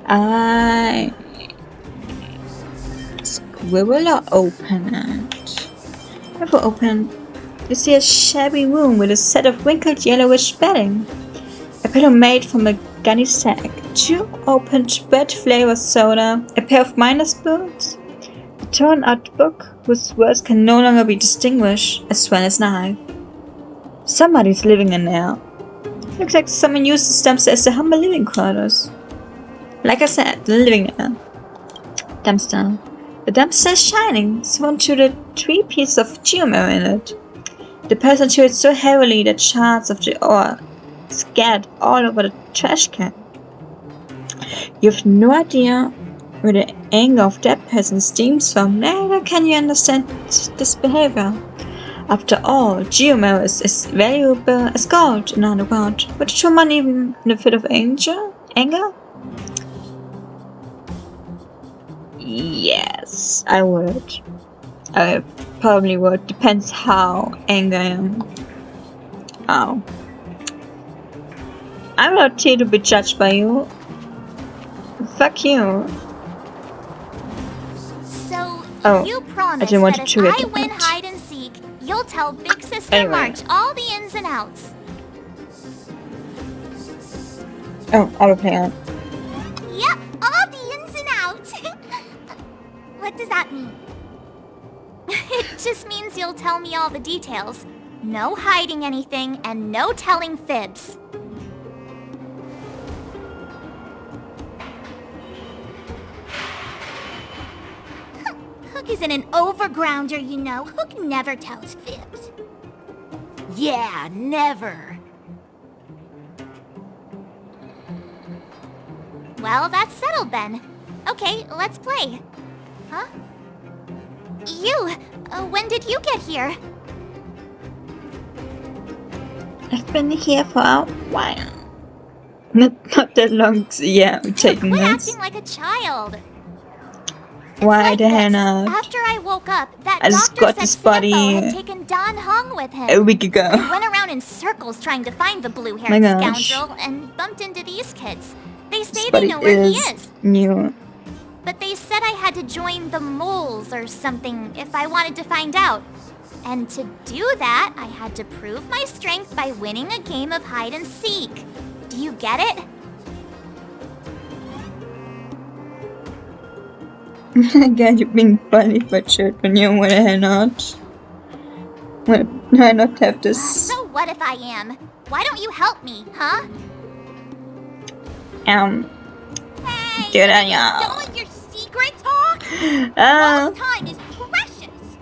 [SPEAKER 1] I scribble or open it. If we open, you see a shabby room with a set of wrinkled yellowish bedding. A pillow made from a gunny sack. 2 opened red-flavored soda. A pair of miner's boots. A torn-out book whose words can no longer be distinguished, as well as knife. Somebody's living in there. Looks like someone used the dumpster as the humble living quarters. Like I said, living there. Dumpster. The dumpster is shining. Someone threw the 3 pieces of geomer in it. The person threw it so heavily that shards of the ore scattered all over the trash can. You have no idea where the anger of that person steams from, neither can you understand this behavior. After all, geomer is as valuable as gold in the underground. Would you throw money even in a fit of anger? Yes, I would. I probably would. Depends how angry I am. Oh. I'm not here to be judged by you. Fuck you.
[SPEAKER 5] So,
[SPEAKER 1] Oh,
[SPEAKER 5] you
[SPEAKER 1] I
[SPEAKER 5] promise
[SPEAKER 1] didn't want
[SPEAKER 5] that
[SPEAKER 1] to
[SPEAKER 5] if
[SPEAKER 1] trigger
[SPEAKER 5] I win
[SPEAKER 1] that.
[SPEAKER 5] hide and seek, you'll tell Big Sister
[SPEAKER 1] Anyway.
[SPEAKER 5] March all the ins and outs.
[SPEAKER 1] Oh, autoplay on.
[SPEAKER 5] Yep, all the ins and outs. What does that mean? It just means you'll tell me all the details. No hiding anything and no telling fibs. Hook isn't an overgrounder, you know. Hook never tells fibs. Yeah, never. Well, that's settled then. Okay, let's play. Huh? You! When did you get here?
[SPEAKER 1] I've been here for a while. Not that long, so yeah, I'm taking
[SPEAKER 5] Quit
[SPEAKER 1] this.
[SPEAKER 5] acting like a child.
[SPEAKER 1] Why
[SPEAKER 5] Like
[SPEAKER 1] the hell
[SPEAKER 5] this.
[SPEAKER 1] not?
[SPEAKER 5] After I woke up, that
[SPEAKER 1] I just
[SPEAKER 5] doctor
[SPEAKER 1] got
[SPEAKER 5] said
[SPEAKER 1] this body
[SPEAKER 5] Sampo had taken Dan Hung with him.
[SPEAKER 1] a week ago.
[SPEAKER 5] He went around in circles trying to find the
[SPEAKER 1] My
[SPEAKER 5] blue-haired
[SPEAKER 1] gosh.
[SPEAKER 5] scoundrel and bumped into these kids. They
[SPEAKER 1] This
[SPEAKER 5] say they
[SPEAKER 1] body
[SPEAKER 5] know where he
[SPEAKER 1] is
[SPEAKER 5] is.
[SPEAKER 1] new.
[SPEAKER 5] But they said I had to join the moles or something if I wanted to find out. And to do that, I had to prove my strength by winning a game of hide and seek. Do you get it?
[SPEAKER 1] Again, you're being bullied by children, you would I not? Would I not have this?
[SPEAKER 5] So what if I am? Why don't you help me, huh? Hey,
[SPEAKER 1] Dude, I
[SPEAKER 5] done
[SPEAKER 1] know.
[SPEAKER 5] with your secret talk?
[SPEAKER 1] Ah,
[SPEAKER 5] Lost time is precious.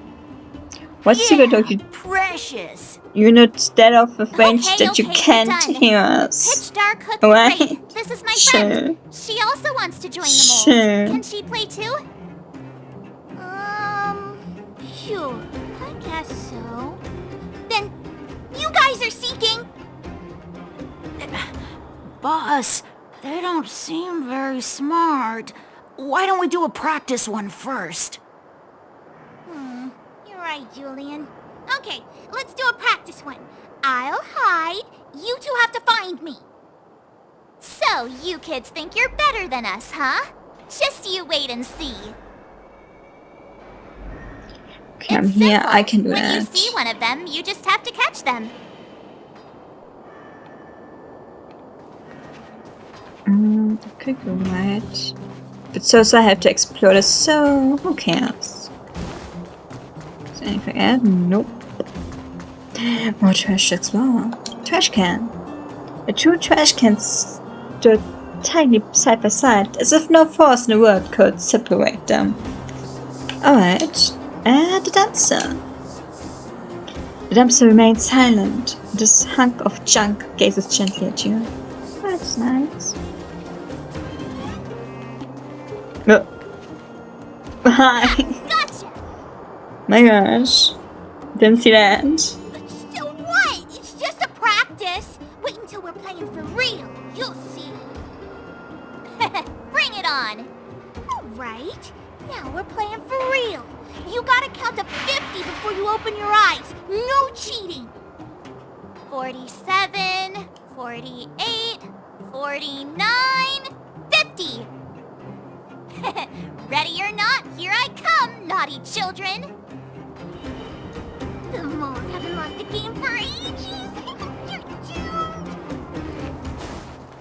[SPEAKER 1] what secret talk you?
[SPEAKER 5] Precious.
[SPEAKER 1] You're not that off of range
[SPEAKER 5] Okay,
[SPEAKER 1] that you
[SPEAKER 5] okay,
[SPEAKER 1] can't
[SPEAKER 5] we're done.
[SPEAKER 1] hear us.
[SPEAKER 5] Pitch Dark Hook
[SPEAKER 1] Right.
[SPEAKER 5] Great. This is my
[SPEAKER 1] Sure.
[SPEAKER 5] friend. She also wants to join the moles.
[SPEAKER 1] Sure.
[SPEAKER 5] Can she play too? Phew. I guess so. Then, you guys are seeking.
[SPEAKER 11] Boss, they don't seem very smart. Why don't we do a practice one first?
[SPEAKER 5] You're right, Julian. Okay, let's do a practice one. I'll hide. You two have to find me. So, you kids think you're better than us, huh? Just you wait and see.
[SPEAKER 1] Okay, I'm
[SPEAKER 5] It's
[SPEAKER 1] here.
[SPEAKER 5] simple.
[SPEAKER 1] I can do
[SPEAKER 5] When you
[SPEAKER 1] it.
[SPEAKER 5] see one of them, you just have to catch them.
[SPEAKER 1] Okay, go right. But so I have to explore this, so who cares? Is there anything else? Nope. More trash to explore. Trash can. The two trash cans stood tightly side by side, as if no force in the world could separate them. Alright. And the dumpster. The dumpster remained silent. This hunk of junk gazes gently at you. That's nice. Hi.
[SPEAKER 5] Gotcha!
[SPEAKER 1] My gosh. Didn't see that.
[SPEAKER 5] So what? It's just a practice. Wait until we're playing for real. You'll see. Bring it on. All right. Now we're playing for real. You gotta count to 50 before you open your eyes. No cheating. 47, 48, 49, 50. Ready or not, here I come, naughty children. The moles haven't lost a game for ages. You're doomed.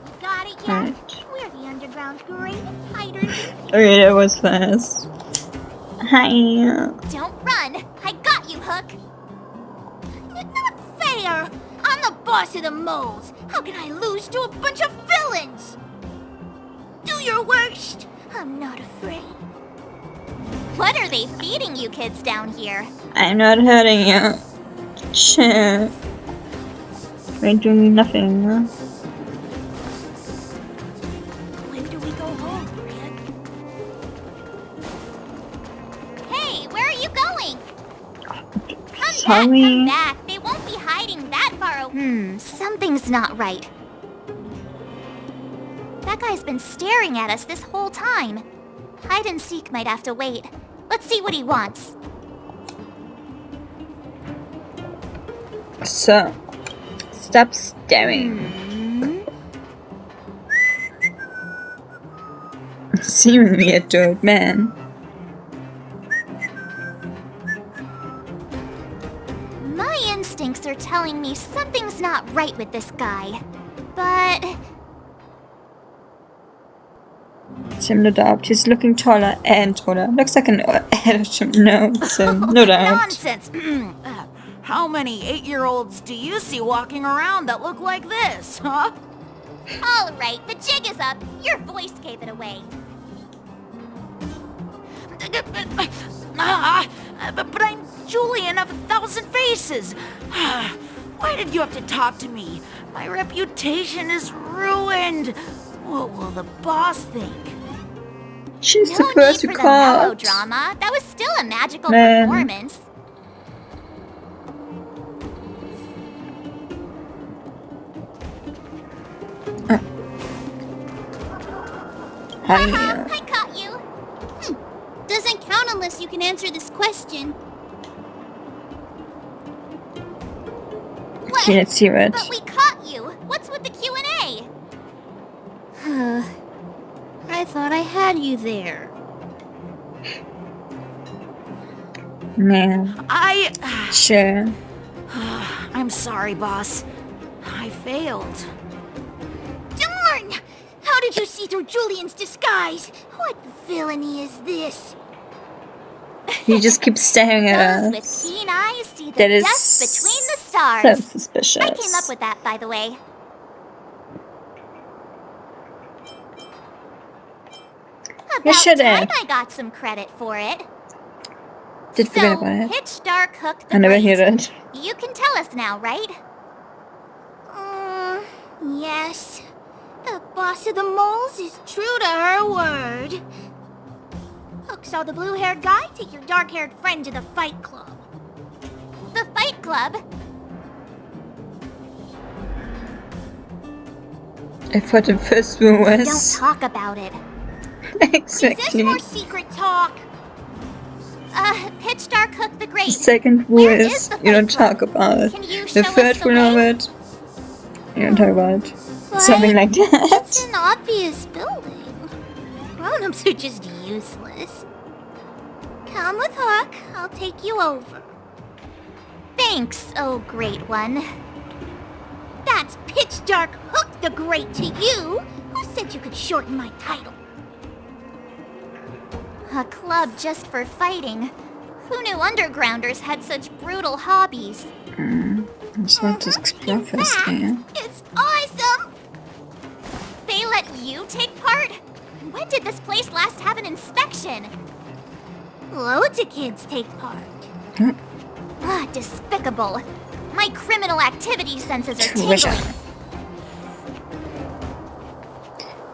[SPEAKER 5] You got it yet?
[SPEAKER 1] Right.
[SPEAKER 5] We're the underground's greatest hiders.
[SPEAKER 1] Okay, that was fast. Hi.
[SPEAKER 5] Don't run. I got you, Hook. It's not fair. I'm the boss of the moles. How can I lose to a bunch of villains? Do your worst. I'm not afraid. What are they feeding you kids down here?
[SPEAKER 1] I'm not hurting you. Shit. We're doing nothing.
[SPEAKER 5] When do we go home, Red? Hey, where are you going? Come back. They won't be hiding that far away. Something's not right. That guy's been staring at us this whole time. Hide and seek might have to wait. Let's see what he wants.
[SPEAKER 1] So, stop staring. Seemingly adored man.
[SPEAKER 5] My instincts are telling me something's not right with this guy. But
[SPEAKER 1] Tim, no doubt. He's looking taller and taller. Looks like an adult. No, Tim, no doubt.
[SPEAKER 11] Nonsense! How many 8-year-olds do you see walking around that look like this, huh?
[SPEAKER 5] all right, the jig is up. Your voice gave it away.
[SPEAKER 11] But I'm Julian of 1,000 Faces. Why did you have to talk to me? My reputation is ruined. What will the boss think?
[SPEAKER 1] She's
[SPEAKER 5] No
[SPEAKER 1] the first
[SPEAKER 5] need
[SPEAKER 1] who
[SPEAKER 5] for the
[SPEAKER 1] caught.
[SPEAKER 5] melodrama. That was still a magical
[SPEAKER 1] Man.
[SPEAKER 5] performance.
[SPEAKER 1] Hi.
[SPEAKER 5] I caught you. Doesn't count unless you can answer this question. What?
[SPEAKER 1] Let's hear it.
[SPEAKER 5] But we caught you. What's with the Q&A? I thought I had you there.
[SPEAKER 1] Man. Sure.
[SPEAKER 11] I'm sorry, boss. I failed.
[SPEAKER 5] Darn! How did you see through Julian's disguise? What villainy is this?
[SPEAKER 1] He just keeps staring at
[SPEAKER 5] Those with
[SPEAKER 1] us.
[SPEAKER 5] keen eyes see the
[SPEAKER 1] That is
[SPEAKER 5] dust between the stars.
[SPEAKER 1] So suspicious.
[SPEAKER 5] I came up with that, by the way.
[SPEAKER 1] You
[SPEAKER 5] About
[SPEAKER 1] should
[SPEAKER 5] time
[SPEAKER 1] have.
[SPEAKER 5] I got some credit for it.
[SPEAKER 1] Did forget
[SPEAKER 5] So,
[SPEAKER 1] about it.
[SPEAKER 5] Pitch Dark Hook the
[SPEAKER 1] I never
[SPEAKER 5] Great.
[SPEAKER 1] heard it.
[SPEAKER 5] You can tell us now, right? Yes. The boss of the moles is true to her word. Hook saw the blue-haired guy take your dark-haired friend to the Fight Club. The Fight Club?
[SPEAKER 1] I thought the first one
[SPEAKER 5] Don't
[SPEAKER 1] was
[SPEAKER 5] talk about it.
[SPEAKER 1] exactly.
[SPEAKER 5] Is this more secret talk? Pitch Dark Hook the Great.
[SPEAKER 1] The second rule
[SPEAKER 5] Where
[SPEAKER 1] is
[SPEAKER 5] is the
[SPEAKER 1] you don't
[SPEAKER 5] Fight Club?
[SPEAKER 1] talk about it.
[SPEAKER 5] Can you
[SPEAKER 1] The
[SPEAKER 5] show
[SPEAKER 1] third
[SPEAKER 5] us the
[SPEAKER 1] rule of
[SPEAKER 5] way?
[SPEAKER 1] it, you don't talk about it.
[SPEAKER 5] But
[SPEAKER 1] Something like
[SPEAKER 5] it's
[SPEAKER 1] that.
[SPEAKER 5] an obvious building. Grown-ups are just useless. Come with Hook. I'll take you over. Thanks, oh great one. That's Pitch Dark Hook the Great to you. Who said you could shorten my title? A club just for fighting. Who knew undergrounders had such brutal hobbies?
[SPEAKER 1] I just want to explore first here.
[SPEAKER 5] It's awesome! They let you take part? When did this place last have an inspection? Loads of kids take part.
[SPEAKER 1] Huh?
[SPEAKER 5] Ah, despicable. My criminal activity senses are
[SPEAKER 1] Treasure.
[SPEAKER 5] tingling.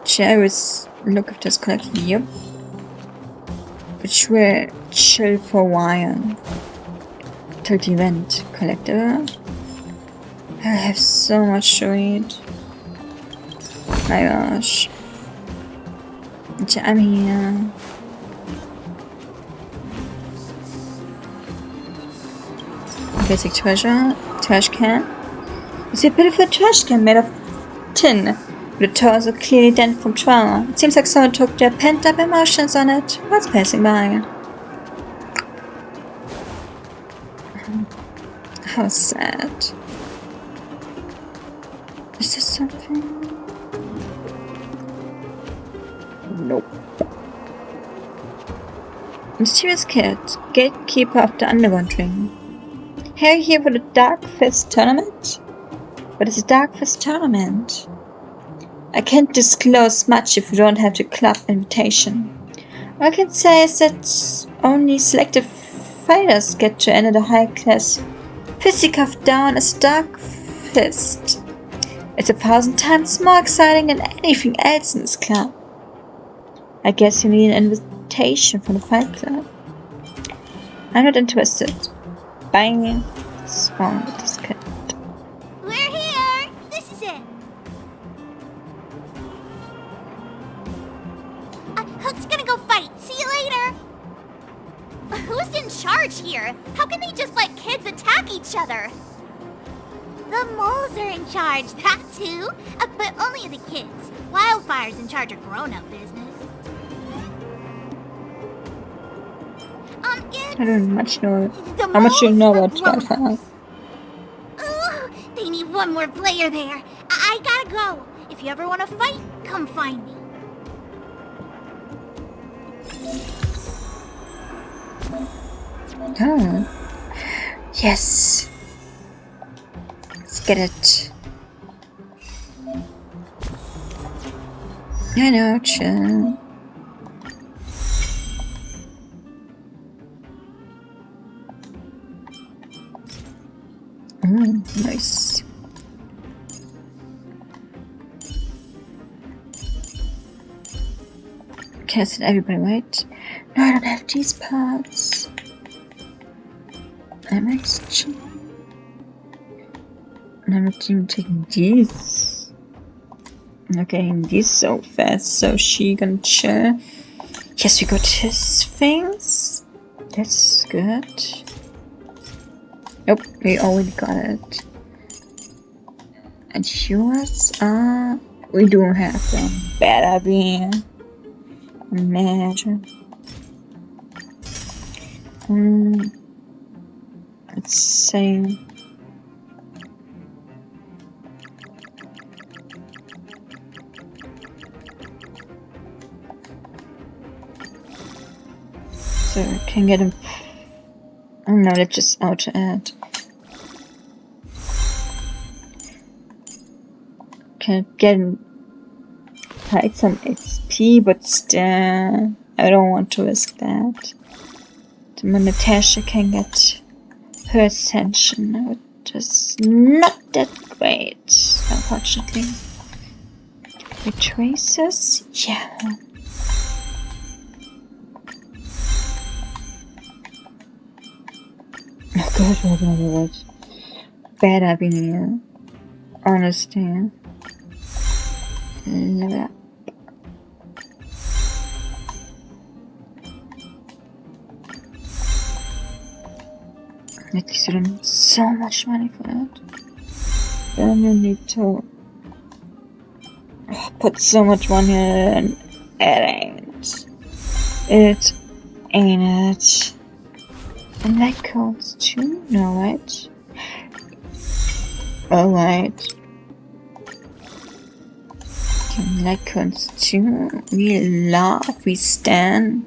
[SPEAKER 1] Jerry's look at this collection. Yep. Which will chill for a while. Till the event. Collector. I have so much to read. My gosh. I'm here. Basic treasure. Trash can. You see a beautiful trash can made of tin. The torso clearly dented from trauma. It seems like someone took their pent-up emotions on it. What's passing by? How sad. Is this something? Nope. Mysterious Kid, gatekeeper of the underground ring. Here for the Dark Fist tournament? What is a Dark Fist tournament? I can't disclose much if you don't have the club invitation. All I can say is that only selected fighters get to enter the high-class fisticuff down as Dark Fist. It's 1,000 times more exciting than anything else in this club. I guess you need an invitation from the Fight Club. I'm not interested. Bye. What's wrong with this kid?
[SPEAKER 5] We're here! This is it! Hook's gonna go fight. See you later! Who's in charge here? How can they just let kids attack each other? The moles are in charge, that's who. But only the kids. Wildfire's in charge of grown-up business.
[SPEAKER 1] I don't much know. How much do you know about Wildfire?
[SPEAKER 5] Oh, they need one more player there. I gotta go. If you ever want to fight, come find me.
[SPEAKER 1] Oh. Yes. Let's get it. I know, chill. Nice. Okay, I said everybody, right? No, I don't have these parts. I'm actually... I'm not even taking these. I'm not getting these so fast, so she gonna chill. Yes, we got his things. That's good. Nope, we already got it. And yours are... We do have them. Better be. Imagine. Let's see. So I can get him. Oh no, let's just auto add. Can get him quite some XP, but still, I don't want to risk that. The Natasha can get her ascension, which is not that great, unfortunately. Retraces? Yeah. Oh god. Better be here. Honestly. level up. At least you don't need so much money for it. Then you need to put so much money in. It ain't it. And that counts too? No, right? Alright. And that counts too. We stand.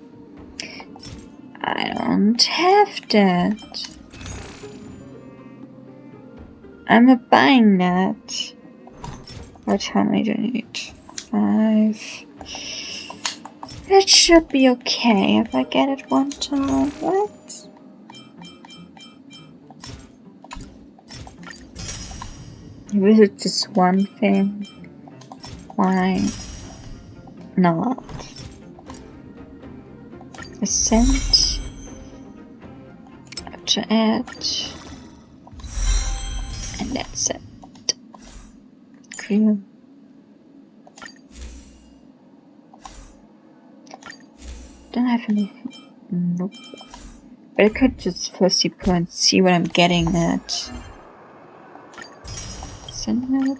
[SPEAKER 1] I don't have that. I'm not buying that. What how many do I need? 5. It should be okay if I get it one time, right? Maybe it's just one thing. Why not? Ascent. To add. And that's it. Clear. Don't have anything. Nope. But I could just first see what I'm getting at. Send that.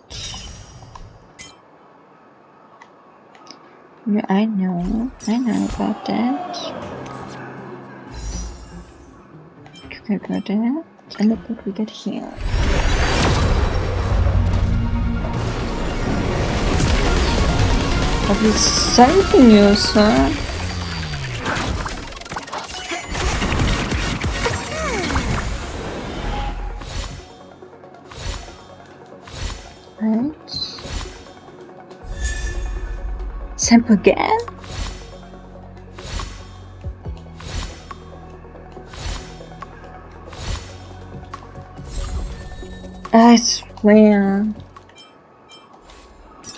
[SPEAKER 1] Yeah, I know about that. Okay, got that. And look what we get here. Have you something new, sir? Right. Sample again? I swear.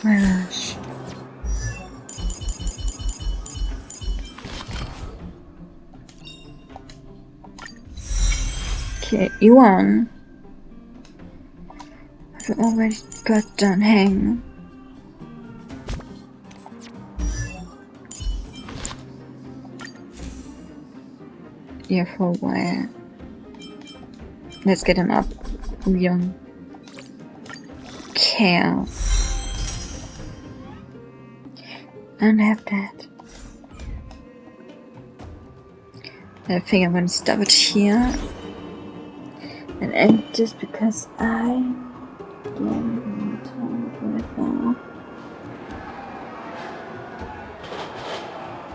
[SPEAKER 1] My gosh. Okay, Yuan. I've already got done hang. Yeah, for a while. Let's get him up. Young. Care. I don't have that. I think I'm gonna stop it here and end this because I don't right now.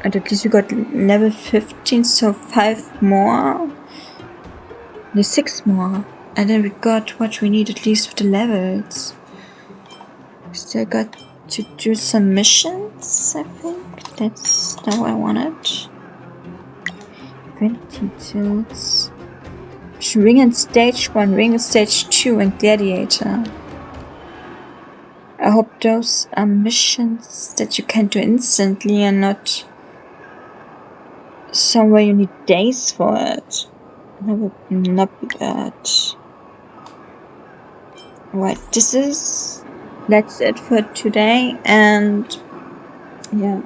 [SPEAKER 1] And at least we got level 15, so 5 more. No, 6 more. And then we got what we need at least with the levels. Still got to do some missions, I think. That's not what I wanted. 20 tools. Ring in stage 1, ring in stage 2, and gladiator. I hope those are missions that you can do instantly and not somewhere you need days for it. That would not be bad. Right, that's it for today, and yeah,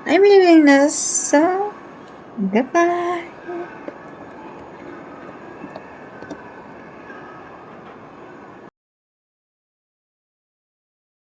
[SPEAKER 1] I'm leaving this, so goodbye.